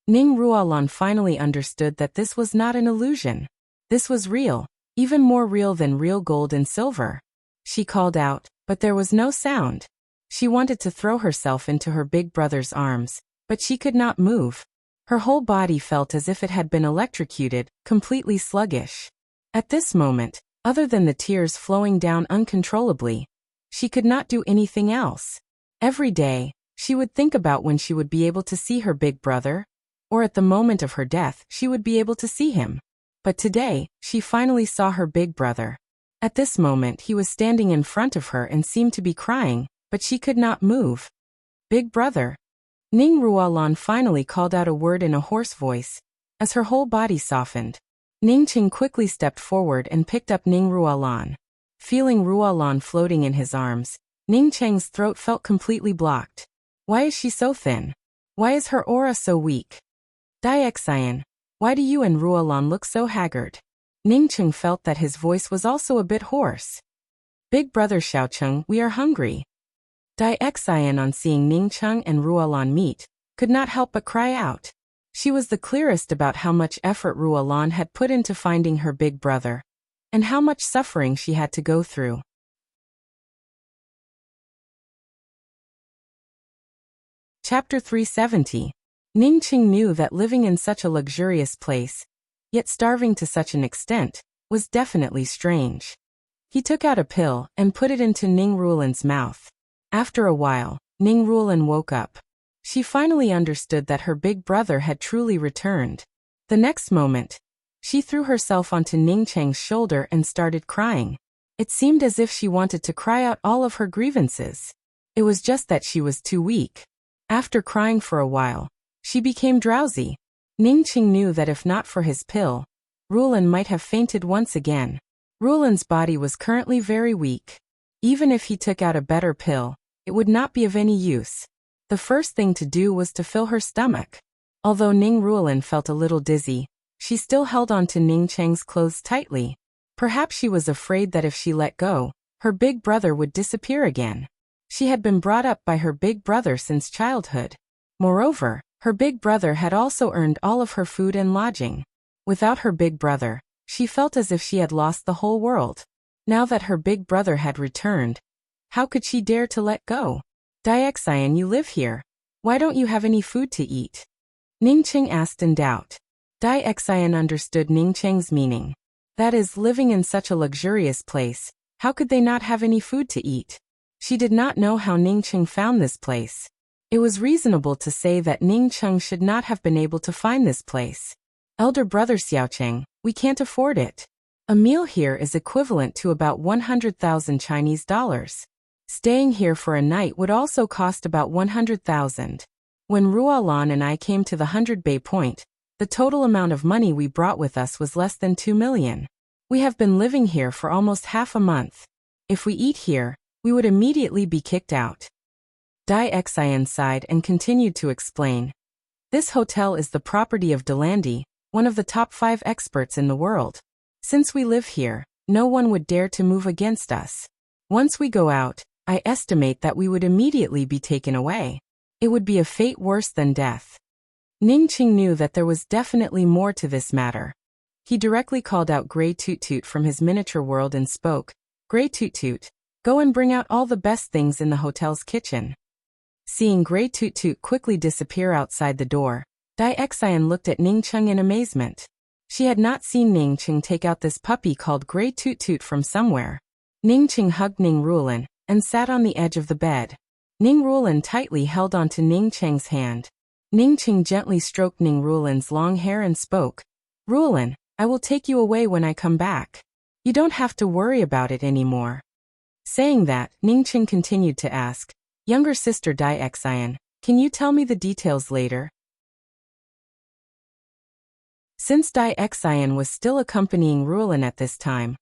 Ning Ruolan finally understood that this was not an illusion. This was real, even more real than real gold and silver. She called out, but there was no sound. She wanted to throw herself into her big brother's arms, but she could not move. Her whole body felt as if it had been electrocuted, completely sluggish. At this moment, other than the tears flowing down uncontrollably, she could not do anything else. Every day, she would think about when she would be able to see her big brother, or at the moment of her death, she would be able to see him. But today, she finally saw her big brother. At this moment, he was standing in front of her and seemed to be crying, but she could not move. Big brother. Ning Ruolan finally called out a word in a hoarse voice, as her whole body softened. Ning Cheng quickly stepped forward and picked up Ning Ruolan. Feeling Ruolan floating in his arms, Ning Cheng's throat felt completely blocked. Why is she so thin? Why is her aura so weak? Dai Xian, why do you and Ruolan look so haggard? Ning Cheng felt that his voice was also a bit hoarse. Big brother Xiaocheng, we are hungry. Dai Xian, on seeing Ning Cheng and Ruolan meet, could not help but cry out. She was the clearest about how much effort Ruolan had put into finding her big brother, and how much suffering she had to go through. Chapter 370. Ning Cheng knew that living in such a luxurious place, yet starving to such an extent, was definitely strange. He took out a pill and put it into Ning Ruolan's mouth. After a while, Ning Ruolan woke up. She finally understood that her big brother had truly returned. The next moment, she threw herself onto Ning Cheng's shoulder and started crying. It seemed as if she wanted to cry out all of her grievances. It was just that she was too weak. After crying for a while, she became drowsy. Ning Cheng knew that if not for his pill, Ruolan might have fainted once again. Ruolan's body was currently very weak. Even if he took out a better pill, it would not be of any use. The first thing to do was to fill her stomach. Although Ning Ruolan felt a little dizzy, she still held on to Ning Cheng's clothes tightly. Perhaps she was afraid that if she let go, her big brother would disappear again. She had been brought up by her big brother since childhood. Moreover, her big brother had also earned all of her food and lodging. Without her big brother, she felt as if she had lost the whole world. Now that her big brother had returned, how could she dare to let go? Dai Xian, you live here. Why don't you have any food to eat? Ning Cheng asked in doubt. Dai Xian understood Ning Cheng's meaning. That is, living in such a luxurious place, how could they not have any food to eat? She did not know how Ning Cheng found this place. It was reasonable to say that Ning Cheng should not have been able to find this place. Elder brother Xiaocheng, we can't afford it. A meal here is equivalent to about 100,000 Chinese dollars. Staying here for a night would also cost about 100,000. When Ruolan and I came to the 100 Bay point, the total amount of money we brought with us was less than 2 million. We have been living here for almost half a month. If we eat here, we would immediately be kicked out. Dai Xian sighed and continued to explain. This hotel is the property of Delandi, one of the top 5 experts in the world. Since we live here, no one would dare to move against us. Once we go out, I estimate that we would immediately be taken away. It would be a fate worse than death. Ning Cheng knew that there was definitely more to this matter. He directly called out Grey Toot Toot from his miniature world and spoke, Grey Toot Toot, go and bring out all the best things in the hotel's kitchen. Seeing Grey Toot Toot quickly disappear outside the door, Dai Xian looked at Ning Cheng in amazement. She had not seen Ning Cheng take out this puppy called Grey Toot Toot from somewhere. Ning Cheng hugged Ning Ruolan and sat on the edge of the bed. Ning Rulan tightly held onto Ning Cheng's hand. Ning Cheng gently stroked Ning Rulan's long hair and spoke. Rulan, I will take you away when I come back. You don't have to worry about it anymore. Saying that, Ning Cheng continued to ask, Younger sister Dai Xian, can you tell me the details later? Since Dai Xian was still accompanying Rulan at this time,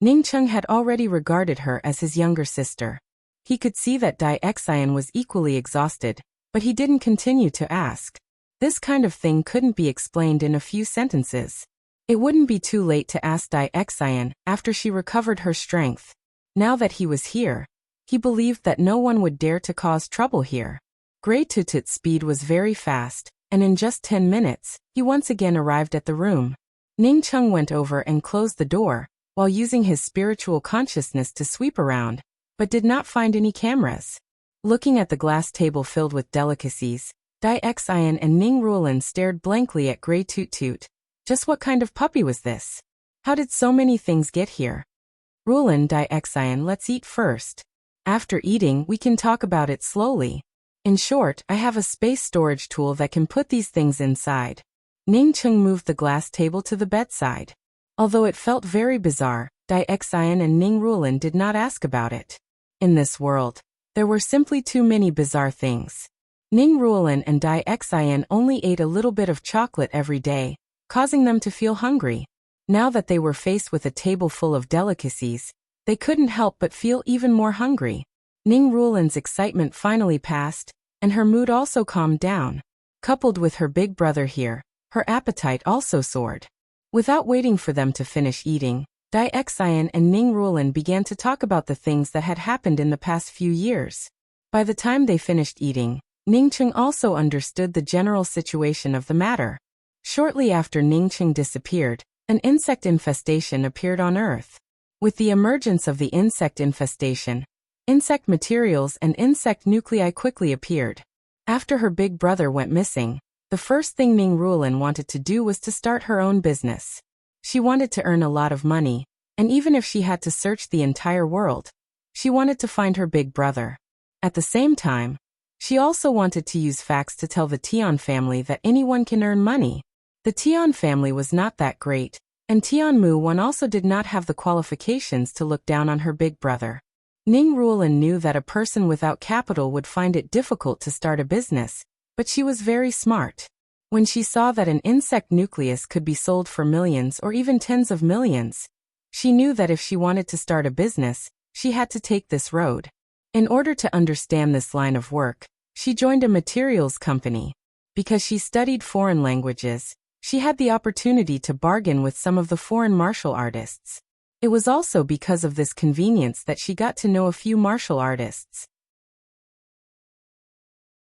Ning Cheng had already regarded her as his younger sister. He could see that Dai Xian was equally exhausted, but he didn't continue to ask. This kind of thing couldn't be explained in a few sentences. It wouldn't be too late to ask Dai Xian after she recovered her strength. Now that he was here, he believed that no one would dare to cause trouble here. Grey Tutut's speed was very fast, and in just 10 minutes, he once again arrived at the room. Ning Cheng went over and closed the door, while using his spiritual consciousness to sweep around, but did not find any cameras. Looking at the glass table filled with delicacies, Dai Xian and Ning Rulan stared blankly at Grey Tutut. Just what kind of puppy was this? How did so many things get here? Rulan, Dai Xian, let's eat first. After eating, we can talk about it slowly. In short, I have a space storage tool that can put these things inside. Ning Cheng moved the glass table to the bedside. Although it felt very bizarre, Dai Xian and Ning Rulan did not ask about it. In this world, there were simply too many bizarre things. Ning Rulan and Dai Xian only ate a little bit of chocolate every day, causing them to feel hungry. Now that they were faced with a table full of delicacies, they couldn't help but feel even more hungry. Ning Rulan's excitement finally passed, and her mood also calmed down. Coupled with her big brother here, her appetite also soared. Without waiting for them to finish eating, Dai Xian and Ning Rulan began to talk about the things that had happened in the past few years. By the time they finished eating, Ning Cheng also understood the general situation of the matter. Shortly after Ning Cheng disappeared, an insect infestation appeared on Earth. With the emergence of the insect infestation, insect materials and insect nuclei quickly appeared. After her big brother went missing, the first thing Ning Rulan wanted to do was to start her own business. She wanted to earn a lot of money, and even if she had to search the entire world, she wanted to find her big brother. At the same time, she also wanted to use facts to tell the Tian family that anyone can earn money. The Tian family was not that great, and Tian Mu Wan also did not have the qualifications to look down on her big brother. Ning Rulan knew that a person without capital would find it difficult to start a business, but she was very smart. When she saw that an insect nucleus could be sold for millions or even tens of millions, she knew that if she wanted to start a business, she had to take this road. In order to understand this line of work, she joined a materials company. Because she studied foreign languages, she had the opportunity to bargain with some of the foreign martial artists. It was also because of this convenience that she got to know a few martial artists.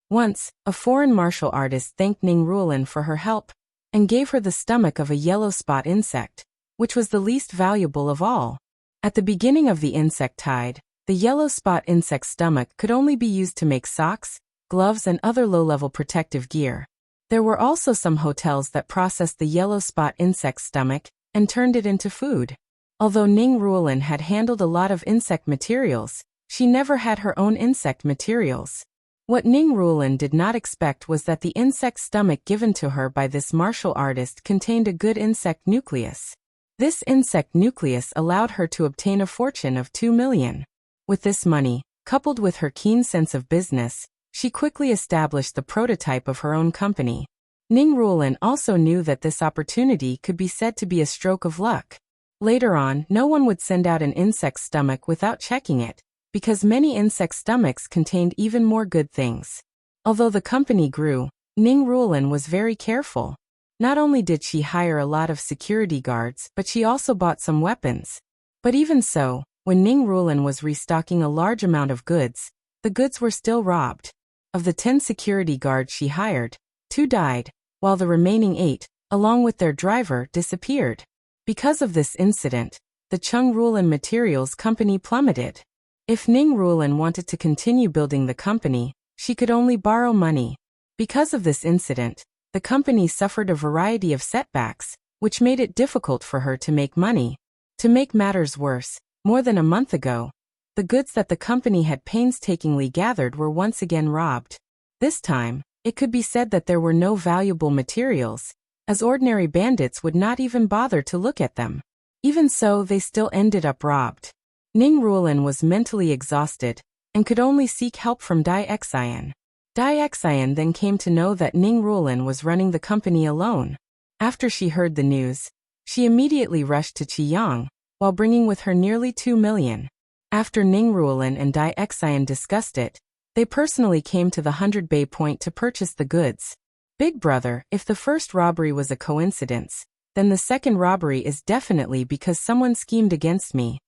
Once, a foreign martial artist thanked Ning Rulan for her help, and gave her the stomach of a yellow spot insect, which was the least valuable of all. At the beginning of the insect tide, the yellow spot insect's stomach could only be used to make socks, gloves and other low-level protective gear. There were also some hotels that processed the yellow spot insect's stomach and turned it into food. Although Ning Rulan had handled a lot of insect materials, she never had her own insect materials. What Ning Rulan did not expect was that the insect stomach given to her by this martial artist contained a good insect nucleus. This insect nucleus allowed her to obtain a fortune of 2 million. With this money, coupled with her keen sense of business, she quickly established the prototype of her own company. Ning Rulan also knew that this opportunity could be said to be a stroke of luck. Later on, no one would send out an insect's stomach without checking it, because many insect stomachs contained even more good things. Although the company grew, Ning Rulan was very careful. Not only did she hire a lot of security guards, but she also bought some weapons. But even so, when Ning Rulan was restocking a large amount of goods, the goods were still robbed. Of the 10 security guards she hired, 2 died, while the remaining 8, along with their driver, disappeared. Because of this incident, the Chung Rulan Materials Company plummeted. If Ning Rulan wanted to continue building the company, she could only borrow money. Because of this incident, the company suffered a variety of setbacks, which made it difficult for her to make money. To make matters worse, more than a month ago, The goods that the company had painstakingly gathered were once again robbed. This time, it could be said that there were no valuable materials, as ordinary bandits would not even bother to look at them. Even so, they still ended up robbed. Ning Ruolin was mentally exhausted, and could only seek help from Dai Xian. Dai Xian then came to know that Ning Ruolin was running the company alone. After she heard the news, she immediately rushed to Qiyang, while bringing with her nearly 2 million. After Ning Ruolin and Dai Xian discussed it, they personally came to the 100 Bay Point to purchase the goods. Big brother, if the first robbery was a coincidence, then the second robbery is definitely because someone schemed against me.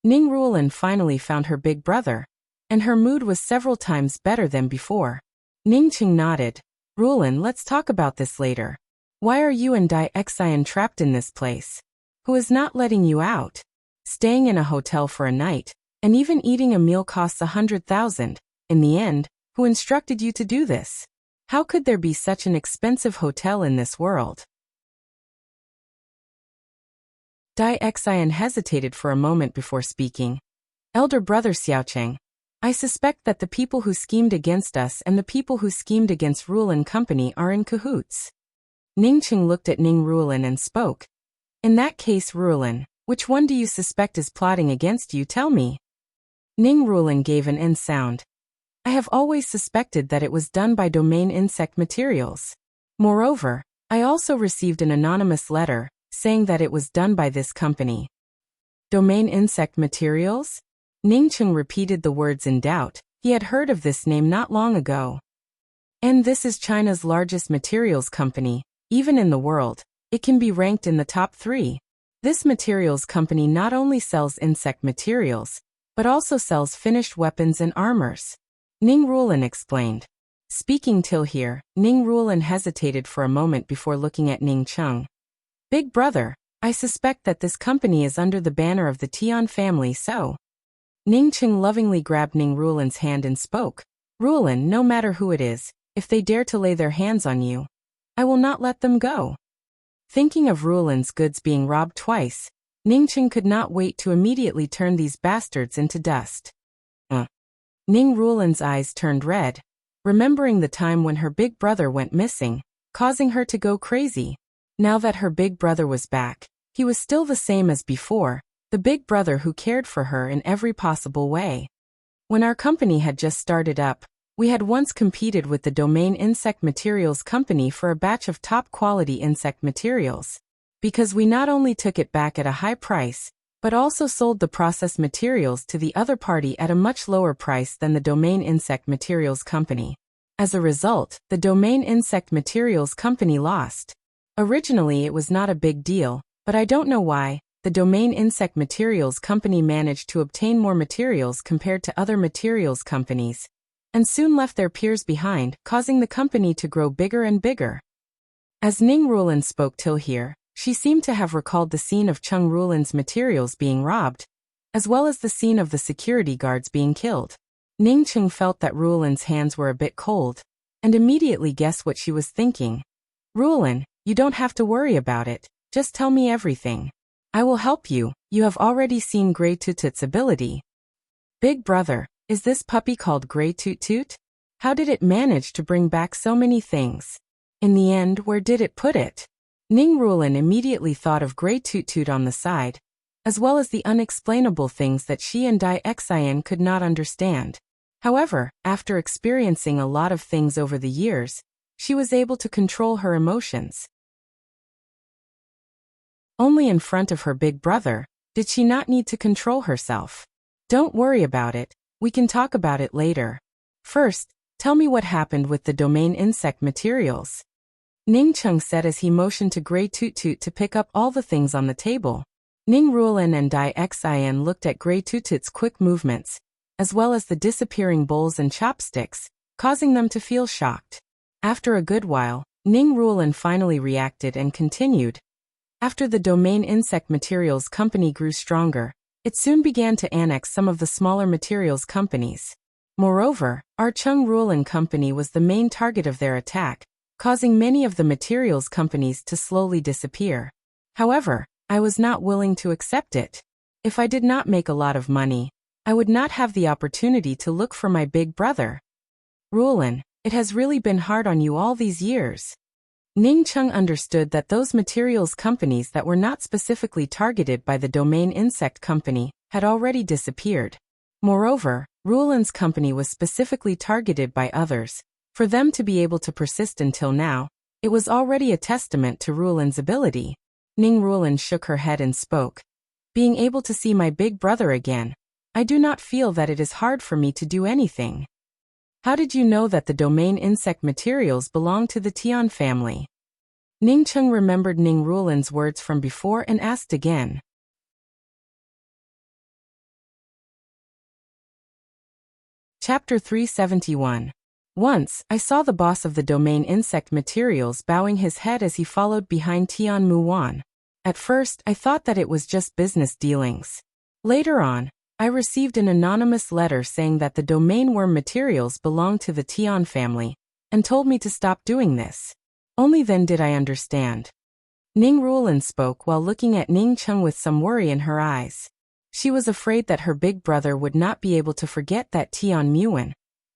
Ning Ruolin finally found her big brother, and her mood was several times better than before. Ning Qing nodded. Ruolin, let's talk about this later. Why are you and Dai Xian trapped in this place? Who is not letting you out? Staying in a hotel for a night, and even eating a meal costs 100,000. In the end, who instructed you to do this? How could there be such an expensive hotel in this world? Dai Xian hesitated for a moment before speaking. Elder brother Xiaocheng, I suspect that the people who schemed against us and the people who schemed against Ruolin Company are in cahoots. Ning Qing looked at Ning Ruolin and spoke. In that case, Ruolin, which one do you suspect is plotting against you? Tell me. Ning Ruolin gave an N sound. I have always suspected that it was done by Domain Insect Materials. Moreover, I also received an anonymous letter, saying that it was done by this company. Domain Insect Materials? Ning Qing repeated the words in doubt. He had heard of this name not long ago. And this is China's largest materials company. Even in the world, it can be ranked in the top 3. This materials company not only sells insect materials, but also sells finished weapons and armors. Ning Ruolin explained. Speaking till here, Ning Ruolin hesitated for a moment before looking at Ning Qing. Big brother, I suspect that this company is under the banner of the Tian family, so. Ning Qing lovingly grabbed Ning Ruolin's hand and spoke. Ruolin, no matter who it is, if they dare to lay their hands on you, I will not let them go. Thinking of Ruolin's goods being robbed twice, Ning Qing could not wait to immediately turn these bastards into dust. Ning Ruolin's eyes turned red, remembering the time when her big brother went missing, causing her to go crazy. Now that her big brother was back, he was still the same as before, the big brother who cared for her in every possible way. When our company had just started up, we had once competed with the Domain Insect Materials Company for a batch of top-quality insect materials. Because we not only took it back at a high price, but also sold the processed materials to the other party at a much lower price than the Domain Insect Materials Company. As a result, the Domain Insect Materials Company lost. Originally it was not a big deal, but I don't know why, the Domain Insect Materials Company managed to obtain more materials compared to other materials companies, and soon left their peers behind, causing the company to grow bigger and bigger. As Ning Ruolin spoke till here, she seemed to have recalled the scene of Cheng Ruolin's materials being robbed, as well as the scene of the security guards being killed. Ning Qing felt that Ruolin's hands were a bit cold, and immediately guessed what she was thinking. Ruolin, you don't have to worry about it, just tell me everything. I will help you, you have already seen Grey Toot Toot's ability. Big brother, is this puppy called Grey Toot Toot? How did it manage to bring back so many things? In the end, where did it put it? Ning Ruolin immediately thought of Grey Toot Toot on the side, as well as the unexplainable things that she and Dai Xian could not understand. However, after experiencing a lot of things over the years, she was able to control her emotions. Only in front of her big brother did she not need to control herself. Don't worry about it, we can talk about it later. First, tell me what happened with the Domain Insect Materials. Ning Qing said as he motioned to Grey Toot Toot to pick up all the things on the table. Ning Ruolin and Dai Xian looked at Grey Toot Toot's quick movements, as well as the disappearing bowls and chopsticks, causing them to feel shocked. After a good while, Ning Ruolin finally reacted and continued. After the Domain Insect Materials Company grew stronger, it soon began to annex some of the smaller materials companies. Moreover, our Cheng Ruolin Company was the main target of their attack, causing many of the materials companies to slowly disappear. However, I was not willing to accept it. If I did not make a lot of money, I would not have the opportunity to look for my big brother. Ruolin, it has really been hard on you all these years. Ning Cheng understood that those materials companies that were not specifically targeted by the domain insect company had already disappeared. Moreover, Ruolin's company was specifically targeted by others. For them to be able to persist until now, it was already a testament to Ruolin's ability. Ning Ruolin shook her head and spoke. Being able to see my big brother again, I do not feel that it is hard for me to do anything. How did you know that the domain insect materials belong to the Tian family? Ning Cheng remembered Ning Ruolin's words from before and asked again. Chapter 371. Once, I saw the boss of the domain insect materials bowing his head as he followed behind Tian Muwan. At first, I thought that it was just business dealings. Later on, I received an anonymous letter saying that the domain worm materials belonged to the Tian family, and told me to stop doing this. Only then did I understand. Ning Ruolin spoke while looking at Ning Cheng with some worry in her eyes. She was afraid that her big brother would not be able to forget that Tian Muwan.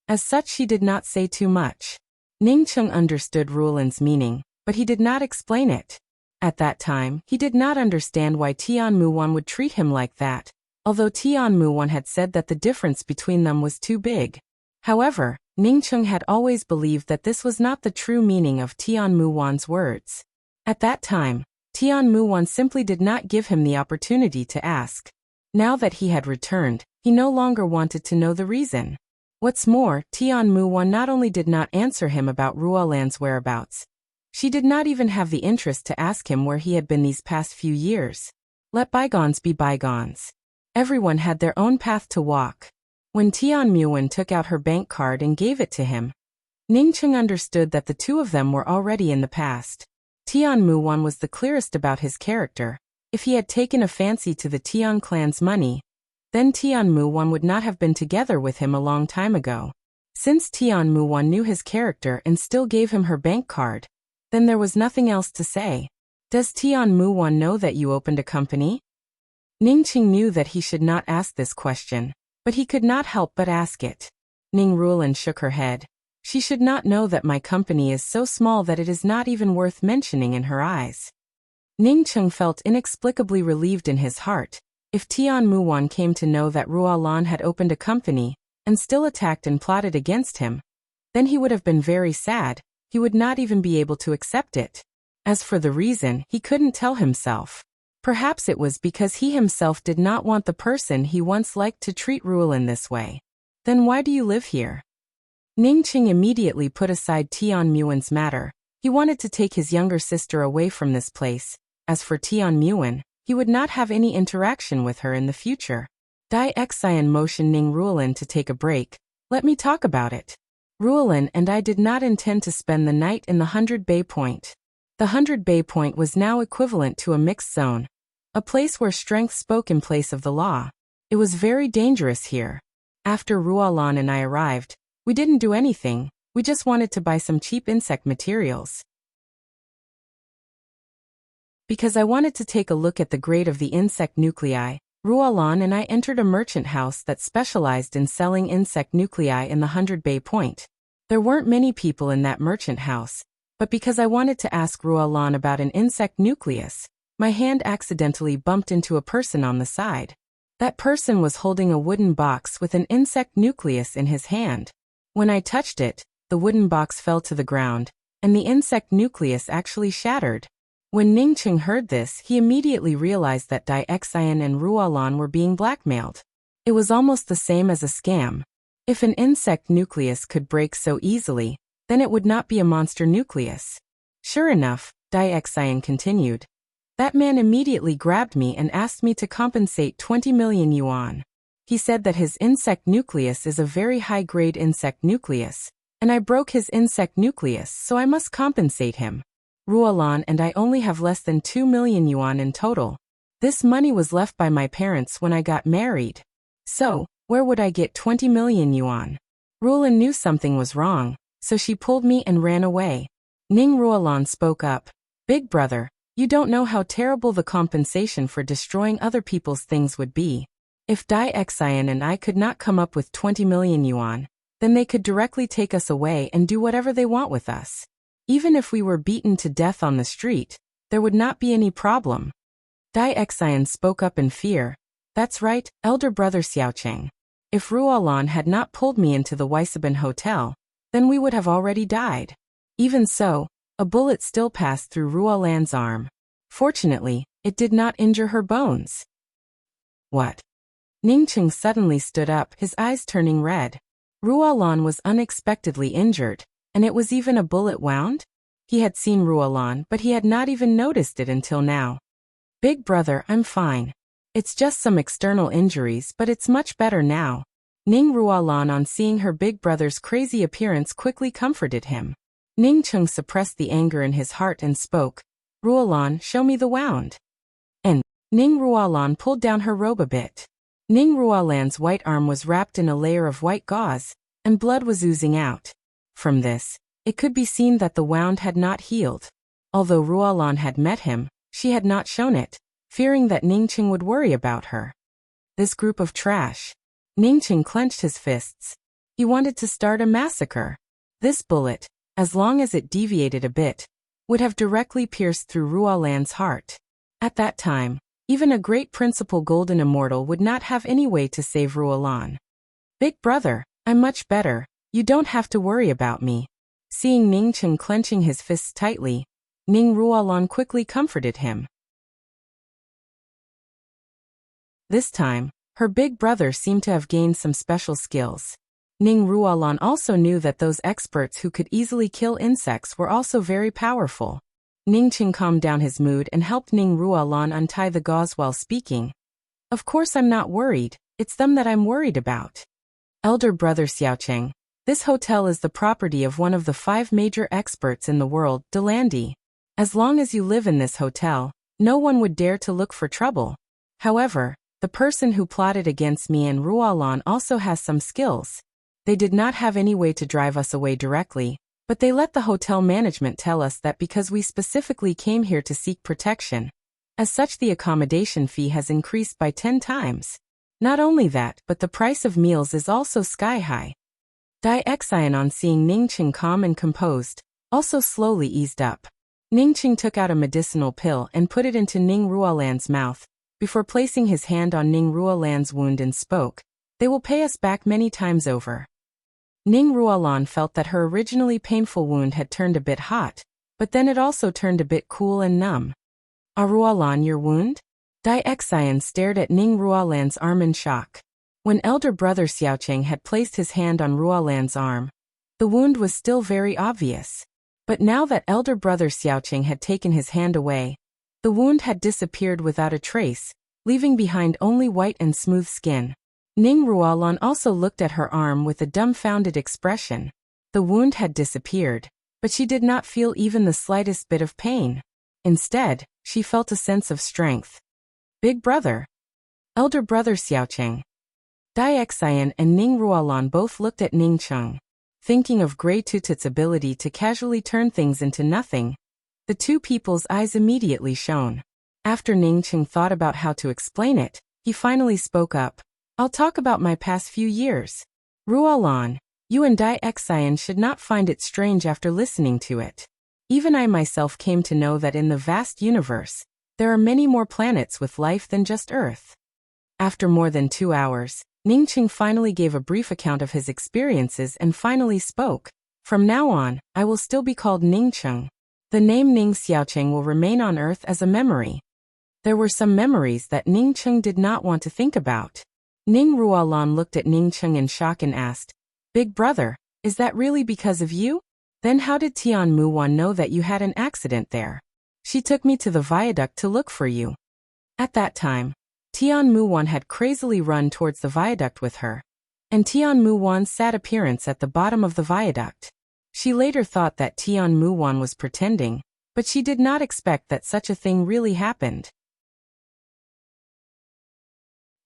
As such, she did not say too much. Ning Cheng understood Ruolin's meaning, but he did not explain it. At that time, he did not understand why Tian Muwan would treat him like that, although Tian Muwan had said that the difference between them was too big. However, Ning Cheng had always believed that this was not the true meaning of Tian Muwan's words. At that time, Tian Muwan simply did not give him the opportunity to ask. Now that he had returned, he no longer wanted to know the reason. What's more, Tian Muwan not only did not answer him about Ruolin's whereabouts, she did not even have the interest to ask him where he had been these past few years. Let bygones be bygones. Everyone had their own path to walk. When Tian Muwan took out her bank card and gave it to him, Ning Cheng understood that the two of them were already in the past. Tian Muwan was the clearest about his character. If he had taken a fancy to the Tian clan's money, then Tian Muwan would not have been together with him a long time ago. Since Tian Muwan knew his character and still gave him her bank card, then there was nothing else to say. Does Tian Muwan know that you opened a company? Ning Cheng knew that he should not ask this question, but he could not help but ask it. Ning Ruolin shook her head. She should not know that my company is so small that it is not even worth mentioning in her eyes. Ning Cheng felt inexplicably relieved in his heart. If Tian Muwan came to know that Ruolan had opened a company, and still attacked and plotted against him, then he would have been very sad. He would not even be able to accept it. As for the reason, he couldn't tell himself. Perhaps it was because he himself did not want the person he once liked to treat Ruolin this way. Then why do you live here? Ning Cheng immediately put aside Tian Muwan's matter. He wanted to take his younger sister away from this place. As for Tian Muwan, he would not have any interaction with her in the future. Dai Xian motioned Ning Ruolin to take a break. Let me talk about it. Ruolin and I did not intend to spend the night in the 100 Bay Point. The 100 Bay Point was now equivalent to a mixed zone, a place where strength spoke in place of the law. It was very dangerous here. After Ruolan and I arrived, we didn't do anything, we just wanted to buy some cheap insect materials. Because I wanted to take a look at the grade of the insect nuclei, Ruolan and I entered a merchant house that specialized in selling insect nuclei in the 100 Bay Point. There weren't many people in that merchant house, but because I wanted to ask Ruolan about an insect nucleus, my hand accidentally bumped into a person on the side. That person was holding a wooden box with an insect nucleus in his hand. When I touched it, the wooden box fell to the ground, and the insect nucleus actually shattered. When Ning Cheng heard this, he immediately realized that Dai Xian and Ruolan were being blackmailed. It was almost the same as a scam. If an insect nucleus could break so easily, then it would not be a monster nucleus. Sure enough, Dai Xian continued. That man immediately grabbed me and asked me to compensate 20 million yuan. He said that his insect nucleus is a very high-grade insect nucleus, and I broke his insect nucleus, so I must compensate him. Ruolan and I only have less than 2 million yuan in total. This money was left by my parents when I got married. So, where would I get 20 million yuan? Ruolin knew something was wrong, so she pulled me and ran away. Ning Ruolan spoke up. Big brother, you don't know how terrible the compensation for destroying other people's things would be. If Dai Xian and I could not come up with 20 million yuan, then they could directly take us away and do whatever they want with us. Even if we were beaten to death on the street, there would not be any problem. Dai Xian spoke up in fear. That's right, elder brother Xiaocheng. If Ruolan had not pulled me into the Weissaben Hotel, then we would have already died. Even so, a bullet still passed through Ruolan's arm. Fortunately, it did not injure her bones. What? Ningcheng suddenly stood up, his eyes turning red. Ruolan was unexpectedly injured, and it was even a bullet wound? He had seen Ruolan, but he had not even noticed it until now. Big brother, I'm fine. It's just some external injuries, but it's much better now. Ning Ruolan, on seeing her big brother's crazy appearance, quickly comforted him. Ningcheng suppressed the anger in his heart and spoke, Ruolan, show me the wound. And Ning Ruolan pulled down her robe a bit. Ning Ruolan's white arm was wrapped in a layer of white gauze, and blood was oozing out. From this, it could be seen that the wound had not healed. Although Ruolan had met him, she had not shown it, fearing that Ningcheng would worry about her. This group of trash. Ningcheng clenched his fists. He wanted to start a massacre. This bullet, as long as it deviated a bit, would have directly pierced through Ruolan's heart. At that time, even a great principal golden immortal would not have any way to save Ruolan. Big brother, I'm much better, you don't have to worry about me. Seeing Ningcheng clenching his fists tightly, Ning Ruolan quickly comforted him. This time, her big brother seemed to have gained some special skills. Ning Ruolan also knew that those experts who could easily kill insects were also very powerful. Ningcheng calmed down his mood and helped Ning Ruolan untie the gauze while speaking. Of course I'm not worried, it's them that I'm worried about. Elder brother Xiaocheng, this hotel is the property of one of the 5 major experts in the world, Delandi. As long as you live in this hotel, no one would dare to look for trouble. However, the person who plotted against me and Ruolan also has some skills. They did not have any way to drive us away directly, but they let the hotel management tell us that because we specifically came here to seek protection. As such, the accommodation fee has increased by 10 times. Not only that, but the price of meals is also sky high. Dai Xian, on seeing Ningcheng calm and composed, also slowly eased up. Ningcheng took out a medicinal pill and put it into Ning Ruolan's mouth, before placing his hand on Ning Ruolan's wound and spoke, they will pay us back many times over. Ning Ruolan felt that her originally painful wound had turned a bit hot, but then it also turned a bit cool and numb. Ruolan, your wound? Dai Xian stared at Ning Ruolan's arm in shock. When elder brother Xiaocheng had placed his hand on Ruolan's arm, the wound was still very obvious. But now that elder brother Xiaocheng had taken his hand away, the wound had disappeared without a trace, leaving behind only white and smooth skin. Ning Ruolan also looked at her arm with a dumbfounded expression. The wound had disappeared, but she did not feel even the slightest bit of pain. Instead, she felt a sense of strength. Big brother. Elder brother Xiaocheng. Dai Xian and Ning Ruolan both looked at Ningcheng. Thinking of Grey Tutut's ability to casually turn things into nothing, the two people's eyes immediately shone. After Ningcheng thought about how to explain it, he finally spoke up. I'll talk about my past few years. Ruolan, you and Dai Xian should not find it strange after listening to it. Even I myself came to know that in the vast universe, there are many more planets with life than just Earth. After more than 2 hours, Ningcheng finally gave a brief account of his experiences and finally spoke. From now on, I will still be called Ningcheng. The name Ning Xiaocheng will remain on Earth as a memory. There were some memories that Ningcheng did not want to think about. Ning Ruolan looked at Ningcheng in shock and asked, Big brother, is that really because of you? Then how did Tian Muwan know that you had an accident there? She took me to the viaduct to look for you. At that time, Tian Muwan had crazily run towards the viaduct with her, and Tian Muwan's sad appearance at the bottom of the viaduct. She later thought that Tian Muwan was pretending, but she did not expect that such a thing really happened.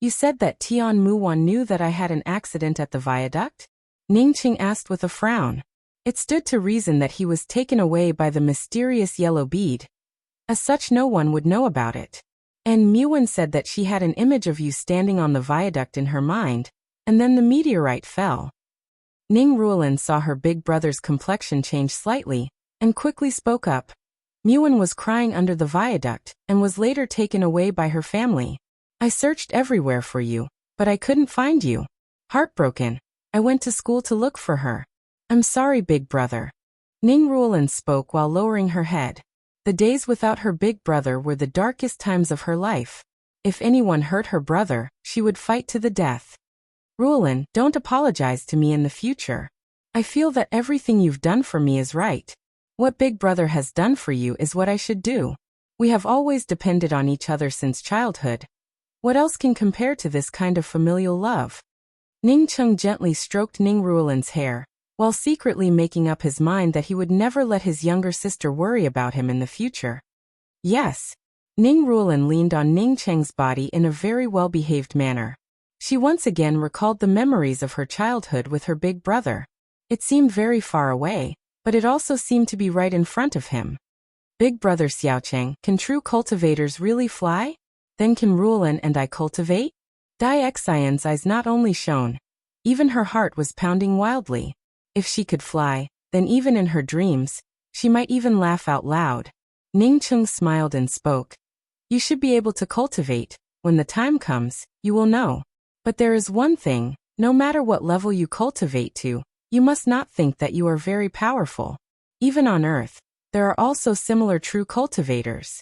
You said that Tian Muwan knew that I had an accident at the viaduct? Ningcheng asked with a frown. It stood to reason that he was taken away by the mysterious yellow bead. As such, no one would know about it. And Muwen said that she had an image of you standing on the viaduct in her mind, and then the meteorite fell. Ning Ruolin saw her big brother's complexion change slightly, and quickly spoke up. Muwen was crying under the viaduct, and was later taken away by her family. I searched everywhere for you, but I couldn't find you. Heartbroken, I went to school to look for her. I'm sorry, big brother. Ning Ruolin spoke while lowering her head. The days without her big brother were the darkest times of her life. If anyone hurt her brother, she would fight to the death. Ruolin, don't apologize to me in the future. I feel that everything you've done for me is right. What big brother has done for you is what I should do. We have always depended on each other since childhood. What else can compare to this kind of familial love? Ning Chung gently stroked Ning Ruolin's hair, while secretly making up his mind that he would never let his younger sister worry about him in the future. Yes. Ning Ruolin leaned on Ning Cheng's body in a very well-behaved manner. She once again recalled the memories of her childhood with her big brother. It seemed very far away, but it also seemed to be right in front of him. Big brother Xiaocheng, can true cultivators really fly? Then can Ruolin and I cultivate? Dai Xian's eyes not only shone. Even her heart was pounding wildly. If she could fly, then even in her dreams, she might even laugh out loud. Ning Chung smiled and spoke. You should be able to cultivate. When the time comes, you will know. But there is one thing, no matter what level you cultivate to, you must not think that you are very powerful. Even on Earth, there are also similar true cultivators.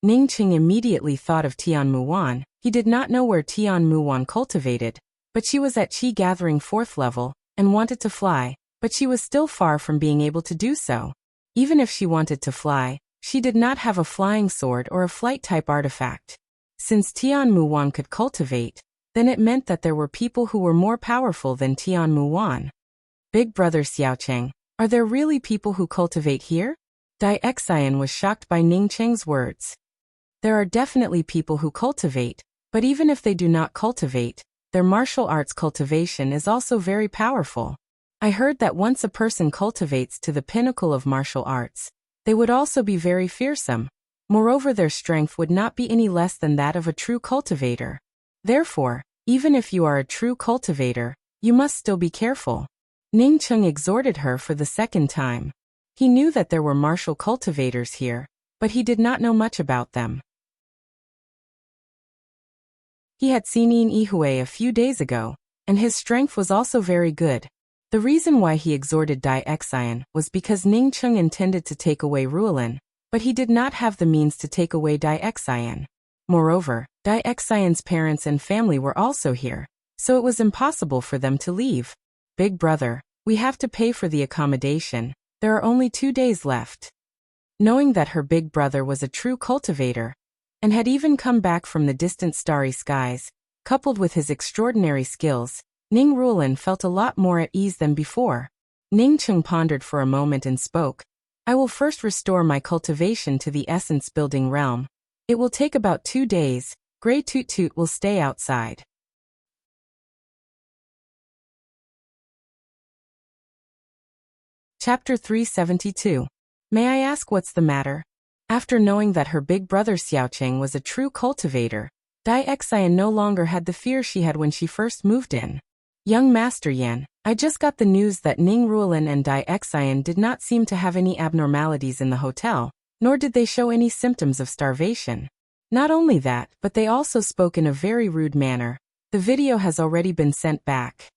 Ning Chung immediately thought of Tian Muwan. He did not know where Tian Muwan cultivated, but she was at Qi Gathering 4th level, and wanted to fly, but she was still far from being able to do so. Even if she wanted to fly, she did not have a flying sword or a flight-type artifact. Since Tian Muwan could cultivate, then it meant that there were people who were more powerful than Tian Muwan. Big brother Xiaocheng, are there really people who cultivate here? Dai Xian was shocked by Ning Cheng's words. There are definitely people who cultivate, but even if they do not cultivate, their martial arts cultivation is also very powerful. I heard that once a person cultivates to the pinnacle of martial arts, they would also be very fearsome. Moreover, their strength would not be any less than that of a true cultivator. Therefore, even if you are a true cultivator, you must still be careful. Ning Chung exhorted her for the second time. He knew that there were martial cultivators here, but he did not know much about them. He had seen Yin Yihui a few days ago, and his strength was also very good. The reason why he exhorted Dai Xian was because Ning Chung intended to take away Ruolin, but he did not have the means to take away Dai Xian. Moreover, Dai Xian's parents and family were also here, so it was impossible for them to leave. Big brother, we have to pay for the accommodation. There are only 2 days left. Knowing that her big brother was a true cultivator, and had even come back from the distant starry skies, coupled with his extraordinary skills, Ning Ruolin felt a lot more at ease than before. Ning Chung pondered for a moment and spoke. I will first restore my cultivation to the essence-building realm. It will take about 2 days. Grey Toot Toot will stay outside. Chapter 372. May I ask what's the matter? After knowing that her big brother Xiaocheng was a true cultivator, Dai Xian no longer had the fear she had when she first moved in. Young Master Yan, I just got the news that Ning Ruolin and Dai Xian did not seem to have any abnormalities in the hotel, nor did they show any symptoms of starvation. Not only that, but they also spoke in a very rude manner. The video has already been sent back.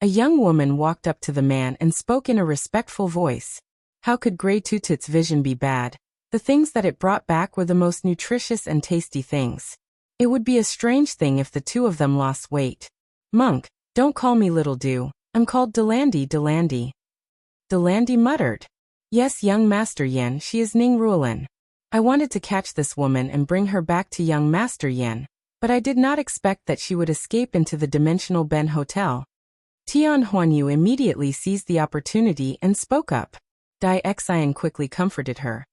A young woman walked up to the man and spoke in a respectful voice. How could Grey Tutut's vision be bad? The things that it brought back were the most nutritious and tasty things. It would be a strange thing if the two of them lost weight. Monk, don't call me Little Dew. I'm called Delandy. Delandy muttered. Yes, young Master Yan, she is Ning Ruolin. I wanted to catch this woman and bring her back to young Master Yan, but I did not expect that she would escape into the Dimensional Ben Hotel. Tian Huanyu immediately seized the opportunity and spoke up. Dai Xian quickly comforted her.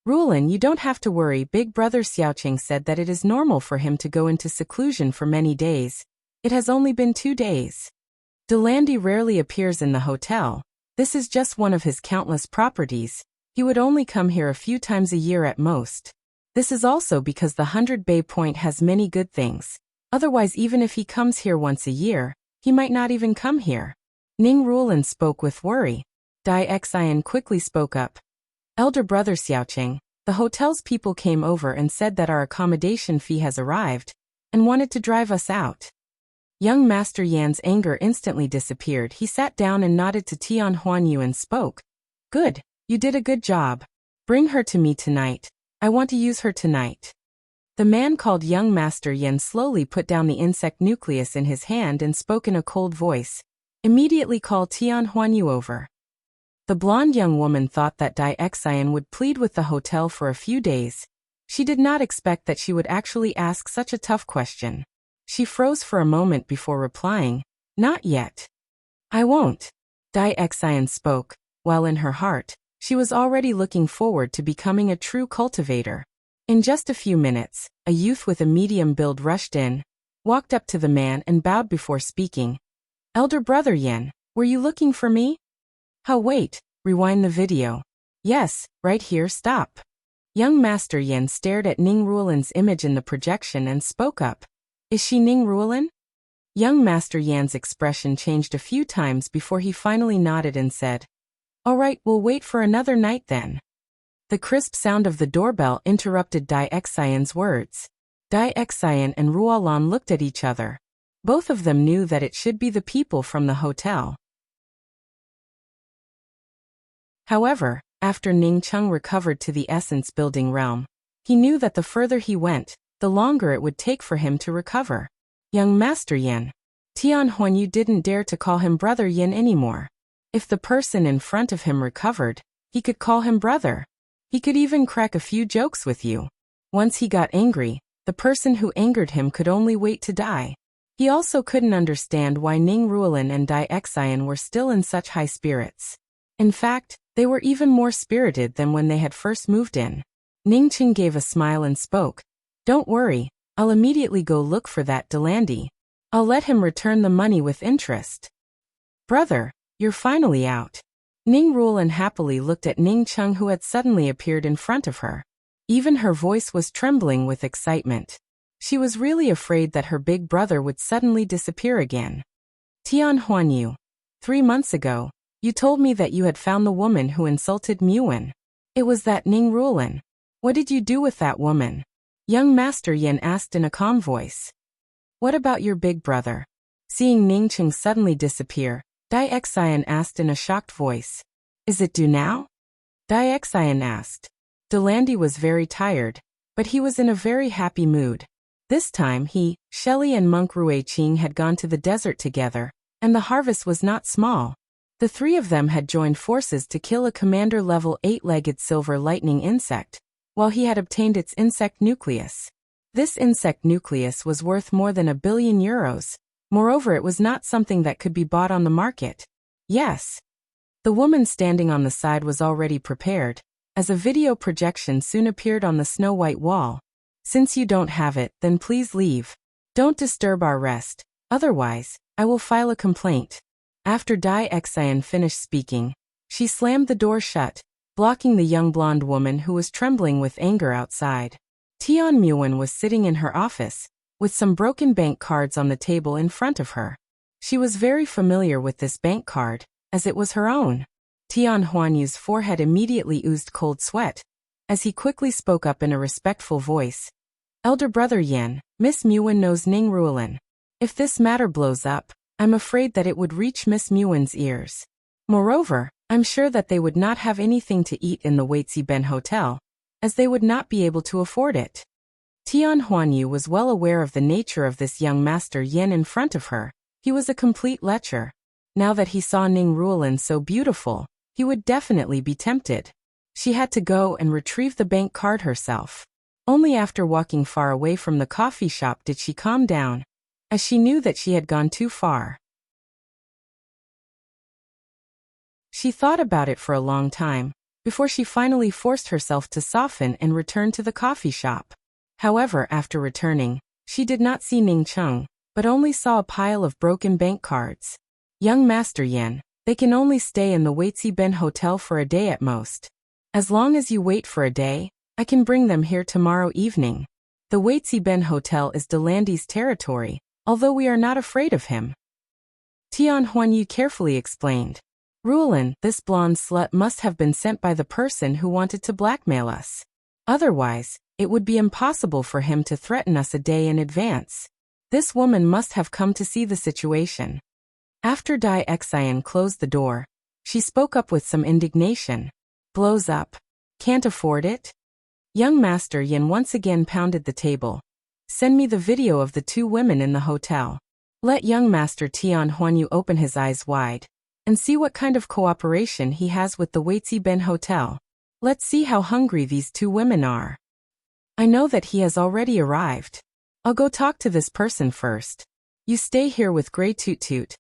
Ruolin, you don't have to worry. Big brother Xiaocheng said that it is normal for him to go into seclusion for many days. It has only been 2 days. Delandy rarely appears in the hotel. This is just one of his countless properties. He would only come here a few times a year at most. This is also because the 100 Bay Point has many good things. Otherwise, even if he comes here once a year, he might not even come here. Ning Ruolin spoke with worry. Dai Xian quickly spoke up. Elder brother Xiaoqing, the hotel's people came over and said that our accommodation fee has arrived, and wanted to drive us out. Young Master Yan's anger instantly disappeared. He sat down and nodded to Tian Huanyu and spoke. Good, you did a good job. Bring her to me tonight. I want to use her tonight. The man called Young Master Yan slowly put down the insect nucleus in his hand and spoke in a cold voice. Immediately call Tian Huanyu over. The blonde young woman thought that Dai Xian would plead with the hotel for a few days. She did not expect that she would actually ask such a tough question. She froze for a moment before replying, Not yet. I won't. Dai Xian spoke, while in her heart, she was already looking forward to becoming a true cultivator. In just a few minutes, a youth with a medium build rushed in, walked up to the man and bowed before speaking. Elder brother Yan, were you looking for me? Wait, rewind the video. Yes, right here, stop. Young Master Yan stared at Ning Ruolin's image in the projection and spoke up. Is she Ning Ruolin? Young Master Yan's expression changed a few times before he finally nodded and said, All right, we'll wait for another night then. The crisp sound of the doorbell interrupted Dai Xian's words. Dai Xian and Ruolan looked at each other. Both of them knew that it should be the people from the hotel. However, after Ning Cheng recovered to the Essence Building realm, he knew that the further he went, the longer it would take for him to recover. Young Master Yan. Tian Huanyu didn't dare to call him Brother Yin anymore. If the person in front of him recovered, he could call him brother. He could even crack a few jokes with you. Once he got angry, the person who angered him could only wait to die. He also couldn't understand why Ning Ruolin and Dai Xian were still in such high spirits. In fact, they were even more spirited than when they had first moved in. Ning Qing gave a smile and spoke. Don't worry, I'll immediately go look for that Delandi. I'll let him return the money with interest. Brother, you're finally out. Ning Ruolin happily looked at Ning Cheng, who had suddenly appeared in front of her. Even her voice was trembling with excitement. She was really afraid that her big brother would suddenly disappear again. Tian Huanyu. 3 months ago, you told me that you had found the woman who insulted Muwen. It was that Ning Ruolin. What did you do with that woman? Young Master Yin asked in a calm voice. What about your big brother? Seeing Ning Cheng suddenly disappear, Dai Xian asked in a shocked voice. Is it due now? Dai Xian asked. Delandi was very tired, but he was in a very happy mood. This time he, Shelley and Monk Ruiqing had gone to the desert together, and the harvest was not small. The three of them had joined forces to kill a commander-level 8-legged silver lightning insect, while he had obtained its insect nucleus. This insect nucleus was worth more than €1 billion. Moreover, it was not something that could be bought on the market. Yes. The woman standing on the side was already prepared, as a video projection soon appeared on the snow-white wall. Since you don't have it, then please leave. Don't disturb our rest, otherwise, I will file a complaint. After Dai Xian finished speaking, she slammed the door shut, blocking the young blonde woman who was trembling with anger outside. Tian Muwen was sitting in her office, with some broken bank cards on the table in front of her. She was very familiar with this bank card, as it was her own. Tian Huanyu's forehead immediately oozed cold sweat, as he quickly spoke up in a respectful voice. Elder brother Yan, Miss Muwen knows Ning Ruolin. If this matter blows up, I'm afraid that it would reach Miss Muwen's ears. Moreover, I'm sure that they would not have anything to eat in the Wuxia Ben Hotel, as they would not be able to afford it. Tian Huanyu was well aware of the nature of this young Master Yin in front of her. He was a complete lecher. Now that he saw Ning Ruolin so beautiful, he would definitely be tempted. She had to go and retrieve the bank card herself. Only after walking far away from the coffee shop did she calm down, as she knew that she had gone too far. She thought about it for a long time, before she finally forced herself to soften and return to the coffee shop. However, after returning, she did not see Ning Cheng, but only saw a pile of broken bank cards. Young Master Yan, they can only stay in the Wuxia Ben Hotel for a day at most. As long as you wait for a day, I can bring them here tomorrow evening. The Wuxia Ben Hotel is Delandy's territory, although we are not afraid of him. Tian Huanyu carefully explained. Ruolin, this blonde slut must have been sent by the person who wanted to blackmail us. Otherwise, it would be impossible for him to threaten us a day in advance. This woman must have come to see the situation. After Dai Xian closed the door, she spoke up with some indignation. Blows up. Can't afford it? Young Master Yin once again pounded the table. Send me the video of the two women in the hotel. Let young Master Tian Huanyu open his eyes wide and see what kind of cooperation he has with the Wuxia Ben Hotel. Let's see how hungry these two women are. I know that he has already arrived. I'll go talk to this person first. You stay here with Grey Toot Toot.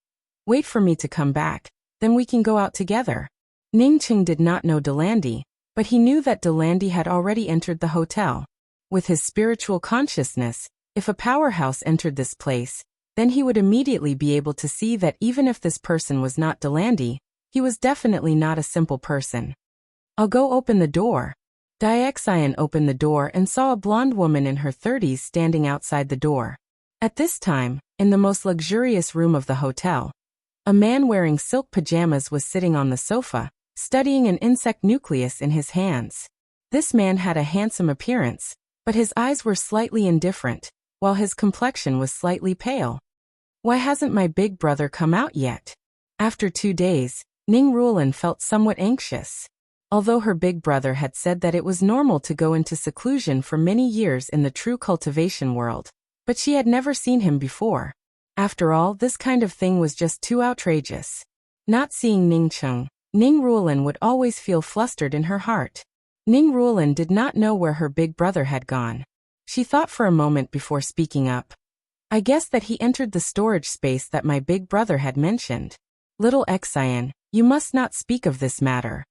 Wait for me to come back, then we can go out together. Ning Cheng did not know Delandy, but he knew that Delandy had already entered the hotel. With his spiritual consciousness, if a powerhouse entered this place, then he would immediately be able to see that even if this person was not Delandy, he was definitely not a simple person. I'll go open the door. Dai Xian opened the door and saw a blonde woman in her 30s standing outside the door. At this time, in the most luxurious room of the hotel, a man wearing silk pajamas was sitting on the sofa, studying an insect nucleus in his hands. This man had a handsome appearance, but his eyes were slightly indifferent, while his complexion was slightly pale. Why hasn't my big brother come out yet? After 2 days, Ning Ruolin felt somewhat anxious. Although her big brother had said that it was normal to go into seclusion for many years in the true cultivation world, but she had never seen him before. After all, this kind of thing was just too outrageous. Not seeing Ning Cheng, Ning Ruolin would always feel flustered in her heart. Ning Ruolin did not know where her big brother had gone. She thought for a moment before speaking up. I guess that he entered the storage space that my big brother had mentioned. Little Xian, you must not speak of this matter.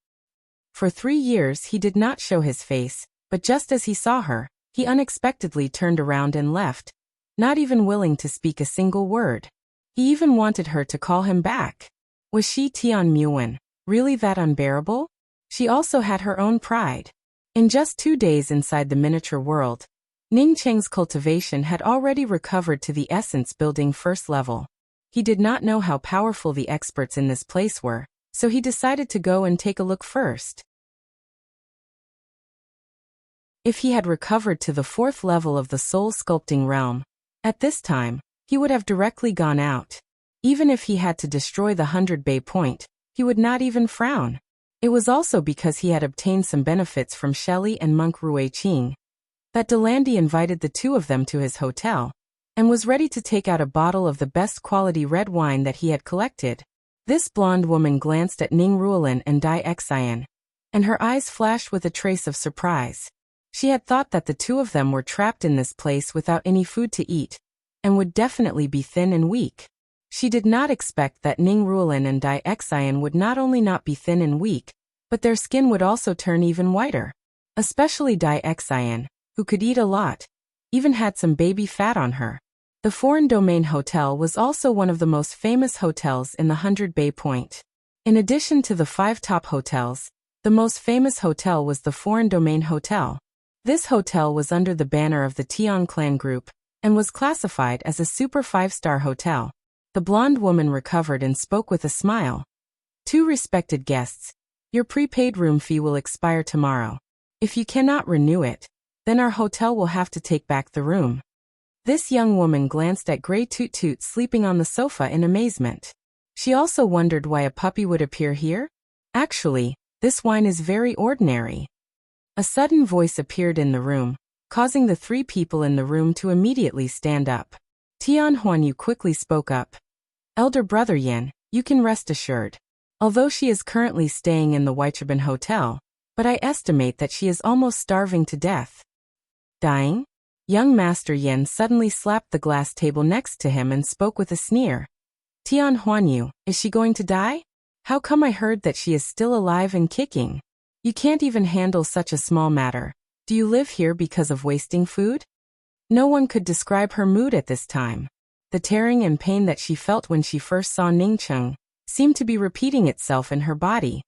For 3 years he did not show his face, but just as he saw her, he unexpectedly turned around and left, not even willing to speak a single word. He even wanted her to call him back. Was she Tian Muan really that unbearable? She also had her own pride. In just 2 days inside the miniature world, Ning Cheng's cultivation had already recovered to the essence building first level. He did not know how powerful the experts in this place were, so he decided to go and take a look first. If he had recovered to the 4th level of the soul sculpting realm, at this time, he would have directly gone out. Even if he had to destroy the 100 Bay Point, he would not even frown. It was also because he had obtained some benefits from Shelley and Monk Rui Qing that Delandy invited the two of them to his hotel, and was ready to take out a bottle of the best quality red wine that he had collected. This blonde woman glanced at Ning Ruolin and Dai Xian, and her eyes flashed with a trace of surprise. She had thought that the two of them were trapped in this place without any food to eat, and would definitely be thin and weak. She did not expect that Ning Ruolin and Dai Xian would not only not be thin and weak, but their skin would also turn even whiter. Especially Dai Xian, who could eat a lot, even had some baby fat on her. The Foreign Domain Hotel was also one of the most famous hotels in the 100 Bay Point. In addition to the 5 top hotels, the most famous hotel was the Foreign Domain Hotel. This hotel was under the banner of the Tian Clan Group, and was classified as a super 5-star hotel. The blonde woman recovered and spoke with a smile. "Two respected guests, your prepaid room fee will expire tomorrow. If you cannot renew it, then our hotel will have to take back the room." This young woman glanced at Grey Toot Toot sleeping on the sofa in amazement. She also wondered why a puppy would appear here. Actually, this wine is very ordinary. A sudden voice appeared in the room, causing the 3 people in the room to immediately stand up. Tian Huanyu quickly spoke up. "Elder brother Yin, you can rest assured. Although she is currently staying in the Wuxia Hotel, but I estimate that she is almost starving to death." "Dying?" Young Master Yin suddenly slapped the glass table next to him and spoke with a sneer. "Tian Huanyu, is she going to die? How come I heard that she is still alive and kicking? You can't even handle such a small matter. Do you live here because of wasting food?" No one could describe her mood at this time. The tearing and pain that she felt when she first saw Ning Cheng seemed to be repeating itself in her body.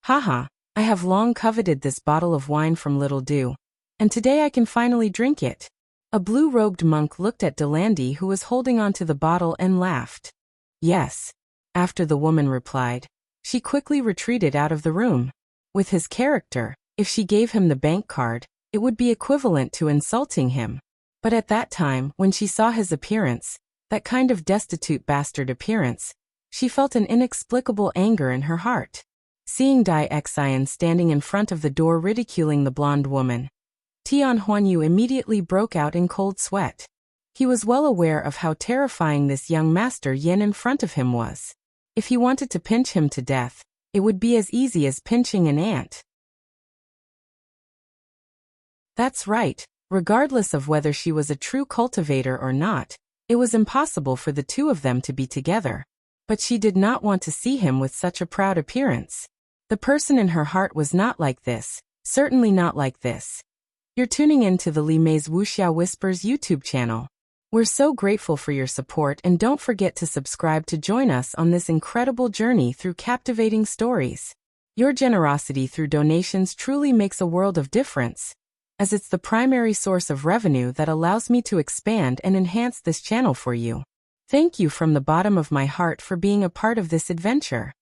"Haha, I have long coveted this bottle of wine from Little Du. and today I can finally drink it. A blue-robed monk looked at Delandi, who was holding onto the bottle, and laughed. Yes. After the woman replied, she quickly retreated out of the room. With his character, if she gave him the bank card, it would be equivalent to insulting him. But at that time, when she saw his appearance, that kind of destitute bastard appearance, she felt an inexplicable anger in her heart. Seeing Dai Xian standing in front of the door ridiculing the blonde woman, Tian Huanyu immediately broke out in cold sweat. He was well aware of how terrifying this young master Yin in front of him was. If he wanted to pinch him to death, it would be as easy as pinching an ant. That's right, regardless of whether she was a true cultivator or not, it was impossible for the two of them to be together. But she did not want to see him with such a proud appearance. The person in her heart was not like this, certainly not like this. You're tuning in to the Li Mei's Wuxia Whispers YouTube channel. We're so grateful for your support, and don't forget to subscribe to join us on this incredible journey through captivating stories. Your generosity through donations truly makes a world of difference, as it's the primary source of revenue that allows me to expand and enhance this channel for you. Thank you from the bottom of my heart for being a part of this adventure.